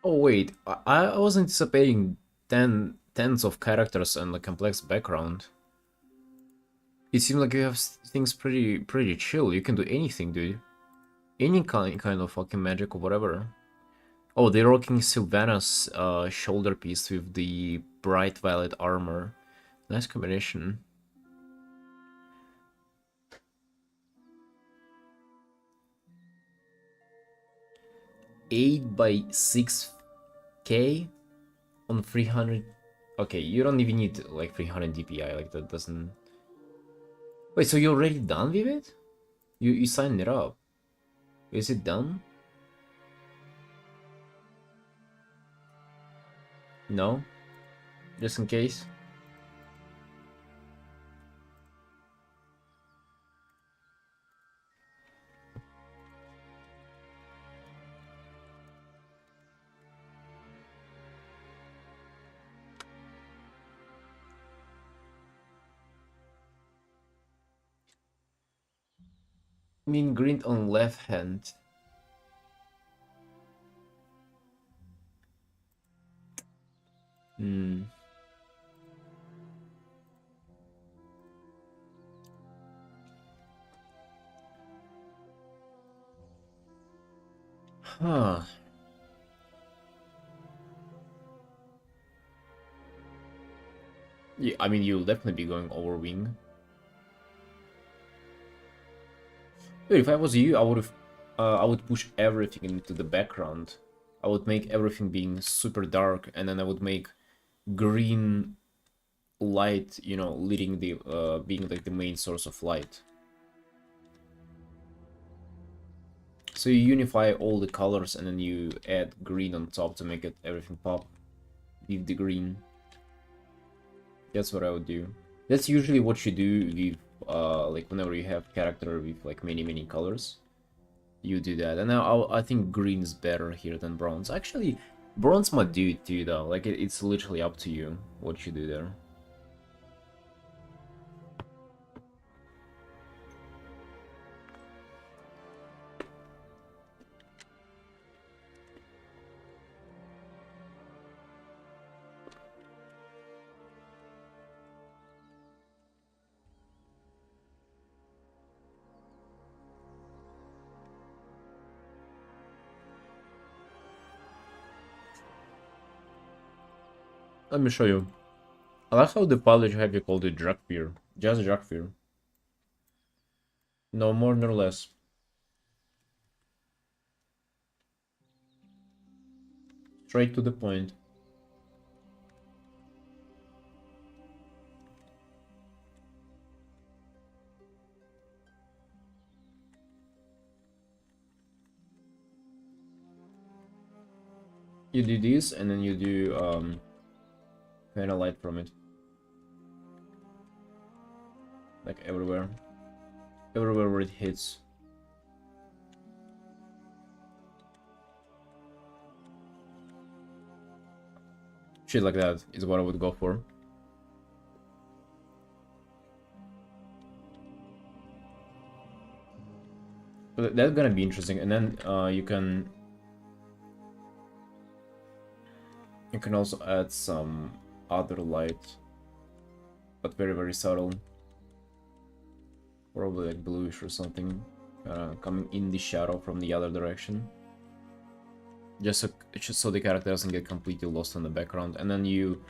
Oh wait, I was anticipating tens of characters and a complex background. It seems like you have things pretty chill. You can do anything, dude. Any kind of fucking magic or whatever. Oh, they're rocking Sylvanas shoulder piece with the bright violet armor. Nice combination. 8 by 6K on 300. Okay, you don't even need like 300 DPI. Like that doesn't. Wait, so you're already done with it? You signed it up. Is it done? No? Just in case? I mean, green on left hand. Hmm. Huh. Yeah, I mean, you'll definitely be going over wing. Dude, if I was you, I would push everything into the background. I would make everything being super dark, and then I would make green light, you know, leading the, being like the main source of light. So you unify all the colors, and then you add green on top to make it everything pop. Leave the green. That's what I would do. That's usually what you do with, like whenever you have character with like many colors. You do that, and now I think green is better here than bronze. Actually, bronze might do it too, though. Like it's literally up to you what you do there. Let me show you. I like how the pilot have you called it Drakfir. Just Drakfir. No more nor less. Straight to the point. You do this, and then you do kind of light from it. Like everywhere. Everywhere where it hits. Shit like that is what I would go for. But that's gonna be interesting, and then you can also add some other light, but very subtle. Probably like bluish or something, coming in the shadow from the other direction. Just so the character doesn't get completely lost in the background. And then you,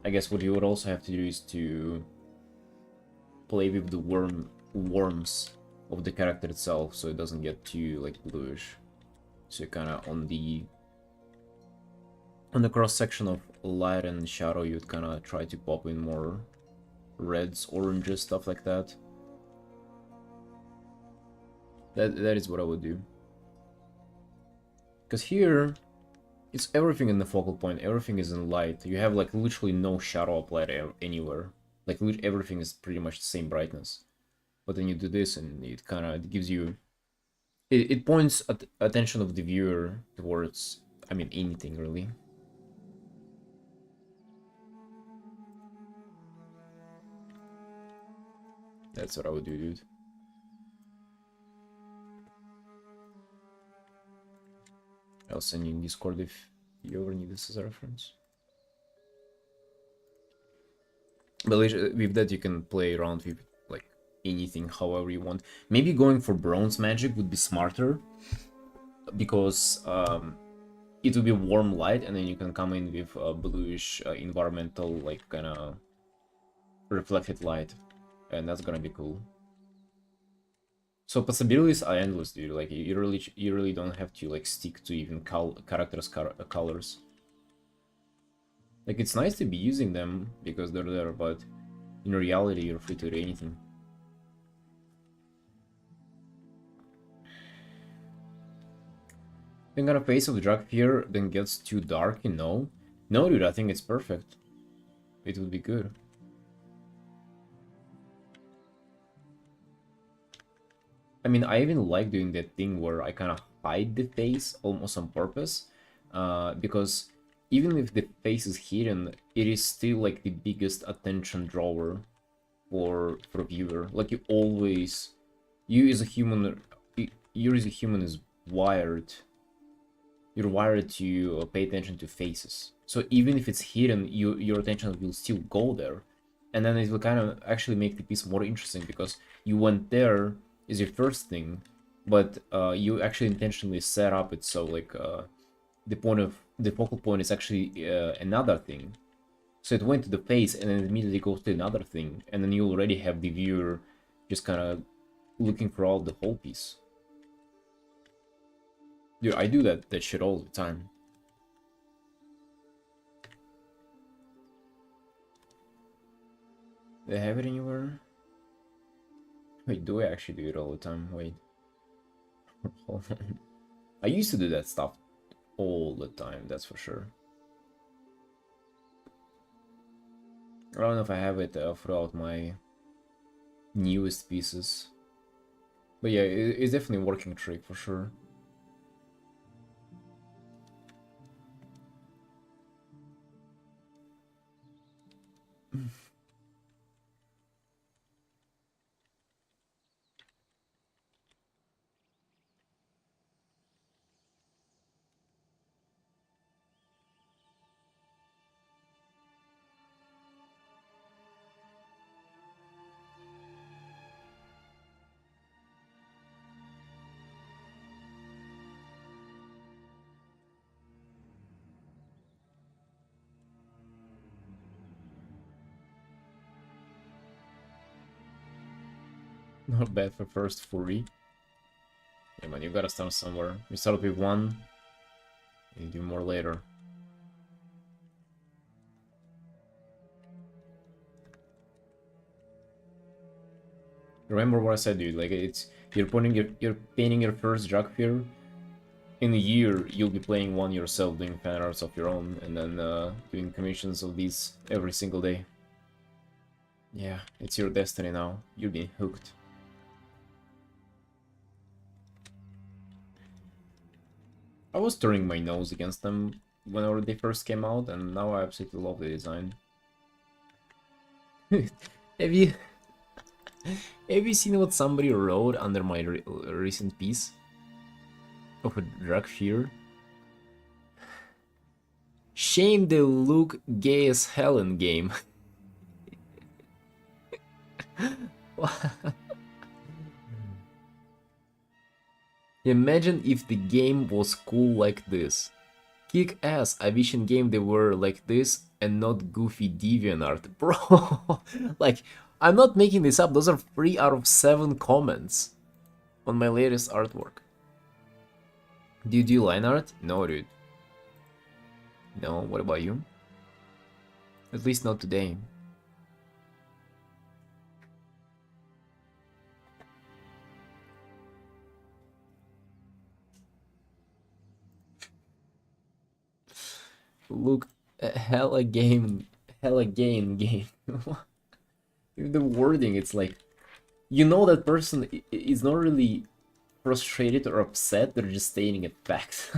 I guess what you would also have to do is to play with the warmth of the character itself, so it doesn't get too like bluish. So kind of on the cross section of light and shadow, you'd kind of try to pop in more reds, oranges, stuff like that. That is what I would do. Because here, it's everything in the focal point, everything is in light. You have like literally no shadow applied anywhere. Like everything is pretty much the same brightness. But then you do this and it kind of gives you... It points attention of the viewer towards, I mean, anything really. That's what I would do, dude. I'll send you in Discord if you ever need this as a reference. But with that, you can play around with like anything, however you want. Maybe going for bronze magic would be smarter, because it would be warm light, and then you can come in with bluish environmental, like kind of reflected light, and that's gonna be cool. So possibilities are endless, dude. Like you really don't have to like stick to even characters' colors. Like it's nice to be using them because they're there, but in reality you're free to do anything. Think on a face of the drug here then gets too dark, you know? No, dude, I think it's perfect. It would be good. I mean, I even like doing that thing where I kind of hide the face almost on purpose, because even if the face is hidden, it is still like the biggest attention drawer for viewer. Like you as a human, is wired. You're wired to pay attention to faces. So even if it's hidden, your attention will still go there, and then it will kind of actually make the piece more interesting because you went there is your first thing, but you actually intentionally set up it so like the focal point is actually another thing. So it went to the face and then immediately goes to another thing, and then you already have the viewer just kind of looking for all the whole piece. Dude, I do that shit all the time. Do I have it anywhere? Wait, do I actually do it all the time? Wait. Hold on. I used to do that stuff all the time, that's for sure. I don't know if I have it throughout my newest pieces. But yeah, it's definitely a working trick for sure. Not bad for first furry. Yeah, man, you gotta start somewhere. You start with one, you do more later. Remember what I said, dude. Like it's you're painting your first drug fear. In a year, you'll be playing one yourself, doing fan arts of your own, and then doing commissions of these every single day. Yeah, it's your destiny now. You've been hooked. I was turning my nose against them whenever they first came out, and now I absolutely love the design. Have you have you seen what somebody wrote under my recent piece of a drug fear? Shame they look gay as hell in game. Imagine if the game was cool like this. Kick ass, I wish in game they were like this and not goofy DeviantArt. Bro, like, I'm not making this up, those are 3 out of 7 comments on my latest artwork. Do you do line art? No, dude. No, what about you? At least not today. Look, hella game, hella gay in game. The wording, it's like, you know that person is not really frustrated or upset, they're just stating a fact.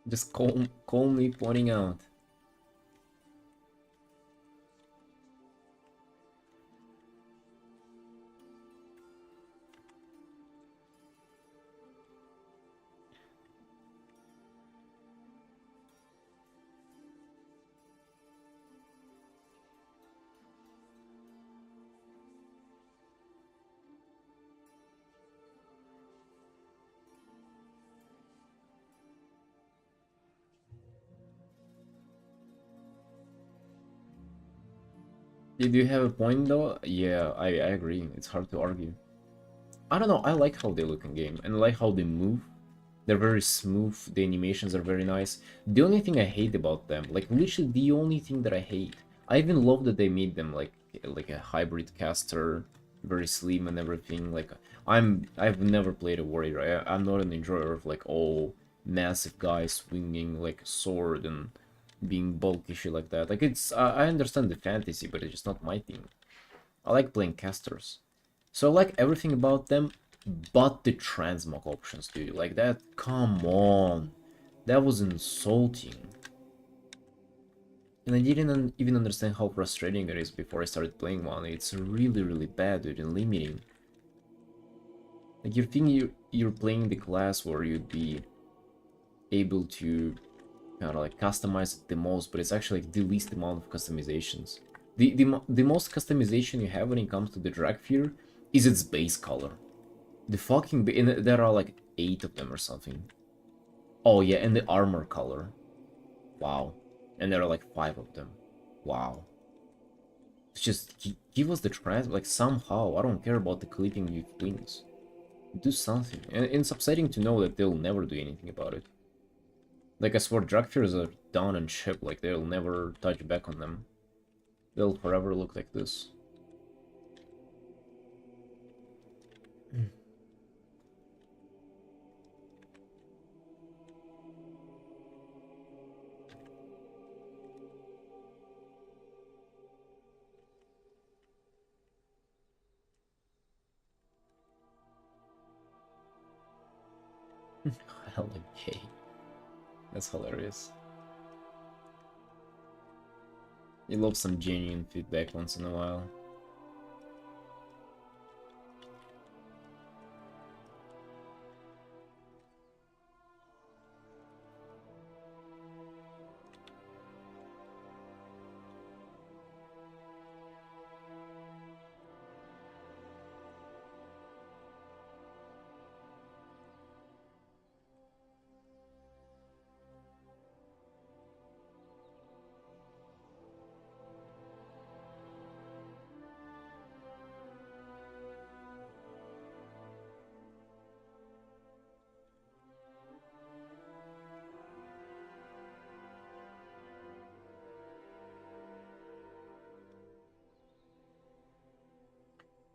Just calmly pointing out. Did you have a point though? Yeah, I agree. It's hard to argue. I don't know, I like how they look in game, and I like how they move. They're very smooth, the animations are very nice. The only thing I hate about them, like literally the only thing that I hate, I even love that they made them like a hybrid caster, very slim and everything. Like I've never played a warrior. I'm not an enjoyer of like all massive guys swinging like a sword and being bulky shit like that. Like it's I understand the fantasy, but it's just not my thing. I like playing casters. So I like everything about them, but the transmog options, dude. Like that, come on. That was insulting. And I didn't even understand how frustrating it is before I started playing one. It's really, really bad, dude, and limiting. Like you're thinking you're playing the class where you'd be able to kind of like customize it the most, but it's actually like the least amount of customizations. The most customization you have when it comes to the drag fear is its base color. The fucking and there are like 8 of them or something. Oh yeah, and the armor color. Wow. And there are like 5 of them. Wow. It's just give us the trans like somehow. I don't care about the clipping with wings. Do something. And it's upsetting to know that they'll never do anything about it. Like I swear drag fears are down and ship, like they'll never touch back on them. They'll forever look like this. Hella gay. That's hilarious. You love some genuine feedback once in a while.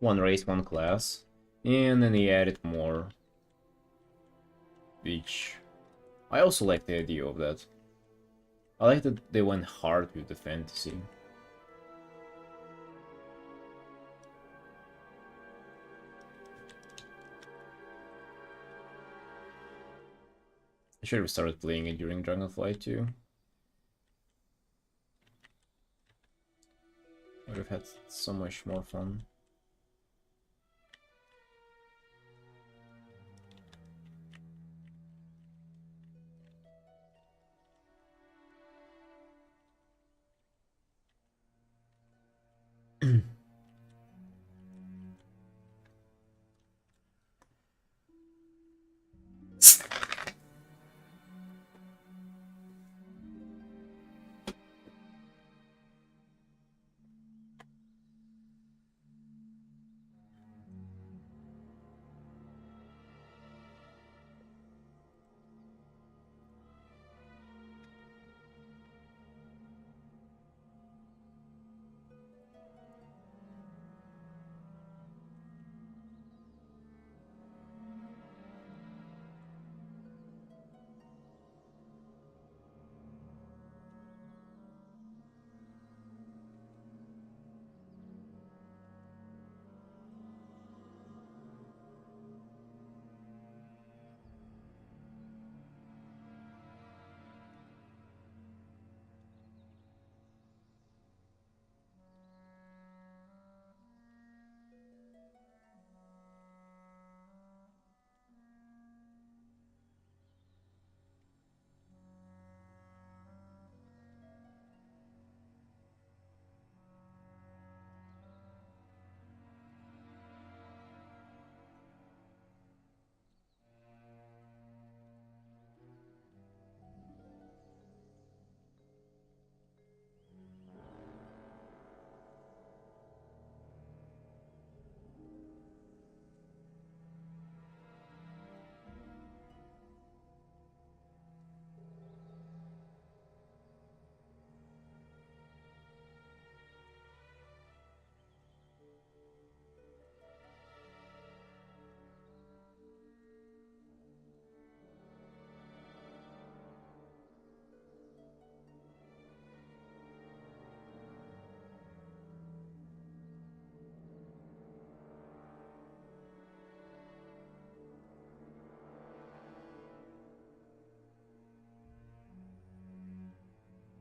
One race, one class. And then they added more. Which I also like the idea of that. I like that they went hard with the fantasy. I should have started playing it during Dragonflight too. Would have had so much more fun.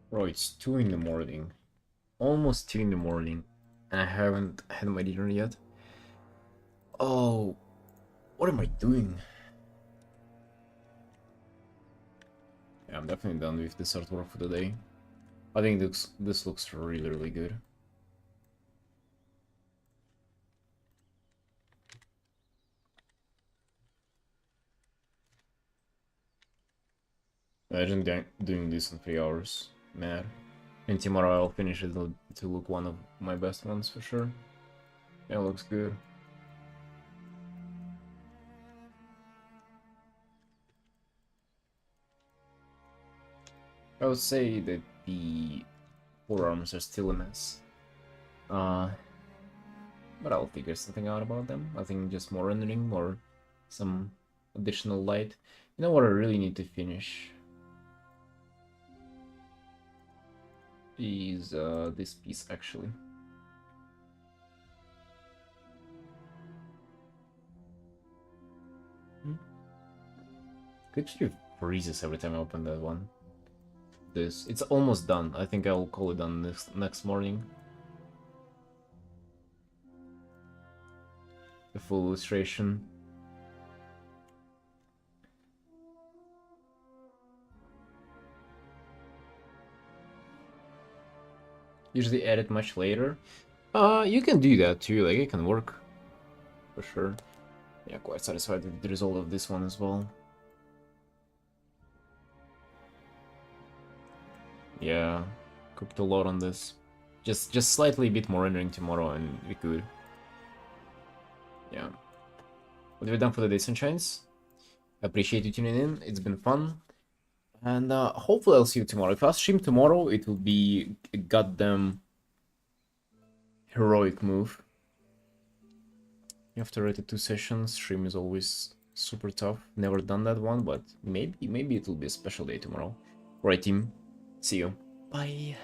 Bro, it's 2 in the morning. Almost 2 in the morning. And I haven't had my dinner yet. Oh, what am I doing? Yeah, I'm definitely done with this artwork for the day. I think this looks really, really good. Imagine doing this in 3 hours. Mad. And tomorrow I'll finish it to look one of my best ones for sure. Yeah, it looks good. I would say that the forearms are still a mess. But I'll figure something out about them. I think just more rendering or some additional light. You know what I really need to finish? Is this piece actually. Literally freezes every time I open that one. It's almost done. I think I'll call it done next morning. The full illustration. Usually edit much later. You can do that too, like it can work. For sure. Yeah, quite satisfied with the result of this one as well. Yeah, cooked a lot on this. Just slightly bit more rendering tomorrow and we could. Yeah. But we're done for the day, Sunshines. Appreciate you tuning in. It's been fun. And hopefully I'll see you tomorrow. If I stream tomorrow, it will be a goddamn heroic move. You have to rate it 2 sessions. Stream is always super tough. Never done that one, but maybe it will be a special day tomorrow. Alright, team. See you. Bye.